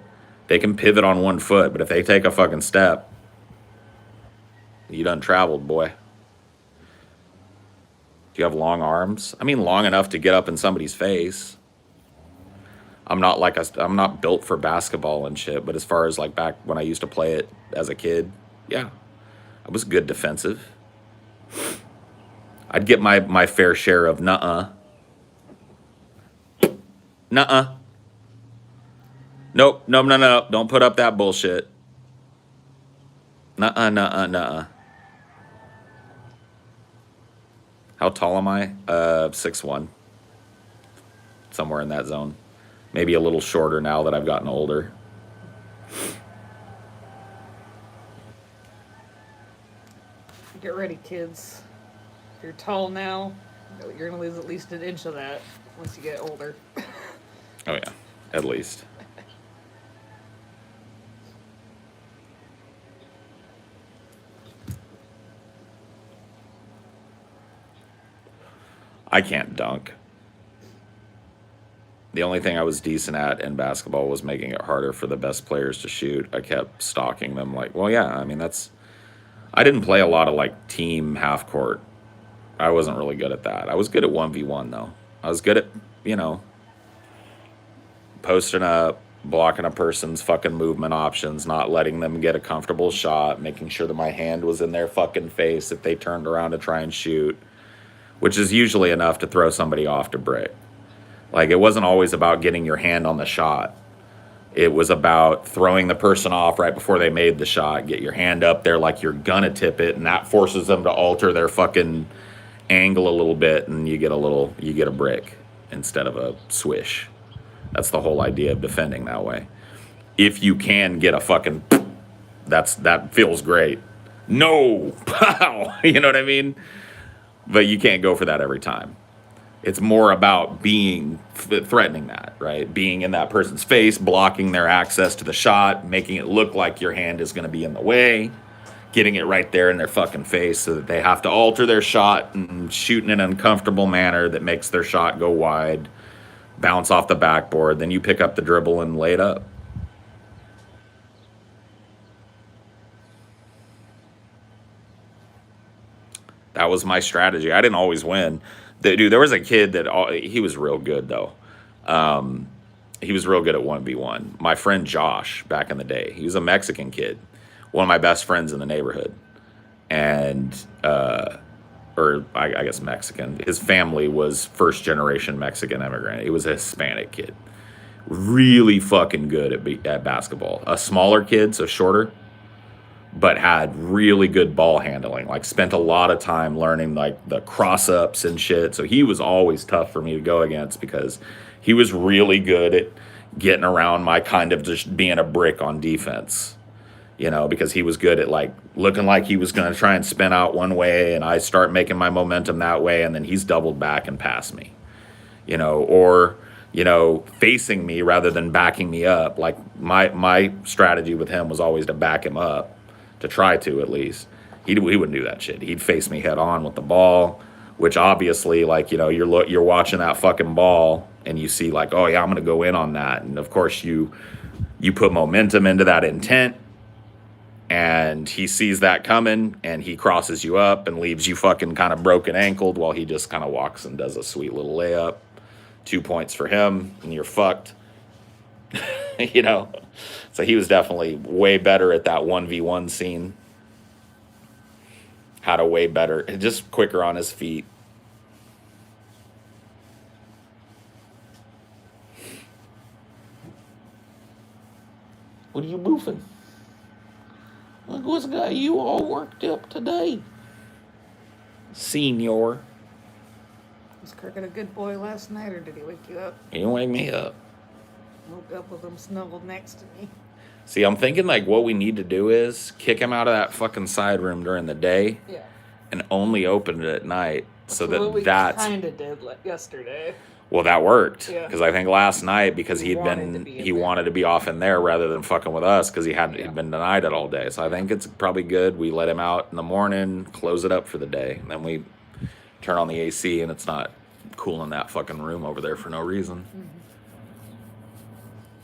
they can pivot on one foot. But if they take a fucking step, you done traveled, boy. Do you have long arms? I mean, long enough to get up in somebody's face. I'm not built for basketball and shit, but as far as like back when I used to play it as a kid, yeah, I was good defensive. I'd get my fair share of nuh-uh. Nuh-uh. Nope, no. Don't put up that bullshit. Nuh-uh. How tall am I? 6'1". Somewhere in that zone. Maybe a little shorter now that I've gotten older. Get ready, kids. If you're tall now, you're going to lose at least an inch of that once you get older. Oh, yeah. At least. I can't dunk. The only thing I was decent at in basketball was making it harder for the best players to shoot. I kept stalking them like, well, yeah, I mean, I didn't play a lot of like team half court. I wasn't really good at that. I was good at 1v1 though. I was good at, you know, posting up, blocking a person's fucking movement options, not letting them get a comfortable shot, making sure that my hand was in their fucking face if they turned around to try and shoot, which is usually enough to throw somebody off to break. Like, it wasn't always about getting your hand on the shot. It was about throwing the person off right before they made the shot, get your hand up there like you're gonna tip it, and that forces them to alter their fucking angle a little bit, and you get a brick instead of a swish. That's the whole idea of defending that way. If you can get a fucking, that feels great. No, pow, you know what I mean? But you can't go for that every time. It's more about threatening that, right? Being in that person's face, blocking their access to the shot, making it look like your hand is going to be in the way, getting it right there in their fucking face so that they have to alter their shot and shoot in an uncomfortable manner that makes their shot go wide, bounce off the backboard. Then you pick up the dribble and lay it up. That was my strategy. I didn't always win. Dude, there was a kid that he was real good though. He was real good at 1v1. My friend Josh, back in the day, he was a Mexican kid, one of my best friends in the neighborhood, and or I guess Mexican. His family was first generation Mexican immigrant. He was a Hispanic kid, really fucking good at basketball. A smaller kid, so shorter, but had really good ball handling, like spent a lot of time learning like the cross ups and shit. So he was always tough for me to go against because he was really good at getting around my kind of just being a brick on defense, you know, because he was good at like looking like he was going to try and spin out one way and I start making my momentum that way. And then he's doubled back and passed me, you know, or, you know, facing me rather than backing me up. Like my strategy with him was always to back him up. To try to, at least. He wouldn't do that shit. He'd face me head on with the ball, which obviously, like, you know, you're watching that fucking ball and you see like, oh yeah, I'm gonna go in on that. And of course you put momentum into that intent and he sees that coming and he crosses you up and leaves you fucking kind of broken ankled while he just kind of walks and does a sweet little layup. 2 points for him and you're fucked. You know? So he was definitely way better at that 1v1 scene. Had a way better, just quicker on his feet. What are you boofing? Look what's got you all worked up today, Senior. Was Cricket a good boy last night, or did he wake you up? He didn't wake me up. Woke up with him snuggled next to me. See, I'm thinking like what we need to do is kick him out of that fucking side room during the day. Yeah. And only open it at night, so that we that's kind of did yesterday. well, that worked Yeah. because I think last night because He wanted to be off in there rather than fucking with us because he'd been denied it all day. So I think it's probably good we let him out in the morning, close it up for the day, and then we turn on the AC and it's not cooling that fucking room over there for no reason. Mm-hmm.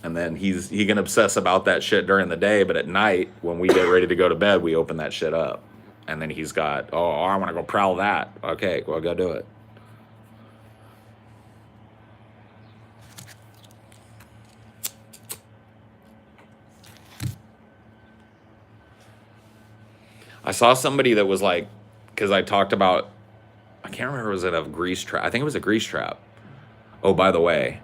And then he can obsess about that shit during the day, but at night when we get ready to go to bed, we open that shit up. And then he's got, oh, I want to go prowl that. Okay, well, go do it. I saw somebody that was like, because I talked about, I can't remember, was it a grease trap? I think it was a grease trap. Oh, by the way,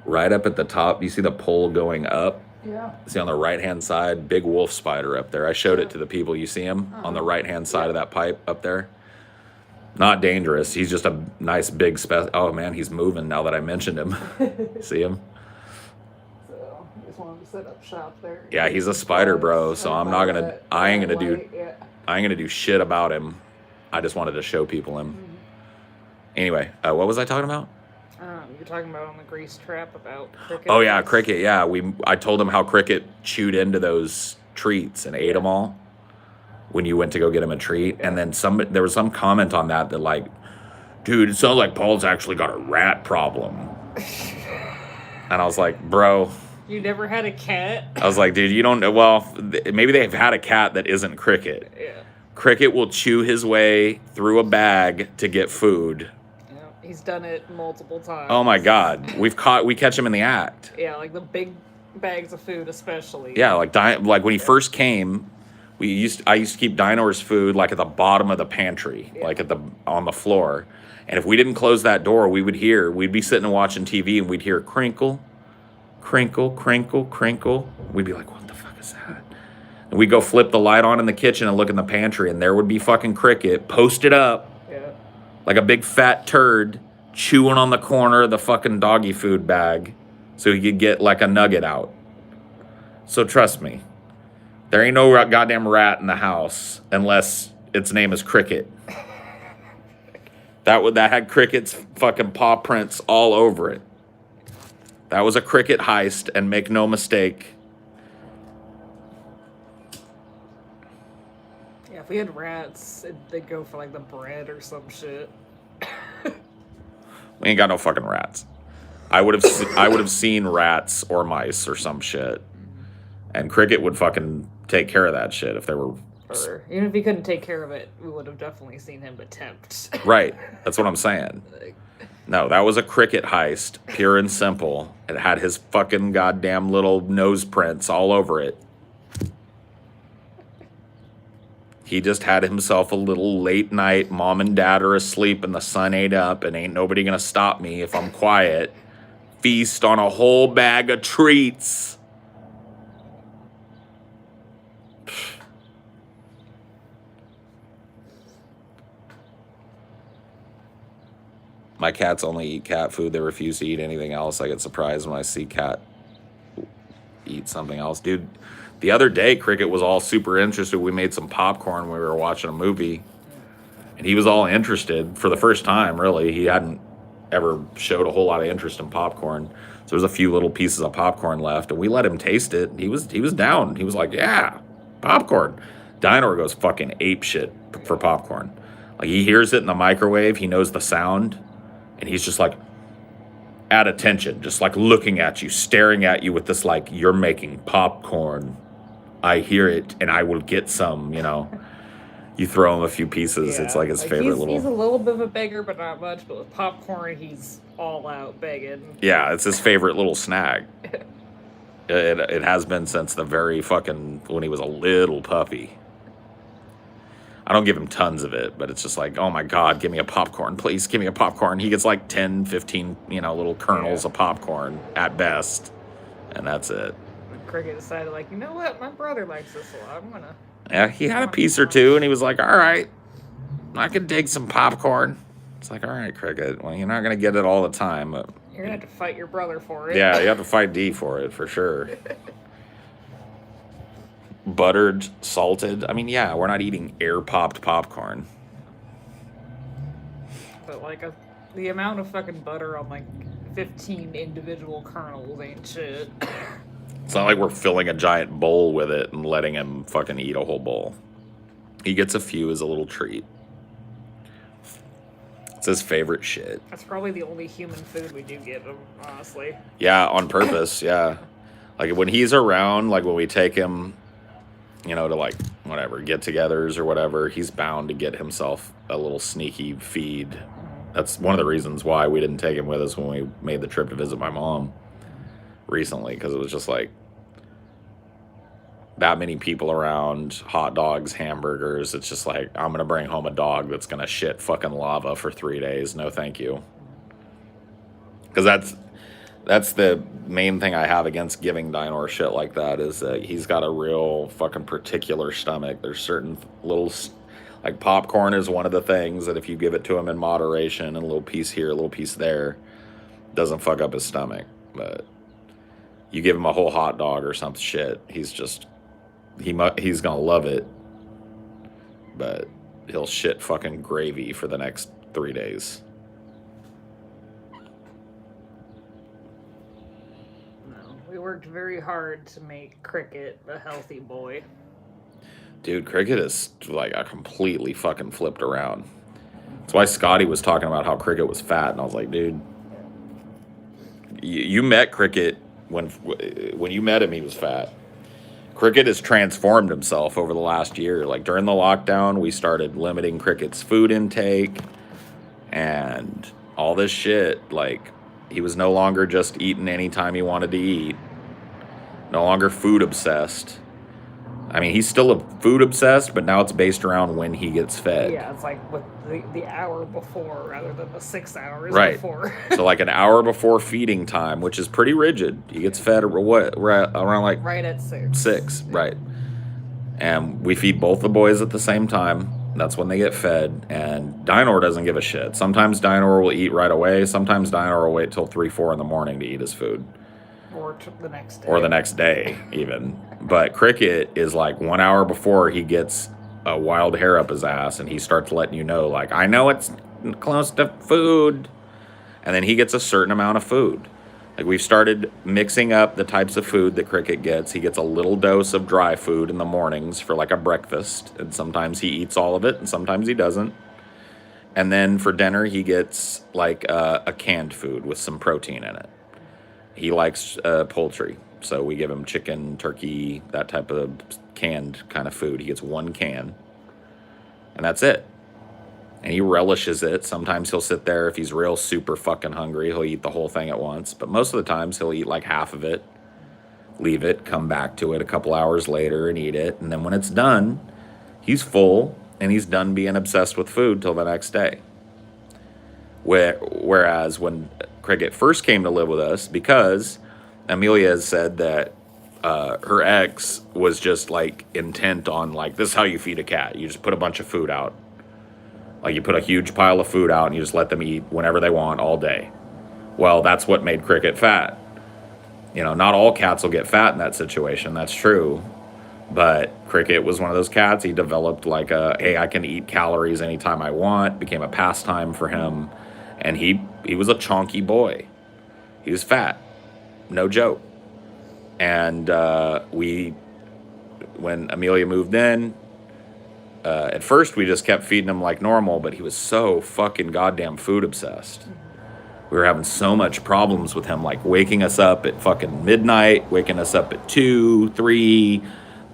right up at the top, you see the pole going up? Yeah. See on the right-hand side, big wolf spider up there. I showed it to the people. You see him on the right-hand side of that pipe up there? Not dangerous. He's just a nice big oh, man, he's moving now that I mentioned him. See him? So, I just wanted to set up shop there. Yeah, he's a spider, bro. So I ain't gonna do shit about him. I just wanted to show people him. Mm-hmm. Anyway, what was I talking about? You're talking about on the grease trap about Cricket. Oh yeah, Cricket. Yeah, I told him how Cricket chewed into those treats and ate them all when you went to go get him a treat, and then there was some comment on that like, dude, it sounds like Paul's actually got a rat problem. And I was like, bro. You never had a cat? I was like, dude, you don't know. Well, maybe they've had a cat that isn't Cricket. Yeah. Cricket will chew his way through a bag to get food. He's done it multiple times. Oh my God, we catch him in the act. Yeah, like the big bags of food, especially. Yeah, like when he first came, I used to keep Dinoaur's food like at the bottom of the pantry, like on the floor, and if we didn't close that door, we'd be sitting and watching TV, and we'd hear crinkle, crinkle, crinkle, crinkle. We'd be like, what the fuck is that? And we'd go flip the light on in the kitchen and look in the pantry, and there would be fucking Cricket posted up. Like a big fat turd chewing on the corner of the fucking doggy food bag so he could get like a nugget out. So trust me, there ain't no goddamn rat in the house unless its name is Cricket. That had Cricket's fucking paw prints all over it. That was a Cricket heist, and make no mistake. If we had rats, they'd go for like the bread or some shit. We ain't got no fucking rats. I would have seen rats or mice or some shit, and Cricket would fucking take care of that shit if there were. Or even if he couldn't take care of it, we would have definitely seen him attempt. Right, that's what I'm saying. No, that was a Cricket heist, pure and simple. It had his fucking goddamn little nose prints all over it. He just had himself a little late night, mom and dad are asleep and the sun ain't up and ain't nobody gonna stop me if I'm quiet. Feast on a whole bag of treats. My cats only eat cat food. They refuse to eat anything else. I get surprised when I see cat eat something else. Dude, the other day, Cricket was all super interested. We made some popcorn when we were watching a movie. And he was all interested for the first time, really. He hadn't ever showed a whole lot of interest in popcorn. So there's a few little pieces of popcorn left. And we let him taste it. He was down. He was like, yeah, popcorn. Dinoaur goes fucking ape shit for popcorn. Like, he hears it in the microwave. He knows the sound. And he's just like, at attention, just like looking at you, staring at you with this like, you're making popcorn. I hear it, and I will get some, you know. You throw him a few pieces, it's like his favorite little... He's a little bit of a beggar, but not much. But with popcorn, he's all out begging. Yeah, it's his favorite little snack. It has been since the very fucking, when he was a little puppy. I don't give him tons of it, but it's just like, oh my God, give me a popcorn, please. Give me a popcorn. He gets like 10, 15, little kernels of popcorn at best. And that's it. Cricket decided, like, you know what? My brother likes this a lot. I'm going to. Yeah, he had a piece or two, and he was like, all right, I can dig some popcorn. It's like, all right, Cricket. Well, you're not going to get it all the time. But you're going to have to fight your brother for it. Yeah, you have to fight D for it, for sure. Buttered, salted. I mean, yeah, we're not eating air-popped popcorn. But, like, the amount of fucking butter on, like, 15 individual kernels ain't shit. It's not like we're filling a giant bowl with it and letting him fucking eat a whole bowl. He gets a few as a little treat. It's his favorite shit. That's probably the only human food we do give him, honestly. Yeah, on purpose, yeah. Like, when he's around, like, when we take him, to, like, whatever, get-togethers or whatever, he's bound to get himself a little sneaky feed. That's one of the reasons why we didn't take him with us when we made the trip to visit my mom recently, because it was just like that many people around, hot dogs, hamburgers. It's just like, I'm gonna bring home a dog that's gonna shit fucking lava for 3 days. No thank you. Because that's the main thing I have against giving Dinoaur shit like that, is that he's got a real fucking particular stomach. There's certain little, like, popcorn is one of the things that if you give it to him in moderation, and a little piece here, a little piece there, doesn't fuck up his stomach. But you give him a whole hot dog or some shit, he's gonna love it, but he'll shit fucking gravy for the next 3 days. No, we worked very hard to make Cricket a healthy boy. Dude, Cricket is like a completely fucking flipped around. That's why Scotty was talking about how Cricket was fat, and I was like, dude, you met Cricket when you met him, he was fat. Cricket has transformed himself over the last year. Like, during the lockdown, we started limiting Cricket's food intake and all this shit. Like, he was no longer just eating anytime he wanted to eat. No longer food obsessed. I mean, he's still a food obsessed, but now it's based around when he gets fed. Yeah, it's like with the hour before rather than the 6 hours right. before. So like an hour before feeding time, which is pretty rigid. He gets fed around like right at 6. 6, right. And we feed both the boys at the same time. That's when they get fed. And Dinoaur doesn't give a shit. Sometimes Dinoaur will eat right away. Sometimes Dinoaur will wait till 3, 4 in the morning to eat his food. Or the next day. Or the next day, even. But Cricket is like 1 hour before he gets a wild hair up his ass, and he starts letting you know, like, I know it's close to food. And then he gets a certain amount of food. Like, we've started mixing up the types of food that Cricket gets. He gets a little dose of dry food in the mornings for like a breakfast. And sometimes he eats all of it, and sometimes he doesn't. And then for dinner, he gets like a canned food with some protein in it. He likes poultry, so we give him chicken, turkey, that type of canned kind of food. He gets 1 can, and that's it. And he relishes it. Sometimes he'll sit there. If he's real super fucking hungry, he'll eat the whole thing at once. But most of the times, he'll eat like half of it, leave it, come back to it a couple hours later and eat it. And then when it's done, he's full, and he's done being obsessed with food till the next day. Whereas when Cricket first came to live with us, because Amelia has said that her ex was just like intent on, like, this is how you feed a cat. You just put a bunch of food out. Like, you put a huge pile of food out and you just let them eat whenever they want all day. Well, that's what made Cricket fat. Not all cats will get fat in that situation. That's true. But Cricket was one of those cats. He developed like hey, I can eat calories anytime I want. Became a pastime for him. And he was a chonky boy. He was fat. No joke. And when Amelia moved in, at first we just kept feeding him like normal, but he was so fucking goddamn food obsessed. We were having so much problems with him, like waking us up at fucking midnight, waking us up at 2, 3,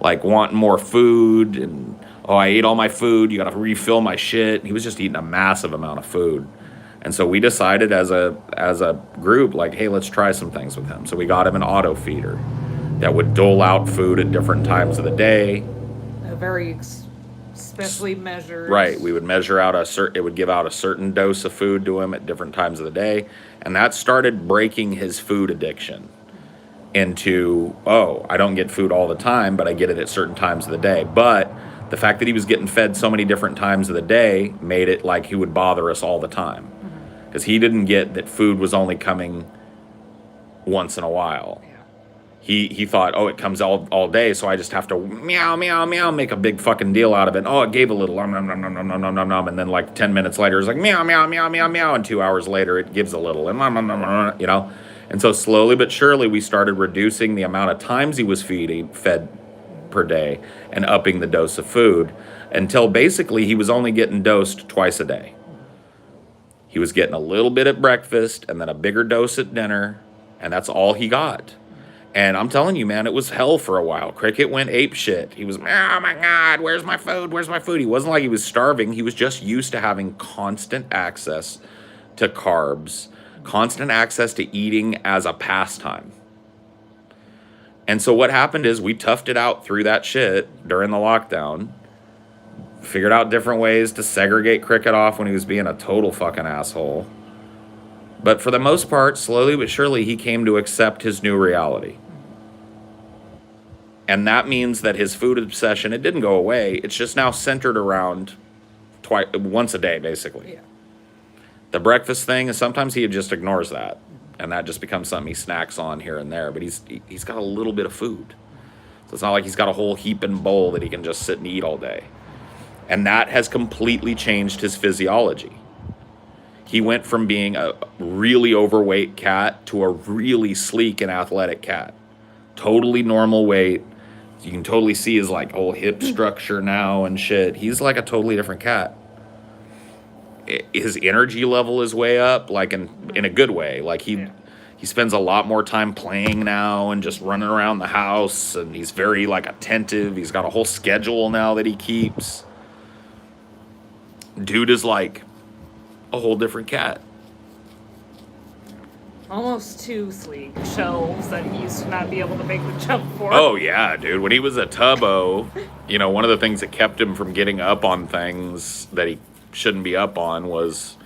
like wanting more food. And, oh, I ate all my food. You got to refill my shit. He was just eating a massive amount of food. And so we decided as a group, like, hey, let's try some things with him. So we got him an auto feeder. that would dole out food at different times of the day. A very specially measured. Right, we would measure out it would give out a certain dose of food to him at different times of the day, and that started breaking his food addiction into, oh, I don't get food all the time, but I get it at certain times of the day. But the fact that he was getting fed so many different times of the day made it like he would bother us all the time. Because he didn't get that food was only coming once in a while. He thought, oh, it comes all day, so I just have to meow, meow, meow, make a big fucking deal out of it. Oh, it gave a little, nom, nom, nom, nom, nom, nom, nom, nom, and then like 10 minutes later, it's like meow, meow, meow, meow, meow, and 2 hours later, it gives a little, and nom, nom, nom, nom, you know? And so slowly but surely, we started reducing the amount of times he was fed per day and upping the dose of food until basically he was only getting dosed twice a day. He was getting a little bit at breakfast and then a bigger dose at dinner, and that's all he got. And I'm telling you, man, it was hell for a while. Cricket went ape shit. He was, oh my God, where's my food? Where's my food? He wasn't like he was starving. He was just used to having constant access to carbs, constant access to eating as a pastime. And so what happened is we toughed it out through that shit during the lockdown, figured out different ways to segregate Cricket off when he was being a total fucking asshole. But for the most part, slowly but surely, he came to accept his new reality. And that means that his food obsession, it didn't go away. It's just now centered around once a day, basically. Yeah. The breakfast thing, sometimes he just ignores that. And that just becomes something he snacks on here and there. But he's got a little bit of food. So it's not like he's got a whole heaping bowl that he can just sit and eat all day. And that has completely changed his physiology. He went from being a really overweight cat to a really sleek and athletic cat. Totally normal weight. You can totally see his like whole hip structure now and shit. He's like a totally different cat. His energy level is way up, like in a good way. Like he spends a lot more time playing now and just running around the house, and he's very like attentive. He's got a whole schedule now that he keeps. Dude is like a whole different cat. Almost too sleek. Shelves that he used to not be able to make the jump for. Oh yeah, dude. When he was a tubbo, you know, one of the things that kept him from getting up on things that he shouldn't be up on was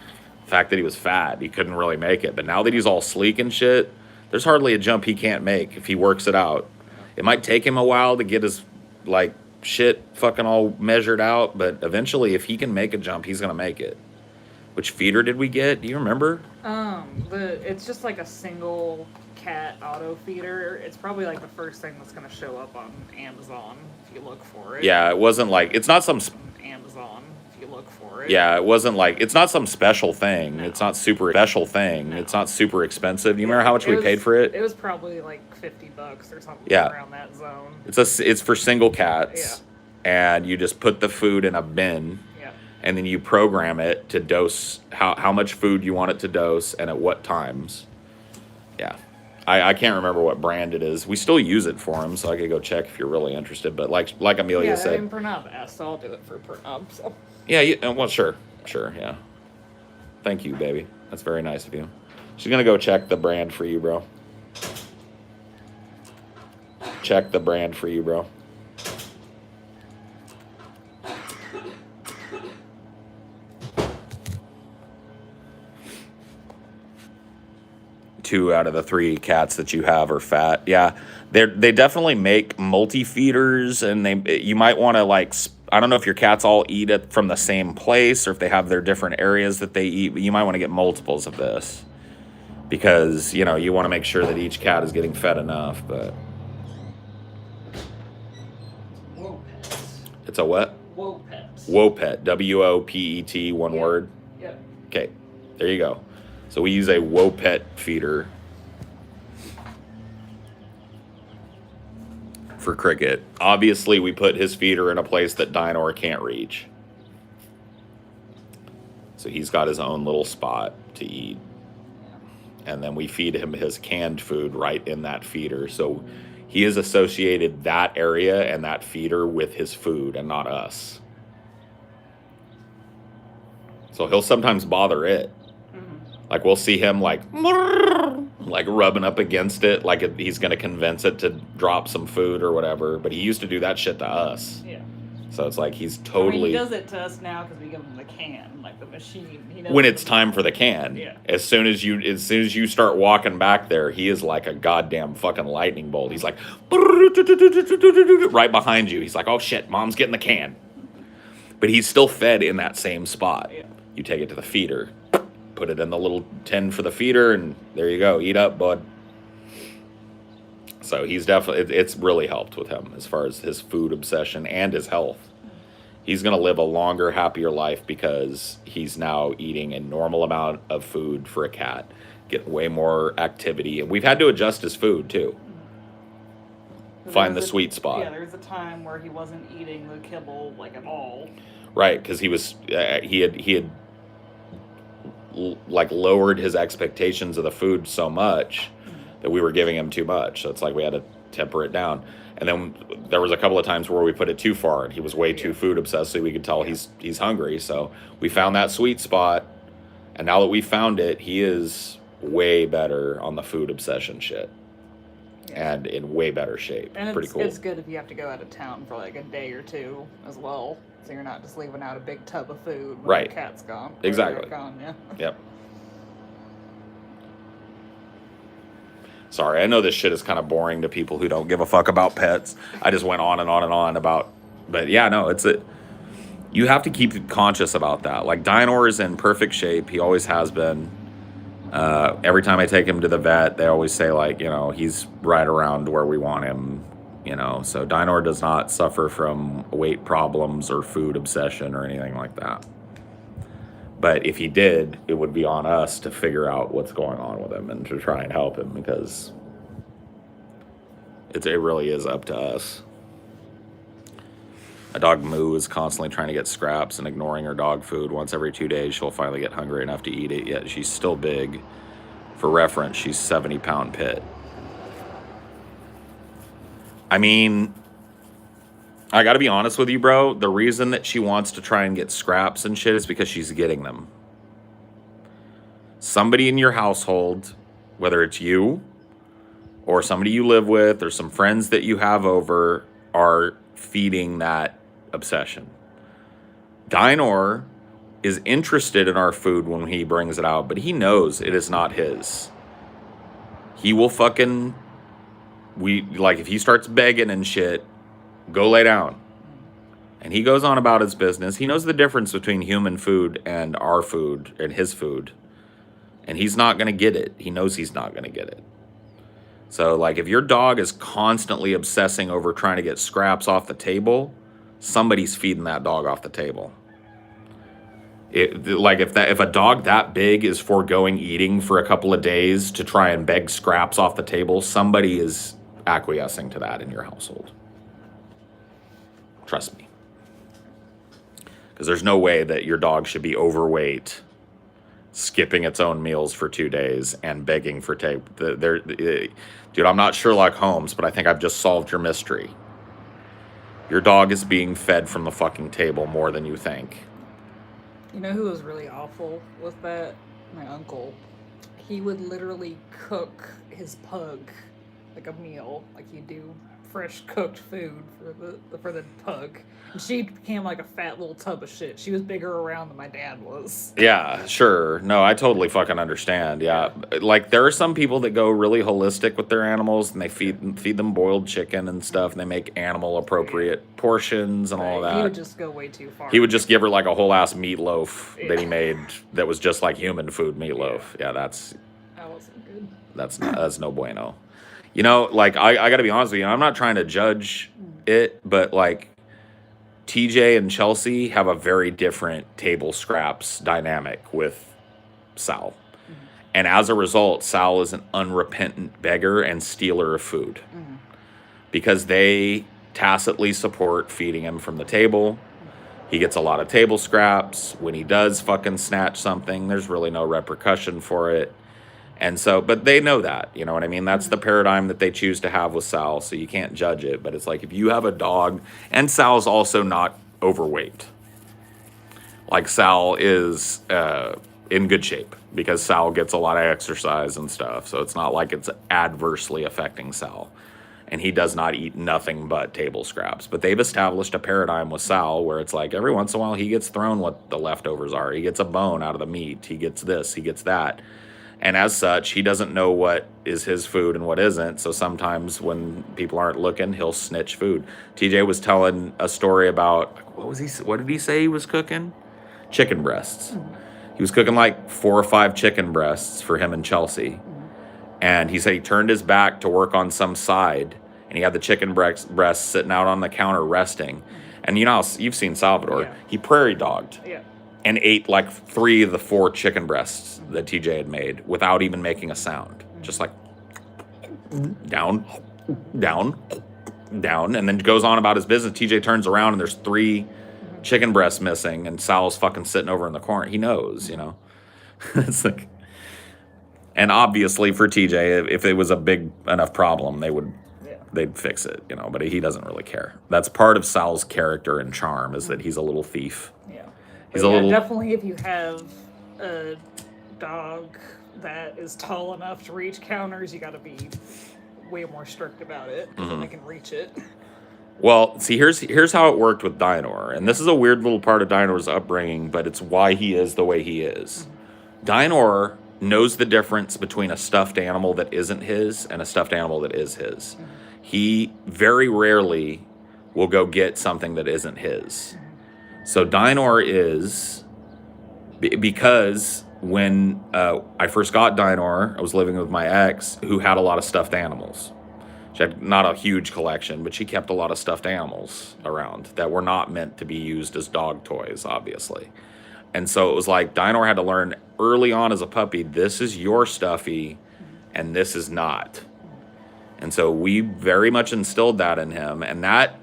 the fact that he was fat. He couldn't really make it. But now that he's all sleek and shit, there's hardly a jump he can't make if he works it out. It might take him a while to get his like shit fucking all measured out, but eventually if he can make a jump, he's gonna make it. Which feeder did we get? Do you remember? It's just like a single cat auto feeder. It's probably like the first thing that's gonna show up on Amazon if you look for it. Yeah, it wasn't like, it's not some Amazon if you look for it. Yeah, it wasn't like, it's not some special thing. No. It's not super special thing. No. It's not super expensive. You remember how much we paid for it? It was probably like $50 or something around that zone. It's for single cats. Yeah. And you just put the food in a bin. Yeah. And then you program it to dose how much food you want it to dose and at what times. Yeah. I can't remember what brand it is. We still use it for them, so I could go check if you're really interested. But like Amelia said. Yeah, and Pranav asked, so I'll do it for Pranav. So. Yeah, well, sure, yeah. Thank you, baby. That's very nice of you. She's going to go check the brand for you, bro. Check the brand for you, bro. Two out of the three cats that you have are fat. Yeah, they definitely make multi-feeders, and you might want to like, I don't know if your cats all eat it from the same place or if they have their different areas that they eat, but you might want to get multiples of this because, you know, you want to make sure that each cat is getting fed enough, but... Wopets. It's a what? Wopets. Wopet. W-O-P-E-T, one word? Yep. Okay, there you go. So we use a Wopet feeder for Cricket. Obviously, we put his feeder in a place that Dinoaur can't reach. So he's got his own little spot to eat. And then we feed him his canned food right in that feeder. So he has associated that area and that feeder with his food and not us. So he'll sometimes bother it. Like, we'll see him, like, like rubbing up against it, like he's going to convince it to drop some food or whatever. But he used to do that shit to us. Yeah. So it's like he's totally. he does it to us now because we give him the can, like the machine. When it's time for the can, yeah. As soon as you start walking back there, he is like a goddamn fucking lightning bolt. He's like right behind you. He's like, oh shit, mom's getting the can. But he's still fed in that same spot. Yeah. You take it to the feeder, put it in the little tin for the feeder, and there you go. Eat up, bud. So he's definitely, it's really helped with him as far as his food obsession and his health. He's going to live a longer, happier life because he's now eating a normal amount of food for a cat, getting way more activity. And we've had to adjust his food too. Find the sweet spot. Yeah, there was a time where he wasn't eating the kibble like at all. Right, because he was he had like lowered his expectations of the food so much that we were giving him too much. So it's like we had to temper it down. And then there was a couple of times where we put it too far, and he was way too food obsessed. So we could tell he's hungry. So we found that sweet spot, and now that we found it, he is way better on the food obsession shit. And in way better shape. And pretty cool. It's good if you have to go out of town for like a day or two as well, so you're not just leaving out a big tub of food when right. the cat's gone. Exactly. Gone, yeah. Yep. Sorry, I know this shit is kind of boring to people who don't give a fuck about pets. I just went on and on and on about, but yeah, no, you have to keep conscious about that. Like Dinoaur is in perfect shape. He always has been. Every time I take him to the vet, they always say, like, you know, he's right around where we want him, you know. So Dinoaur does not suffer from weight problems or food obsession or anything like that. But if he did, it would be on us to figure out what's going on with him and to try and help him, because it really is up to us. My dog Moo is constantly trying to get scraps and ignoring her dog food. Once every 2 days, she'll finally get hungry enough to eat it, yet she's still big. For reference, she's 70-pound pit. I mean, I gotta be honest with you, bro. The reason that she wants to try and get scraps and shit is because she's getting them. Somebody in your household, whether it's you or somebody you live with or some friends that you have over, are feeding that obsession. Dinoaur is interested in our food when he brings it out, but he knows it is not his. He will fucking, if he starts begging and shit, go lay down. And he goes on about his business. He knows the difference between human food and our food and his food. And he's not going to get it. He knows he's not going to get it. So, like, if your dog is constantly obsessing over trying to get scraps off the table, somebody's feeding that dog off the table. If a dog that big is foregoing eating for a couple of days to try and beg scraps off the table, somebody is acquiescing to that in your household. Trust me. Because there's no way that your dog should be overweight, skipping its own meals for 2 days, and begging for dude, I'm not Sherlock Holmes, but I think I've just solved your mystery. Your dog is being fed from the fucking table more than you think. You know who was really awful with that? My uncle. He would literally cook his pug like a meal, like you do fresh cooked food for the pug. And she became like a fat little tub of shit. She was bigger around than my dad was. Yeah, sure. No, I totally fucking understand. Yeah. Like, there are some people that go really holistic with their animals, and they feed them boiled chicken and stuff, and they make animal appropriate portions and all that. He would just go way too far. He would just give her like a whole ass meatloaf that he made that was just like human food meatloaf. Yeah, that wasn't good. That's no bueno. You know, like, I got to be honest with you, I'm not trying to judge it, but, like, TJ and Chelsea have a very different table scraps dynamic with Sal. Mm-hmm. And as a result, Sal is an unrepentant beggar and stealer of food. Mm-hmm. Because they tacitly support feeding him from the table. He gets a lot of table scraps. When he does fucking snatch something, there's really no repercussion for it. And so, but they know that, you know what I mean? That's the paradigm that they choose to have with Sal, so you can't judge it. But it's like, if you have a dog, and Sal's also not overweight. Like, Sal is in good shape because Sal gets a lot of exercise and stuff. So it's not like it's adversely affecting Sal. And he does not eat nothing but table scraps. But they've established a paradigm with Sal where it's like every once in a while he gets thrown what the leftovers are. He gets a bone out of the meat. He gets this, he gets that. And as such, he doesn't know what is his food and what isn't. So sometimes when people aren't looking, he'll snitch food. TJ was telling a story about, what did he say he was cooking? Chicken breasts. He was cooking like 4 or 5 chicken breasts for him and Chelsea. And he said he turned his back to work on some side, and he had the chicken breasts sitting out on the counter resting. And you know, you've seen Salvador. Yeah. He prairie dogged Yeah. and ate like 3 of the 4 chicken breasts that TJ had made without even making a sound. Just like down, down, down, and then goes on about his business. TJ turns around and there's 3 chicken breasts missing, and Sal's fucking sitting over in the corner. He knows, you know. It's like, and obviously for TJ, if it was a big enough problem, they'd fix it, you know. But he doesn't really care. That's part of Sal's character and charm is that he's a little thief. Yeah. He's a little definitely if you have a dog that is tall enough to reach counters, you got to be way more strict about it so they can reach it. Well, see, here's how it worked with Dinoaur, and this is a weird little part of Dinoaur's upbringing, but it's why he is the way he is. Dinoaur knows the difference between a stuffed animal that isn't his and a stuffed animal that is his. He very rarely will go get something that isn't his. So Dinoaur is, because when I first got Dinoaur, I was living with my ex who had a lot of stuffed animals. She had not a huge collection, but she kept a lot of stuffed animals around that were not meant to be used as dog toys, obviously. And so it was like Dinoaur had to learn early on as a puppy, this is your stuffy and this is not. And so we very much instilled that in him, and that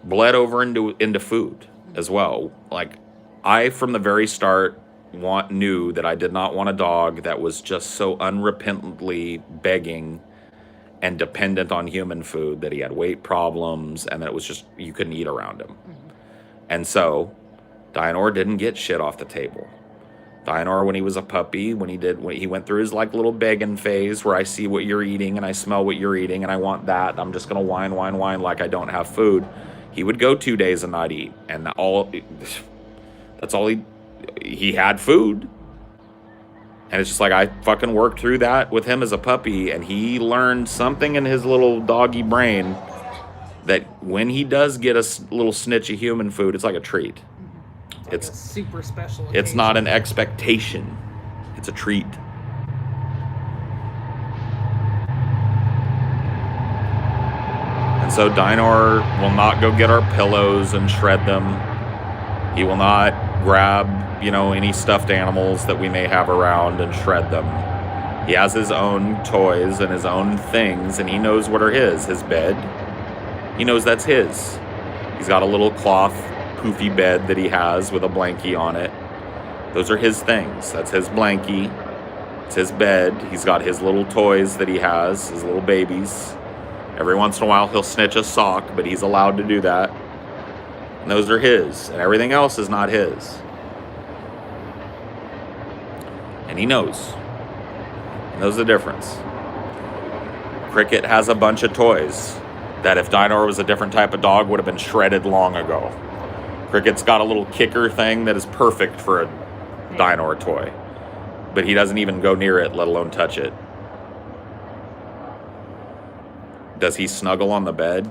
bled over into food as well. Like, I, from the very start, knew that I did not want a dog that was just so unrepentantly begging and dependent on human food, that he had weight problems and that it was just, you couldn't eat around him. And so Dinoaur didn't get shit off the table. Dinoaur, when he was a puppy, when he went through his like little begging phase where I see what you're eating and I smell what you're eating and I want that, I'm just gonna whine like I don't have food. He would go 2 days and not eat, and that's all he had food. And it's just like I fucking worked through that with him as a puppy, and he learned something in his little doggy brain that when he does get a little snitch of human food, it's like a treat. It's a super special occasion. It's not an expectation. It's a treat. And so Dinoaur will not go get our pillows and shred them. He will not grab, any stuffed animals that we may have around and shred them. He has his own toys and his own things, and he knows what are his. His bed, he knows that's his. He's got a little cloth, poofy bed that he has with a blankie on it. Those are his things. That's his blankie. It's his bed. He's got his little toys that he has, his little babies. Every once in a while, he'll snitch a sock, but he's allowed to do that. And those are his, and everything else is not his. And he knows. He knows the difference. Cricket has a bunch of toys that if Dinoaur was a different type of dog would have been shredded long ago. Cricket's got a little kicker thing that is perfect for a Dinoaur toy, but he doesn't even go near it, let alone touch it. Does he snuggle on the bed?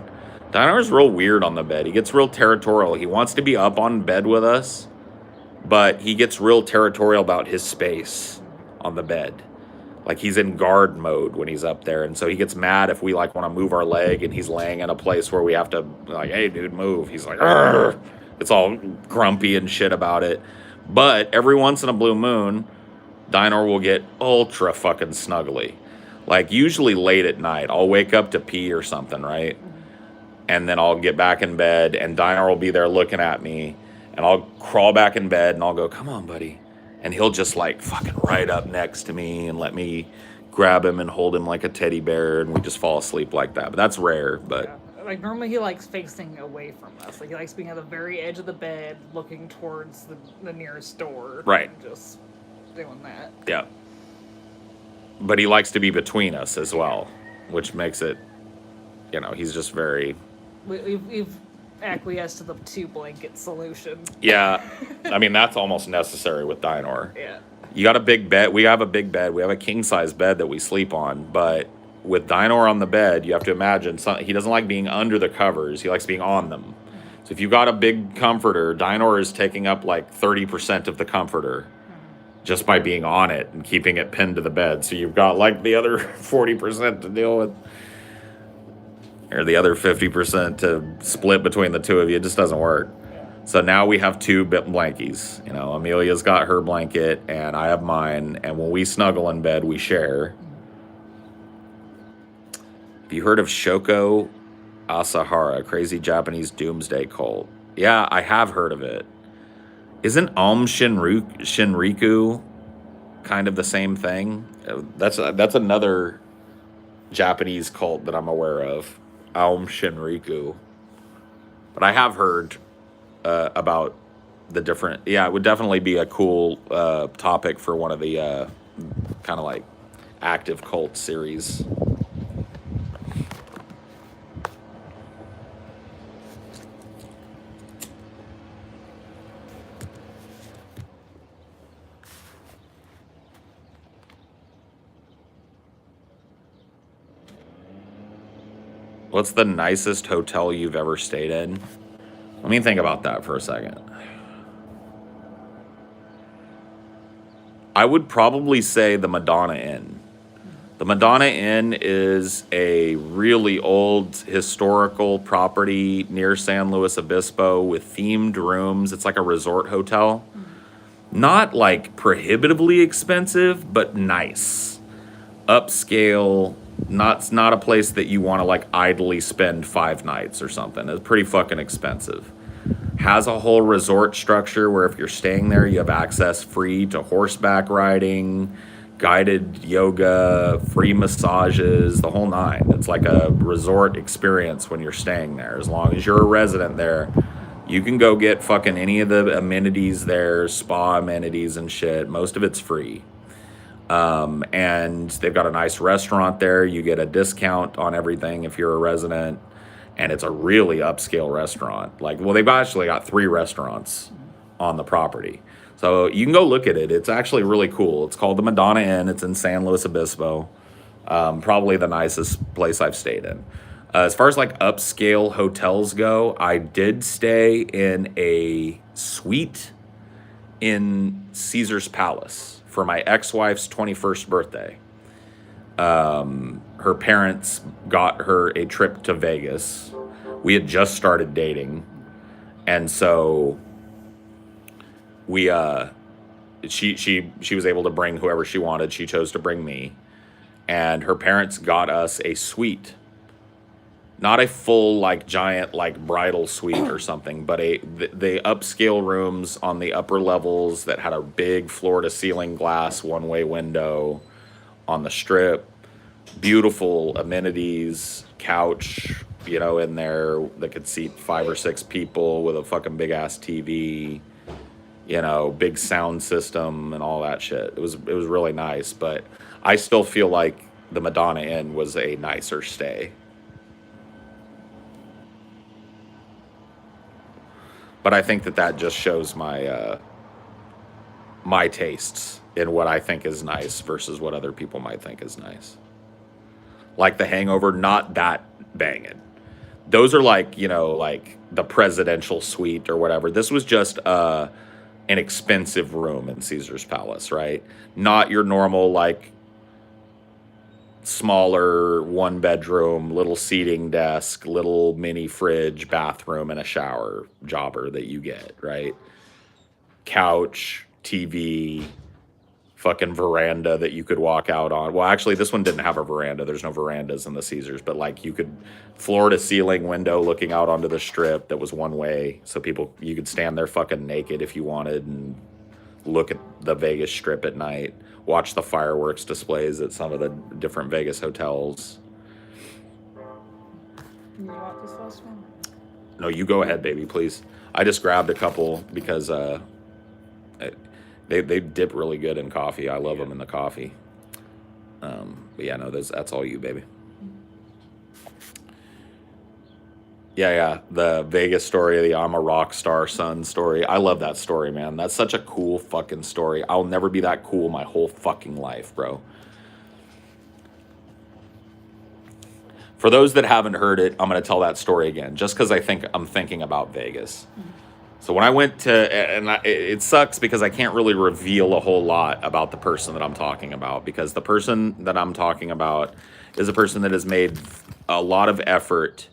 Dinoaur's real weird on the bed. He gets real territorial. He wants to be up on bed with us, but he gets real territorial about his space on the bed. Like he's in guard mode when he's up there, and so he gets mad if we want to move our leg and he's laying in a place where we have to hey dude, move. He's like, argh. It's all grumpy and shit about it. But every once in a blue moon, Dinoaur will get ultra fucking snuggly. Like usually late at night, I'll wake up to pee or something, right? And then I'll get back in bed and Dinoaur will be there looking at me, and I'll crawl back in bed and I'll go, come on, buddy. And he'll just fucking right up next to me and let me grab him and hold him like a teddy bear, and we just fall asleep like that. But that's rare, but... Yeah. Normally he likes facing away from us. He likes being at the very edge of the bed, looking towards the nearest door. Right. Just... doing that. Yeah. But he likes to be between us as well, which makes it, he's just very... We've acquiesced to the 2-blanket solution. Yeah. I mean, that's almost necessary with Dinoaur. Yeah. You got a big bed. We have a big bed. We have a king-size bed that we sleep on. But with Dinoaur on the bed, you have to imagine, he doesn't like being under the covers. He likes being on them. So if you've got a big comforter, Dinoaur is taking up like 30% of the comforter just by being on it and keeping it pinned to the bed. So you've got like the other 40% to deal with. Or the other 50% to split between the two of you. It just doesn't work. So now we have 2 blankies. Amelia's got her blanket and I have mine. And when we snuggle in bed, we share. Have you heard of Shoko Asahara, crazy Japanese doomsday cult? Yeah, I have heard of it. Isn't Shinriku kind of the same thing? That's another Japanese cult that I'm aware of. Shinriku. But I have heard about the different... Yeah, it would definitely be a cool topic for one of the kind of like active cult series. What's the nicest hotel you've ever stayed in? Let me think about that for a second. I would probably say the Madonna Inn. The Madonna Inn is a really old historical property near San Luis Obispo with themed rooms. It's like a resort hotel. Not like prohibitively expensive, but nice. Upscale. Not a place that you want to like idly spend 5 nights or something. It's pretty fucking expensive. Has a whole resort structure where if you're staying there, you have access free to horseback riding, guided yoga, free massages, the whole 9. It's like a resort experience when you're staying there. As long as you're a resident there, you can go get fucking any of the amenities there, spa amenities and shit. Most of it's free. And they've got a nice restaurant there. You get a discount on everything if you're a resident. And it's a really upscale restaurant. They've actually got 3 restaurants on the property. So you can go look at it. It's actually really cool. It's called the Madonna Inn. It's in San Luis Obispo. Probably the nicest place I've stayed in. As far as like upscale hotels go, I did stay in a suite in Caesar's Palace for my ex-wife's 21st birthday. Her parents got her a trip to Vegas. We had just started dating. And so we she was able to bring whoever she wanted. She chose to bring me. And her parents got us a suite. Not a full, like, giant, like, bridal suite or something, but the upscale rooms on the upper levels that had a big floor-to-ceiling glass one-way window on the strip. Beautiful amenities, couch, in there that could seat 5 or 6 people with a fucking big-ass TV, big sound system and all that shit. It was really nice, but I still feel like the Madonna Inn was a nicer stay. But I think that just shows my my tastes in what I think is nice versus what other people might think is nice. Like The Hangover, not that banging. Those are like, like the presidential suite or whatever. This was just an expensive room in Caesar's Palace, right? Not your normal, like, smaller 1-bedroom, little seating desk, little mini fridge, bathroom, and a shower jobber that you get, right? Couch, TV, fucking veranda that you could walk out on. Well, actually, this one didn't have a veranda. There's no verandas in the Caesars, but like you could floor-to-ceiling window looking out onto the strip that was one way, so you could stand there fucking naked if you wanted and look at the Vegas Strip at night. Watch the fireworks displays at some of the different Vegas hotels. You want this last one? No, you go ahead, baby, please. I just grabbed a couple because They dip really good in coffee. I love them in the coffee. But yeah, no, that's all you, baby. Yeah. The Vegas story of the I'm a Rockstar son story. I love that story, man. That's such a cool fucking story. I'll never be that cool my whole fucking life, bro. For those that haven't heard it, I'm going to tell that story again, just because I'm thinking about Vegas. So when I went to, and it sucks because I can't really reveal a whole lot about the person that I'm talking about, because the person that I'm talking about is a person that has made a lot of effort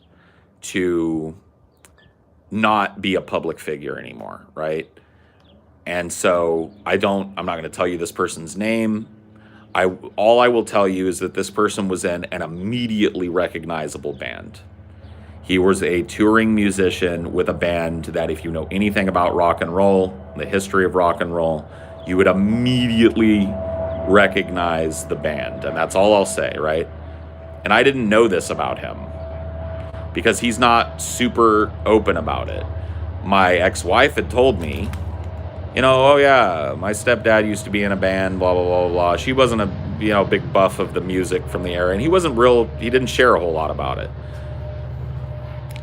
to not be a public figure anymore, right? And so I'm not going to tell you this person's name. All I will tell you is that this person was in an immediately recognizable band. He was a touring musician with a band that, if you know anything about rock and roll, the history of rock and roll, you would immediately recognize the band. And that's all I'll say, right? And I didn't know this about him because he's not super open about it. My ex-wife had told me, oh yeah, my stepdad used to be in a band, blah, blah, blah, blah. She wasn't a, big buff of the music from the era, and he didn't share a whole lot about it.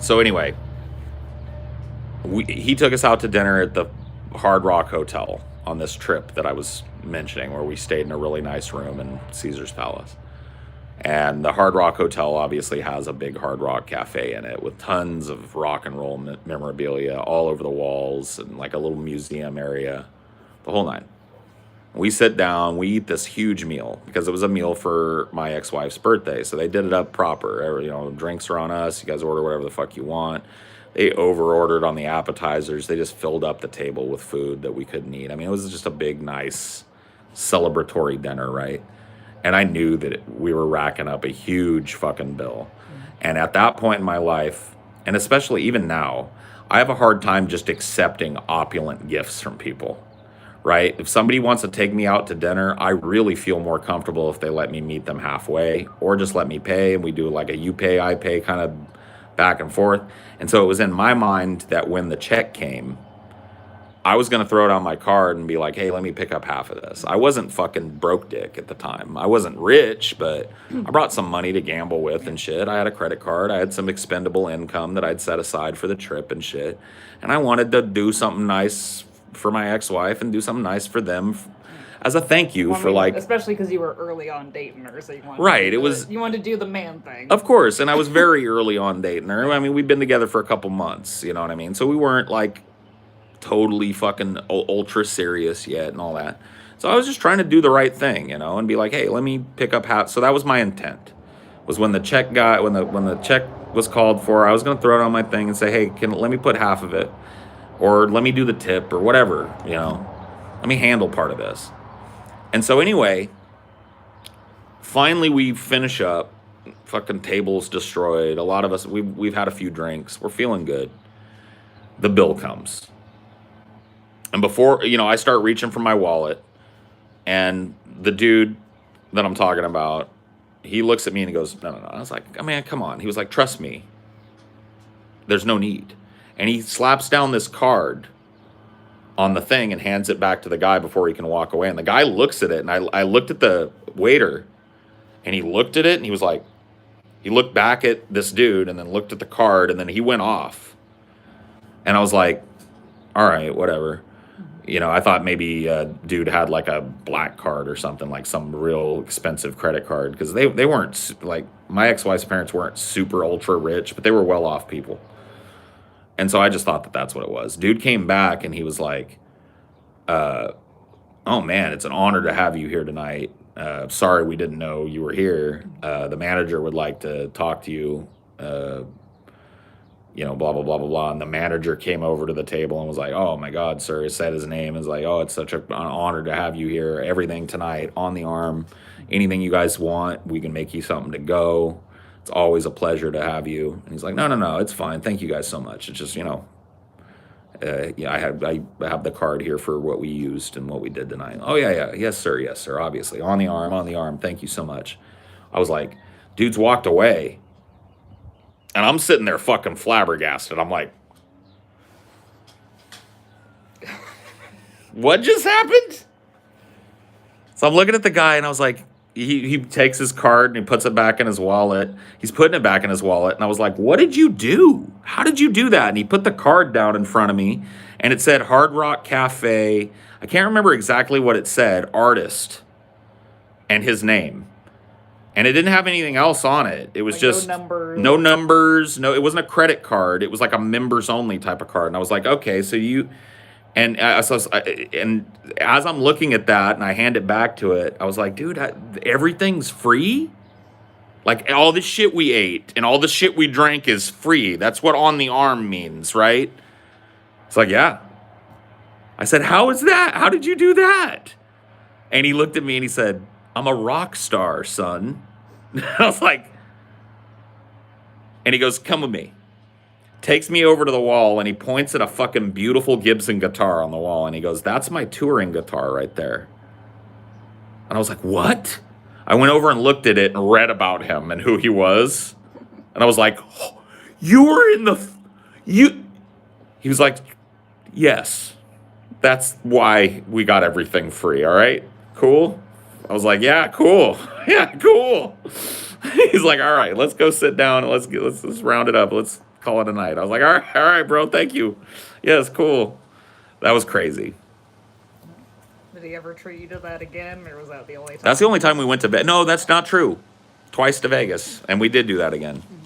So anyway, he took us out to dinner at the Hard Rock Hotel on this trip that I was mentioning, where we stayed in a really nice room in Caesar's Palace. And the Hard Rock Hotel obviously has a big Hard Rock cafe in it with tons of rock and roll memorabilia all over the walls and like a little museum area, the whole nine. We sit down, we eat this huge meal because it was a meal for my ex-wife's birthday. So they did it up proper. Drinks are on us. You guys order whatever the fuck you want. They over-ordered on the appetizers. They just filled up the table with food that we couldn't eat. I mean, it was just a big, nice, celebratory dinner, right? And I knew that we were racking up a huge fucking bill. And at that point in my life, and especially even now, I have a hard time just accepting opulent gifts from people, right? If somebody wants to take me out to dinner, I really feel more comfortable if they let me meet them halfway or just let me pay and we do like a you pay, I pay kind of back and forth. And so it was in my mind that when the check came, I was going to throw it on my card and be like, hey, let me pick up half of this. I wasn't fucking broke dick at the time. I wasn't rich, but I brought some money to gamble with and shit. I had a credit card. I had some expendable income that I'd set aside for the trip and shit. And I wanted to do something nice for my ex-wife and do something nice for them as a thank you for like... Especially because you were early on dating her, so you wanted right, you wanted to do the man thing. Of course, and I was very early on dating her. I mean, we'd been together for a couple months, you know what I mean? So we weren't like... totally fucking ultra serious yet and all that. So I was just trying to do the right thing, and be like, hey, let me pick up half. So that was my intent. Was when the check when the check was called for, I was going to throw it on my thing and say, hey, let me put half of it, or let me do the tip or whatever, let me handle part of this. And so anyway, finally we finish up. Fucking tables destroyed. A lot of us, we've had a few drinks. We're feeling good. The bill comes. And before, I start reaching for my wallet, and the dude that I'm talking about, he looks at me and he goes, no. I was like, man, come on. He was like, trust me. There's no need. And he slaps down this card on the thing and hands it back to the guy before he can walk away. And the guy looks at it, and I looked at the waiter, and he looked at it, and he was like, he looked back at this dude and then looked at the card, and then he went off. And I was like, all right, whatever. I thought maybe a dude had like a black card or something, like some real expensive credit card, because they weren't, like, my ex-wife's parents weren't super ultra rich, but they were well-off people. And so I just thought that that's what it was. Dude came back and he was like, oh man, it's an honor to have you here tonight. Sorry we didn't know you were here. The manager would like to talk to you. Blah, blah, blah, blah, blah. And the manager came over to the table and was like, oh, my God, sir. He said his name. It's like, oh, it's such an honor to have you here. Everything tonight on the arm. Anything you guys want, we can make you something to go. It's always a pleasure to have you. And he's like, no, it's fine. Thank you guys so much. It's just, I have the card here for what we used and what we did tonight. Oh, yeah. Yes, sir. Obviously. On the arm. Thank you so much. I was like, dude's walked away. And I'm sitting there fucking flabbergasted. I'm like, what just happened? So I'm looking at the guy and I was like, he takes his card and he puts it back in his wallet. He's putting it back in his wallet. And I was like, what did you do? How did you do that? And he put the card down in front of me and it said Hard Rock Cafe. I can't remember exactly what it said, artist, and his name. And it didn't have anything else on it. It was like just no numbers. No, it wasn't a credit card. It was like a members only type of card. And I was like, okay, so you, and as I'm looking at that and I hand it back to it, I was like, dude, everything's free? Like all the shit we ate and all the shit we drank is free. That's what on the arm means, right? It's like, yeah. I said, how is that? How did you do that? And he looked at me and he said, I'm a rock star, son. I was like, and he goes, come with me. Takes me over to the wall and he points at a fucking beautiful Gibson guitar on the wall. And he goes, that's my touring guitar right there. And I was like, what? I went over and looked at it and read about him and who he was. And I was like, oh, you were in the, he was like, yes, that's why we got everything free. All right, cool. I was like, yeah, cool. Yeah, cool. He's like, all right, let's go sit down and let's round it up. Let's call it a night. I was like, all right, bro, thank you. Yes, cool. That was crazy. Did he ever treat you to that again, or was that the only time? That's the only time we went to Vegas. No, that's not true. Twice to Vegas, and we did do that again. Mm-hmm.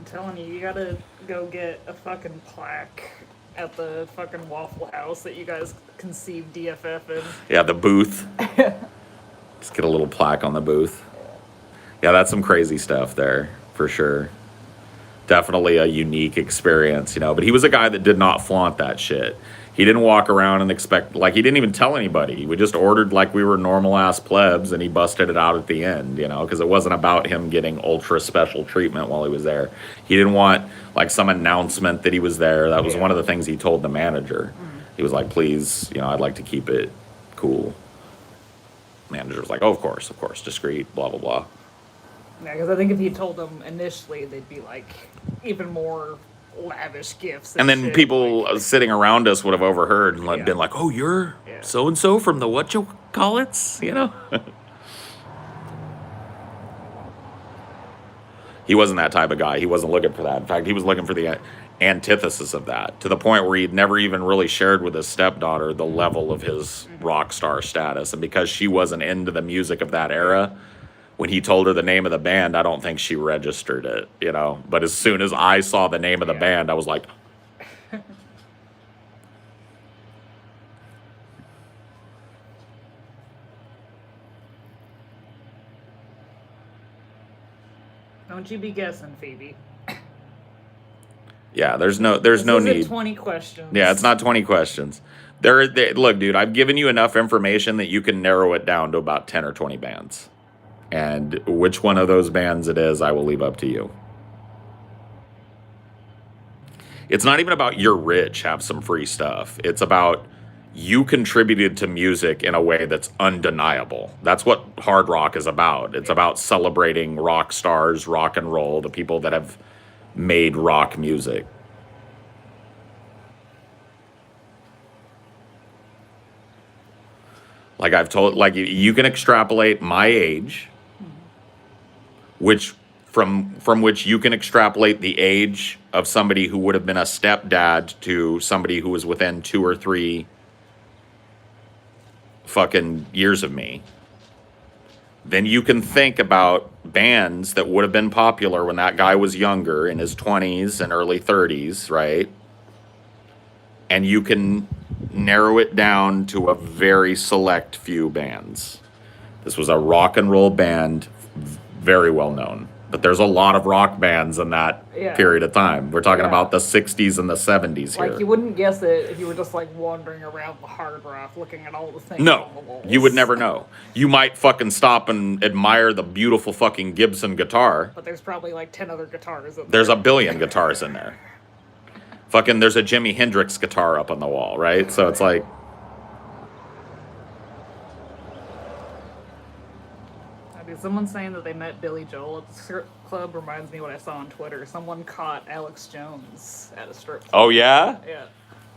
Telling you, you gotta go get a fucking plaque at the fucking Waffle House that you guys conceived DFF in. Yeah, the booth. Just get a little plaque on the booth. Yeah, that's some crazy stuff there, for sure. Definitely a unique experience, you know. But he was a guy that did not flaunt that shit. He didn't walk around and expect, like, he didn't even tell anybody. We just ordered like we were normal-ass plebs, and he busted it out at the end, you know, because it wasn't about him getting ultra special treatment while he was there. He didn't want, like, some announcement that he was there. That was one of the things he told the manager. Mm-hmm. He was like, please, you know, I'd like to keep it cool. Manager was like, oh, of course, discreet, blah, blah, blah. Yeah, because I think if you told them initially, they'd be, like, even more lavish gifts and then shit. People like, sitting around us would have overheard and been like, oh, you're so-and-so from the whatchamacallits, you know? He wasn't that type of guy. He wasn't looking for that. In fact, he was looking for the antithesis of that, to the point where he'd never even really shared with his stepdaughter the level of his rock star status. And because she wasn't into the music of that era, when he told her the name of the band, I don't think she registered it, you know. But as soon as I saw the name of the band, I was like... Don't you be guessing, Phoebe. Yeah, there's no need. 20 questions. Yeah, it's not 20 questions. Look, dude, I've given you enough information that you can narrow it down to about 10 or 20 bands. And which one of those bands it is, I will leave up to you. It's not even about you're rich, have some free stuff. It's about you contributed to music in a way that's undeniable. That's what hard rock is about. It's about celebrating rock stars, rock and roll, the people that have made rock music. Like I've told, like you can extrapolate my age, which from which you can extrapolate the age of somebody who would have been a stepdad to somebody who was within 2 or 3 fucking years of me. Then you can think about bands that would have been popular when that guy was younger, in his 20s and early 30s, right? And you can narrow it down to a very select few bands. This was a rock and roll band, very well known. But there's a lot of rock bands in that period of time. We're talking about the 60s and the 70s here. Like, you wouldn't guess it if you were just, like, wandering around the hard rock looking at all the things on the walls. You would never know. You might fucking stop and admire the beautiful fucking Gibson guitar. But there's probably, like, 10 other guitars in there. There's a billion guitars in there. Fucking, there's a Jimi Hendrix guitar up on the wall, right? So it's like, someone saying that they met Billy Joel at the strip club reminds me of what I saw on Twitter. Someone caught Alex Jones at a strip club. oh yeah? Yeah.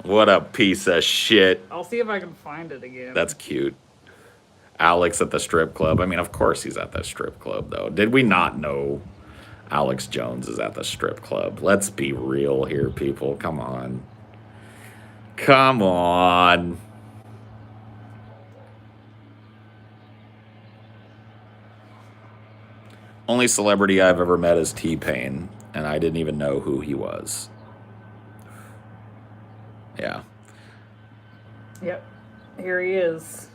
What a piece of shit. I'll see if I can find it again. That's cute. Alex at the strip club. I mean, of course he's at the strip club, though. Did we not know Alex Jones is at the strip club? Let's be real here, people. Come on. Come on. Only celebrity I've ever met is T-Pain, and I didn't even know who he was. Yeah. Yep. Here he is.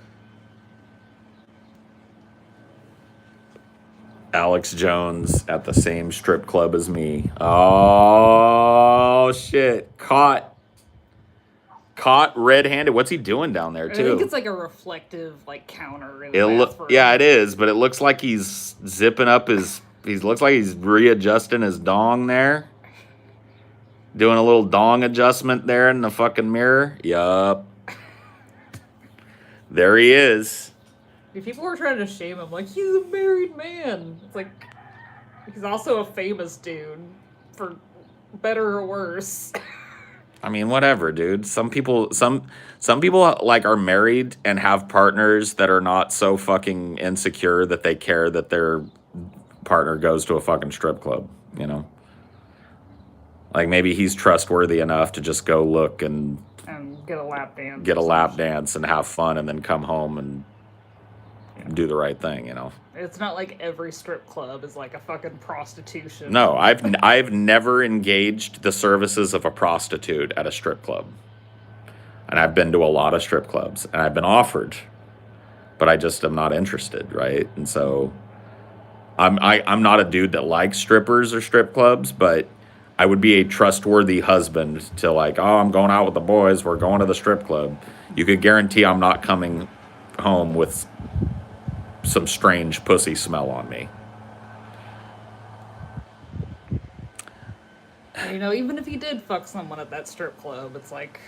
Alex Jones at the same strip club as me. Oh, shit. Caught red-handed. What's he doing down there, too? I think it's like a reflective, like, counter in the bathroom. Yeah, it is, but it looks like he's zipping up his... He looks like he's readjusting his dong there. Doing a little dong adjustment there in the fucking mirror. Yup. There he is. People were trying to shame him, like, he's a married man. It's like, he's also a famous dude, for better or worse. I mean, whatever, dude. Some people like are married and have partners that are not so fucking insecure that they care that their partner goes to a fucking strip club, you know? Like maybe he's trustworthy enough to just go look and get a lap dance. Get a lap dance and have fun and then come home and do the right thing, you know? It's not like every strip club is like a fucking prostitution. No, I've never engaged the services of a prostitute at a strip club. And I've been to a lot of strip clubs and I've been offered, but I just am not interested, right? And so I'm not a dude that likes strippers or strip clubs, but I would be a trustworthy husband to like, oh, I'm going out with the boys, we're going to the strip club. You could guarantee I'm not coming home with some strange pussy smell on me. You know, even if he did fuck someone at that strip club, it's like,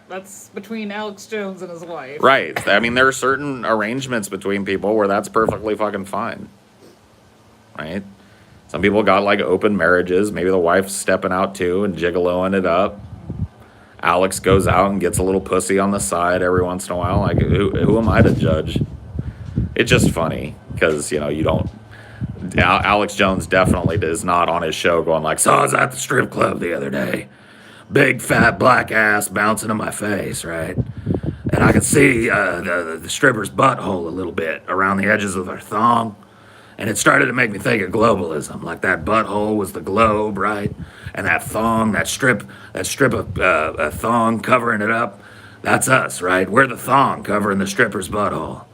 that's between Alex Jones and his wife. Right. I mean, there are certain arrangements between people where that's perfectly fucking fine. Right? Some people got like open marriages. Maybe the wife's stepping out too and gigoloing it up. Alex goes out and gets a little pussy on the side every once in a while. Like, who am I to judge? It's just funny because, you know, you don't... Alex Jones definitely is not on his show going like, so I was at the strip club the other day. Big, fat, black ass bouncing in my face, right? And I could see the stripper's butthole a little bit around the edges of her thong. And it started to make me think of globalism. Like that butthole was the globe, right? And that thong, that strip of thong covering it up, that's us, right? We're the thong covering the stripper's butthole,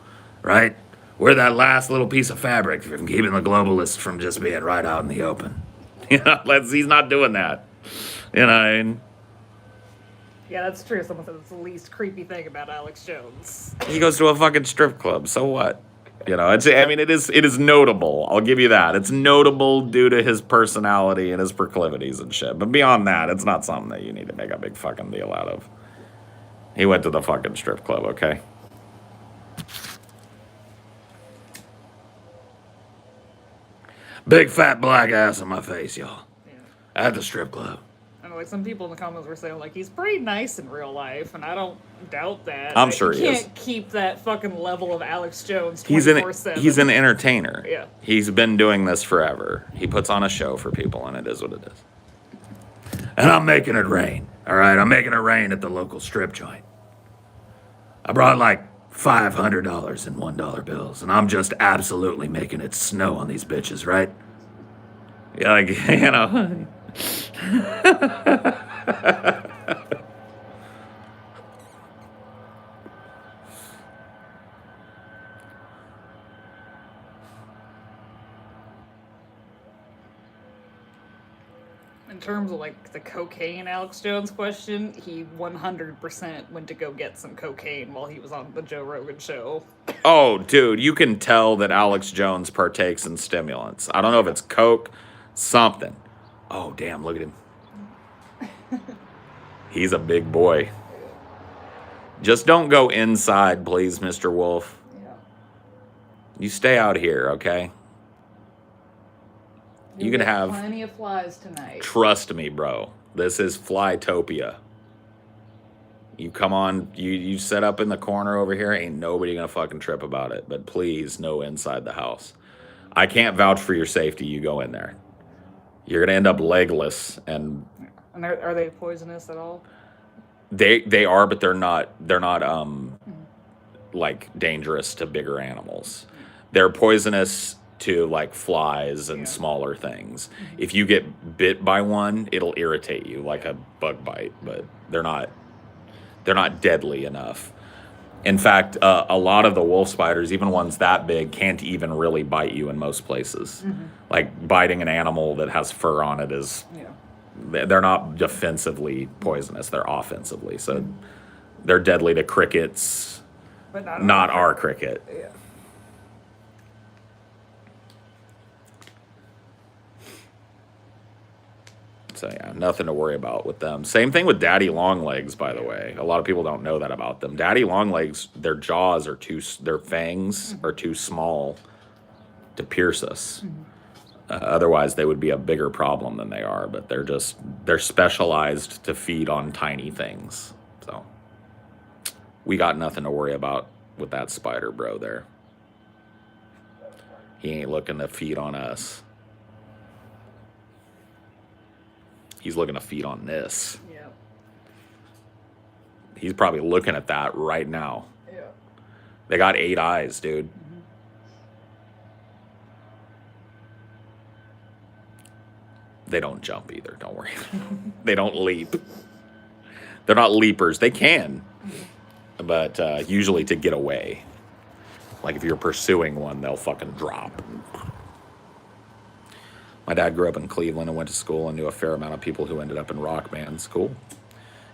right? We're that last little piece of fabric from keeping the globalists from just being right out in the open. You know, he's not doing that. You know what I mean? Yeah, that's true. Someone said it's the least creepy thing about Alex Jones. He goes to a fucking strip club, so what? You know, it is notable. I'll give you that. It's notable due to his personality and his proclivities and shit. But beyond that, it's not something that you need to make a big fucking deal out of. He went to the fucking strip club, okay? Big fat black ass in my face, y'all. Yeah. At the strip club. And like some people in the comments were saying like he's pretty nice in real life, and I don't doubt that. I'm sure he is. You can't keep that fucking level of Alex Jones 24/7. He's an entertainer. Yeah. He's been doing this forever. He puts on a show for people, and it is what it is. And I'm making it rain. All right, I'm making it rain at the local strip joint. I brought like $500 in $1 bills, and I'm just absolutely making it snow on these bitches, right? Yeah, like, you know. In terms of like the cocaine Alex Jones question, he 100% went to go get some cocaine while he was on the Joe Rogan show. Oh, dude, you can tell that Alex Jones partakes in stimulants. I don't know if it's coke, something. Oh, damn, look at him. He's a big boy. Just don't go inside, please, Mr. Wolf. Yeah. You stay out here, okay? You can get have plenty of flies tonight. Trust me, bro. This is Flytopia. You come on, you set up in the corner over here, ain't nobody gonna fucking trip about it. But please, no inside the house. I can't vouch for your safety. You go in there. You're gonna end up legless, and are they poisonous at all? They are, but they're not like dangerous to bigger animals. They're poisonous to like flies and smaller things. If you get bit by one, it'll irritate you like a bug bite, but they're not deadly enough. In fact, a lot of the wolf spiders, even ones that big, can't even really bite you in most places. Like biting an animal that has fur on it is, they're not defensively poisonous, they're offensively. So they're deadly to crickets, but not our cricket. Yeah. So yeah, nothing to worry about with them. Same thing with daddy longlegs, by the way. A lot of people don't know that about them. Daddy longlegs, their jaws are their fangs are too small to pierce us. Otherwise, they would be a bigger problem than they are. But they're specialized to feed on tiny things. So we got nothing to worry about with that spider, bro. There, he ain't looking to feed on us. He's looking to feed on this. Yeah. He's probably looking at that right now. Yeah. They got 8 eyes, dude. They don't jump either, don't worry. They don't leap. They're not leapers. They can, but usually to get away. Like if you're pursuing one, they'll fucking drop. My dad grew up in Cleveland and went to school and knew a fair amount of people who ended up in rock bands. Cool.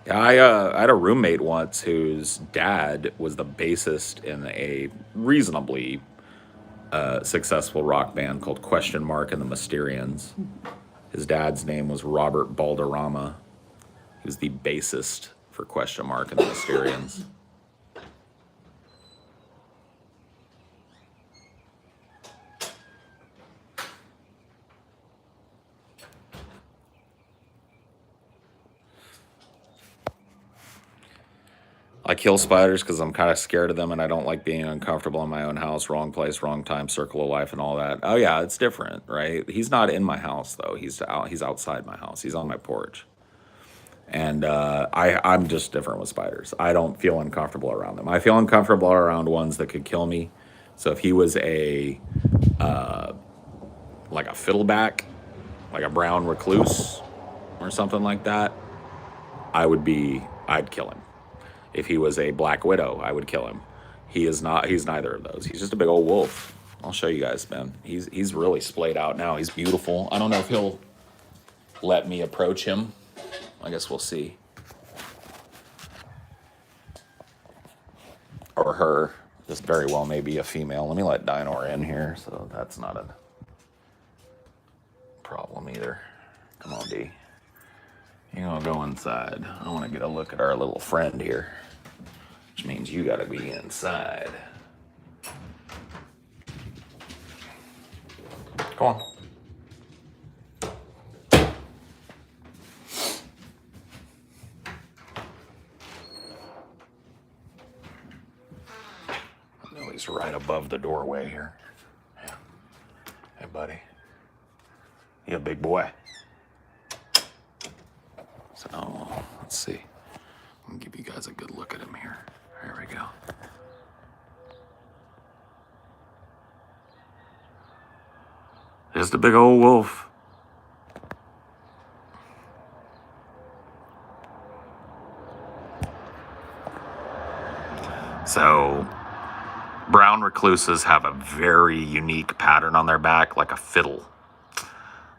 Yeah, I had a roommate once whose dad was the bassist in a reasonably successful rock band called Question Mark and the Mysterians. His dad's name was Robert Balderrama. He was the bassist for Question Mark and the Mysterians. I kill spiders because I'm kind of scared of them and I don't like being uncomfortable in my own house. Wrong place, wrong time, circle of life and all that. Oh yeah, it's different, right? He's not in my house though. He's outside my house. He's on my porch. And I'm just different with spiders. I don't feel uncomfortable around them. I feel uncomfortable around ones that could kill me. So if he was like a fiddleback, like a brown recluse or something like that, I'd kill him. If he was a black widow, I would kill him. He's neither of those. He's just a big old wolf. I'll show you guys, man. He's really splayed out now. He's beautiful. I don't know if he'll let me approach him. I guess we'll see. Or her. This very well may be a female. Let me let Dinoaur in here, so that's not a problem either. Come on, D. You're gonna go inside. I want to get a look at our little friend here, which means you gotta be inside. Come on. I know he's right above the doorway here. Yeah. Hey, buddy. You a big boy. So, let's see. I'm gonna give you guys a good look at him here. Here we go. Just a big old wolf. So, brown recluses have a very unique pattern on their back, like a fiddle.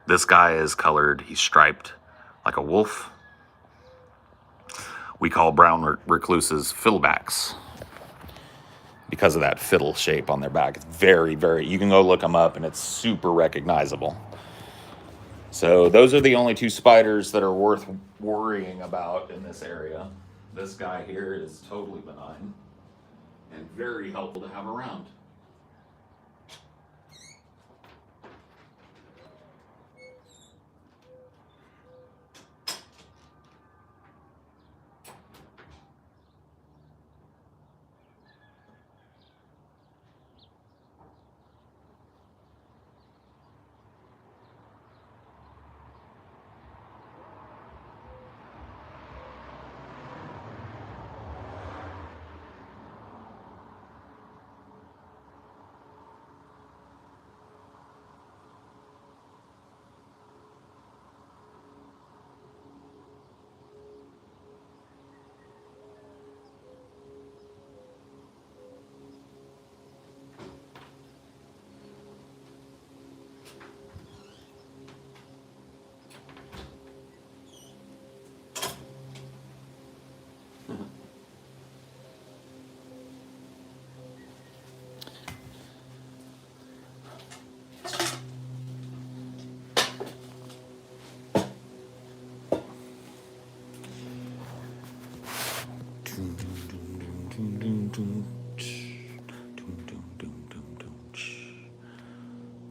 This guy is colored, he's striped like a wolf. We call brown recluses fiddlebacks because of that fiddle shape on their back. It's very, very, you can go look them up and it's super recognizable. So those are the only two spiders that are worth worrying about in this area. This guy here is totally benign and very helpful to have around.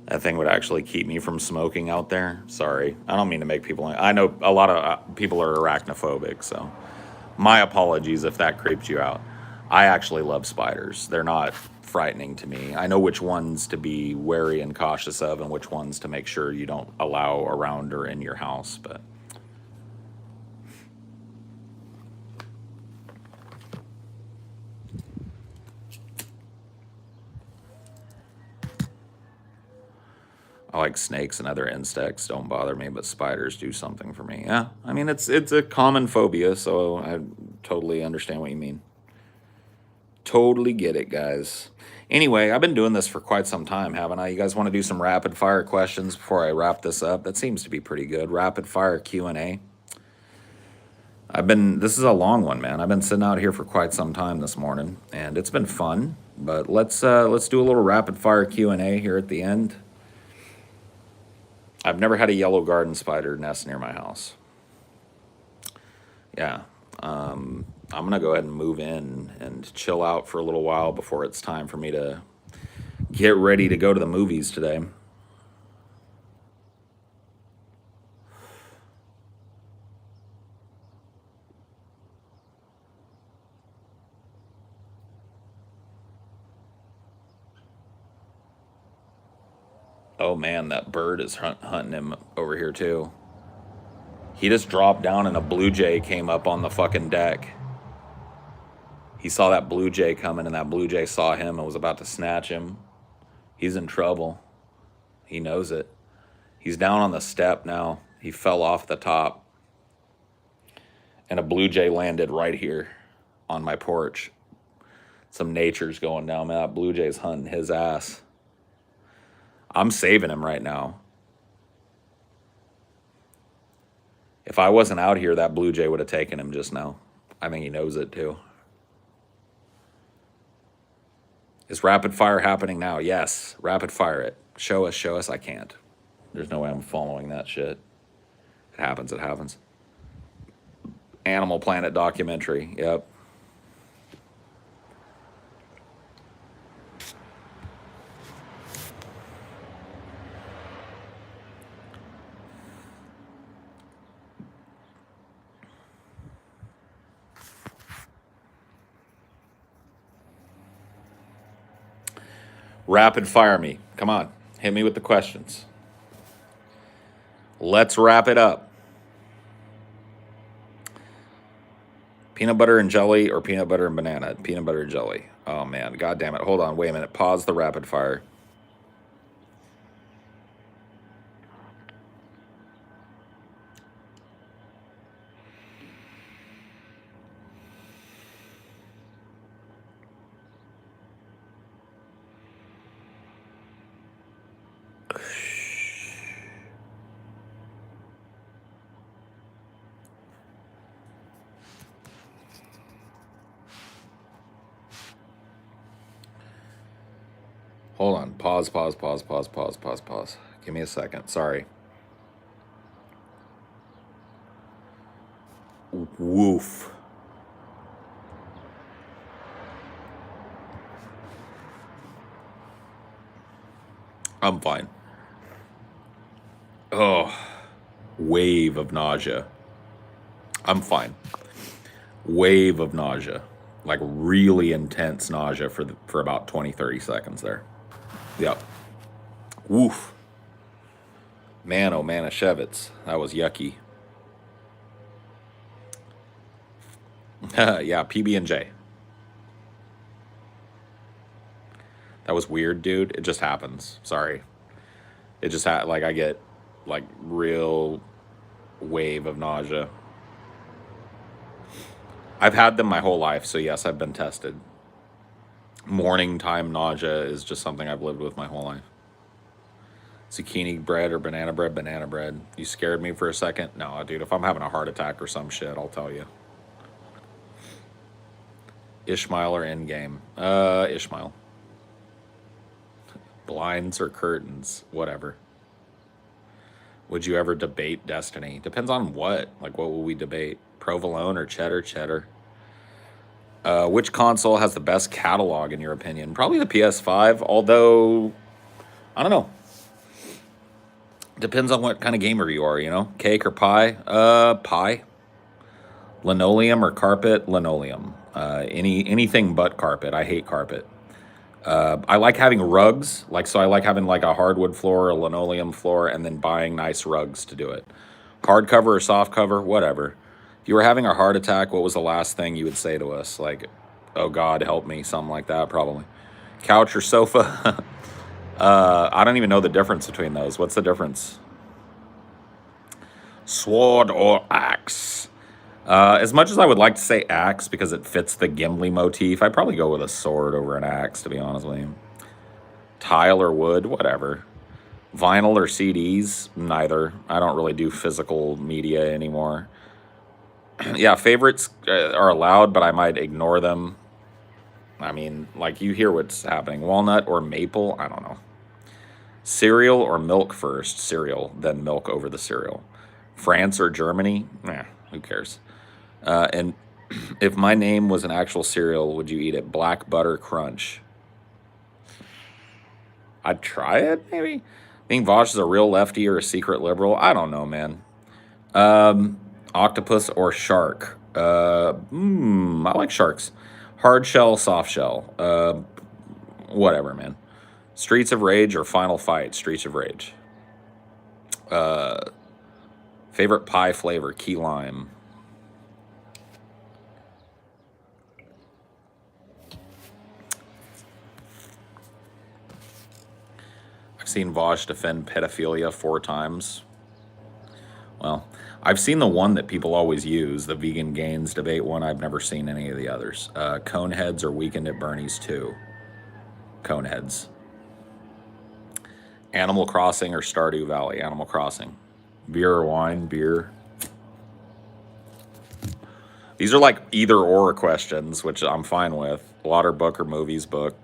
That thing would actually keep me from smoking out there. Sorry. I don't mean to make people... I know a lot of people are arachnophobic, so my apologies if that creeped you out. I actually love spiders. They're not frightening to me. I know which ones to be wary and cautious of and which ones to make sure you don't allow around or in your house, but... I like snakes and other insects, don't bother me, but spiders do something for me. Yeah, I mean, it's a common phobia, so I totally understand what you mean. Totally get it, guys. Anyway, I've been doing this for quite some time, haven't I? You guys want to do some rapid fire questions before I wrap this up? That seems to be pretty good. Rapid fire Q&A. This is a long one, man. I've been sitting out here for quite some time this morning, and it's been fun. But let's do a little rapid fire Q&A here at the end. I've never had a yellow garden spider nest near my house. Yeah. I'm going to go ahead and move in and chill out for a little while before it's time for me to get ready to go to the movies today. Oh man, that bird is hunting him over here too. He just dropped down and a blue jay came up on the fucking deck. He saw that blue jay coming and that blue jay saw him and was about to snatch him. He's in trouble. He knows it. He's down on the step now. He fell off the top. And a blue jay landed right here on my porch. Some nature's going down, man. That blue jay's hunting his ass. I'm saving him right now. If I wasn't out here, that blue jay would have taken him just now. I think he knows it too. Is rapid fire happening now? Yes. Rapid fire it. Show us. I can't. There's no way I'm following that shit. It happens. Animal Planet documentary. Yep. Rapid fire me. Come on. Hit me with the questions. Let's wrap it up. Peanut butter and jelly or peanut butter and banana? Peanut butter and jelly. Oh, man. God damn it. Hold on. Wait a minute. Pause the rapid fire. Hold on. Pause. Give me a second. Sorry. Woof. I'm fine. Oh, wave of nausea. I'm fine. Wave of nausea. Like really intense nausea for about 20, 30 seconds there. Yep. Woof. Man, oh man, Shevitz. That was yucky. Yeah, PB&J. That was weird, dude. It just happens. Sorry. It just like I get like real wave of nausea. I've had them my whole life, so yes, I've been tested. Morning time nausea is just something I've lived with my whole life. Zucchini bread or banana bread? Banana bread. You scared me for a second? No, dude, if I'm having a heart attack or some shit, I'll tell you. Ishmael or Endgame? Ishmael. Blinds or curtains? Whatever. Would you ever debate Destiny? Depends on what. Like, what will we debate? Provolone or cheddar? Cheddar. Which console has the best catalog, in your opinion? Probably the PS5, although, I don't know. Depends on what kind of gamer you are, you know? Cake or pie? Pie. Linoleum or carpet? Linoleum. Anything but carpet. I hate carpet. I like having rugs, so I like having like a hardwood floor, a linoleum floor, and then buying nice rugs to do it. Hardcover or soft cover, whatever. If you were having a heart attack, what was the last thing you would say to us? Like, oh God, help me, something like that, probably. Couch or sofa? I don't even know the difference between those. What's the difference? Sword or axe? As much as I would like to say axe because it fits the Gimli motif, I'd probably go with a sword over an axe, to be honest with you. Tile or wood? Whatever. Vinyl or CDs? Neither. I don't really do physical media anymore. Yeah, favorites are allowed, but I might ignore them. I mean, like, you hear what's happening. Walnut or maple? I don't know. Cereal or milk first? Cereal, then milk over the cereal. France or Germany? Who cares? And if my name was an actual cereal, would you eat it? Black Butter Crunch. I'd try it, maybe? Think Vosh is a real lefty or a secret liberal? I don't know, man. Octopus or shark? I like sharks. Hard shell, soft shell. Whatever, man. Streets of Rage or Final Fight? Streets of Rage. Favorite pie flavor? Key lime. I've seen Vosh defend pedophilia 4 times. Well, I've seen the one that people always use, the vegan gains debate one. I've never seen any of the others. Coneheads or Weekend at Bernie's 2? Coneheads. Animal Crossing or Stardew Valley? Animal Crossing. Beer or wine? Beer. These are like either or questions, which I'm fine with. Water book or movies book?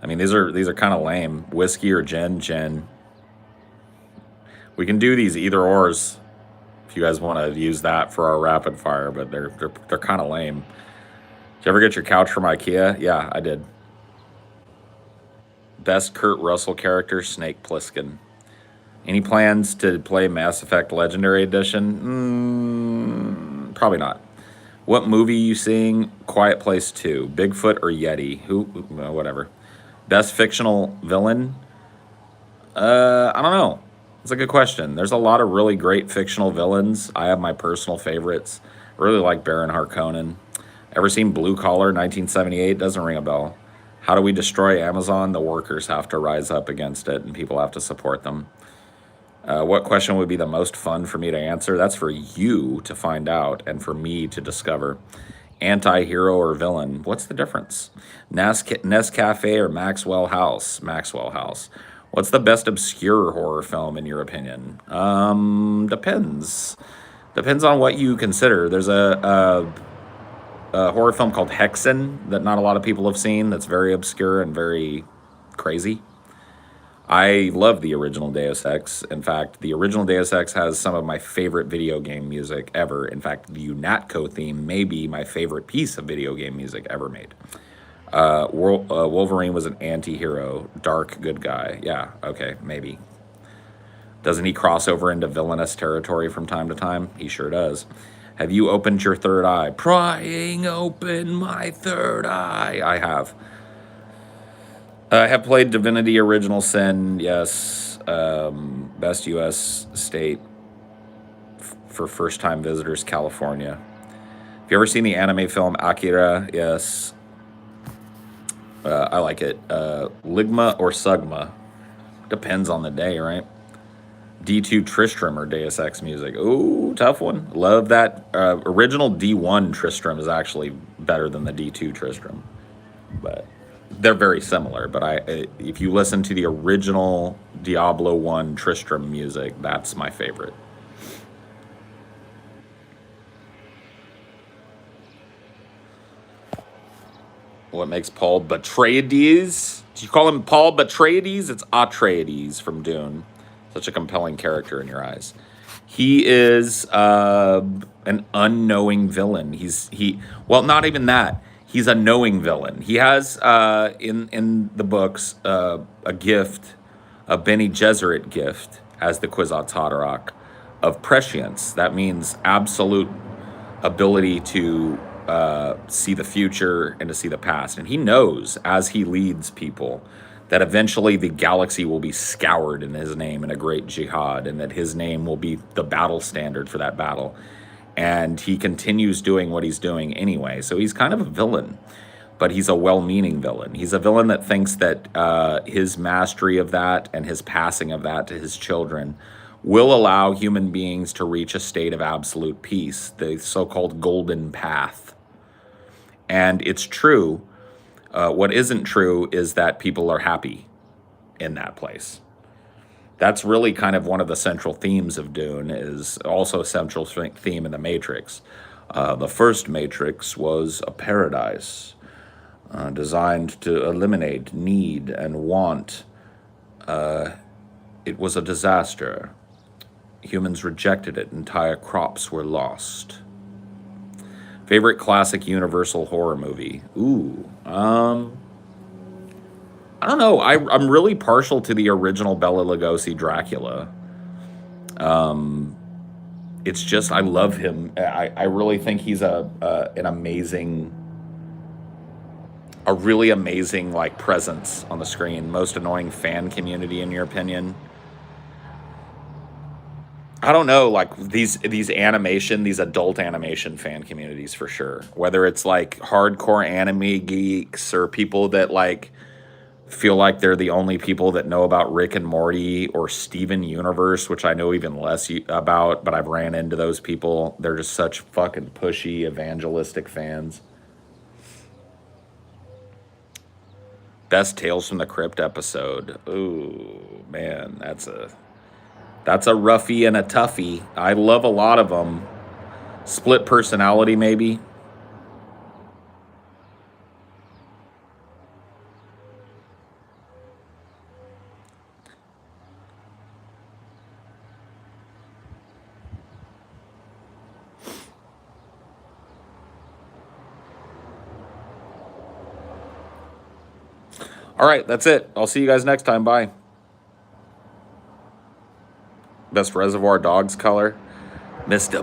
I mean, these are kind of lame. Whiskey or gin? Gin. We can do these either ors if you guys want to use that for our rapid fire, but they're kind of lame. Did you ever get your couch from IKEA? Yeah, I did. Best Kurt Russell character? Snake Plissken. Any plans to play Mass Effect Legendary Edition? Probably not. What movie you seeing? Quiet Place 2. Bigfoot or Yeti? Whatever. Best fictional villain? I don't know. It's a good question. There's a lot of really great fictional villains. I have my personal favorites. I really like Baron Harkonnen. Ever seen Blue Collar 1978? Doesn't ring a bell. How do we destroy Amazon? The workers have to rise up against it, and people have to support them. What question would be the most fun for me to answer? That's for you to find out and for me to discover. Anti-hero or villain? What's the difference? Nescafe or Maxwell House? Maxwell House. What's the best obscure horror film in your opinion? Depends. Depends on what you consider. There's a horror film called Hexen that not a lot of people have seen that's very obscure and very crazy. I love the original Deus Ex. In fact, the original Deus Ex has some of my favorite video game music ever. In fact, the UNATCO theme may be my favorite piece of video game music ever made. Wolverine was an anti-hero, dark good guy. Yeah, okay, maybe. Doesn't he cross over into villainous territory from time to time? He sure does. Have you opened your third eye? Prying open my third eye. I have. I have played Divinity Original Sin, yes. Best U.S. state for first-time visitors, California. Have you ever seen the anime film Akira? Yes. I like it. Ligma or Sugma. Depends on the day, right? D2 Tristram or Deus Ex music. Ooh, tough one. Love that. Original D1 Tristram is actually better than the D2 Tristram. But they're very similar. But if you listen to the original Diablo 1 Tristram music, that's my favorite. What makes Paul Atreides? Do you call him Paul Atreides? It's Atreides from Dune. Such a compelling character in your eyes. He is an unknowing villain. Well, not even that. He's a knowing villain. He has in the books a gift, a Bene Gesserit gift, as the Kwisatz Haderach, of prescience. That means absolute ability to see the future and to see the past. And he knows, as he leads people, that eventually the galaxy will be scoured in his name in a great jihad, and that his name will be the battle standard for that battle. And he continues doing what he's doing anyway. So he's kind of a villain, but he's a well-meaning villain. He's a villain that thinks that his mastery of that and his passing of that to his children will allow human beings to reach a state of absolute peace, the so-called golden path. And it's true. What isn't true is that people are happy in that place. That's really kind of one of the central themes of Dune, is also a central theme in the Matrix. The first Matrix was a paradise designed to eliminate need and want. It was a disaster. Humans rejected it. Entire crops were lost. Favorite classic Universal horror movie? Ooh, I don't know. I'm really partial to the original Bela Lugosi Dracula. It's just, I love him. I really think he's a really amazing like presence on the screen. Most annoying fan community, in your opinion? I don't know, like these adult animation fan communities for sure. Whether it's like hardcore anime geeks or people that like feel like they're the only people that know about Rick and Morty or Steven Universe, which I know even less about, but I've ran into those people. They're just such fucking pushy, evangelistic fans. Best Tales from the Crypt episode. Ooh, man, that's a roughie and a toughie. I love a lot of them. Split personality, maybe. All right, that's it. I'll see you guys next time. Bye. Best Reservoir Dogs color? Mr.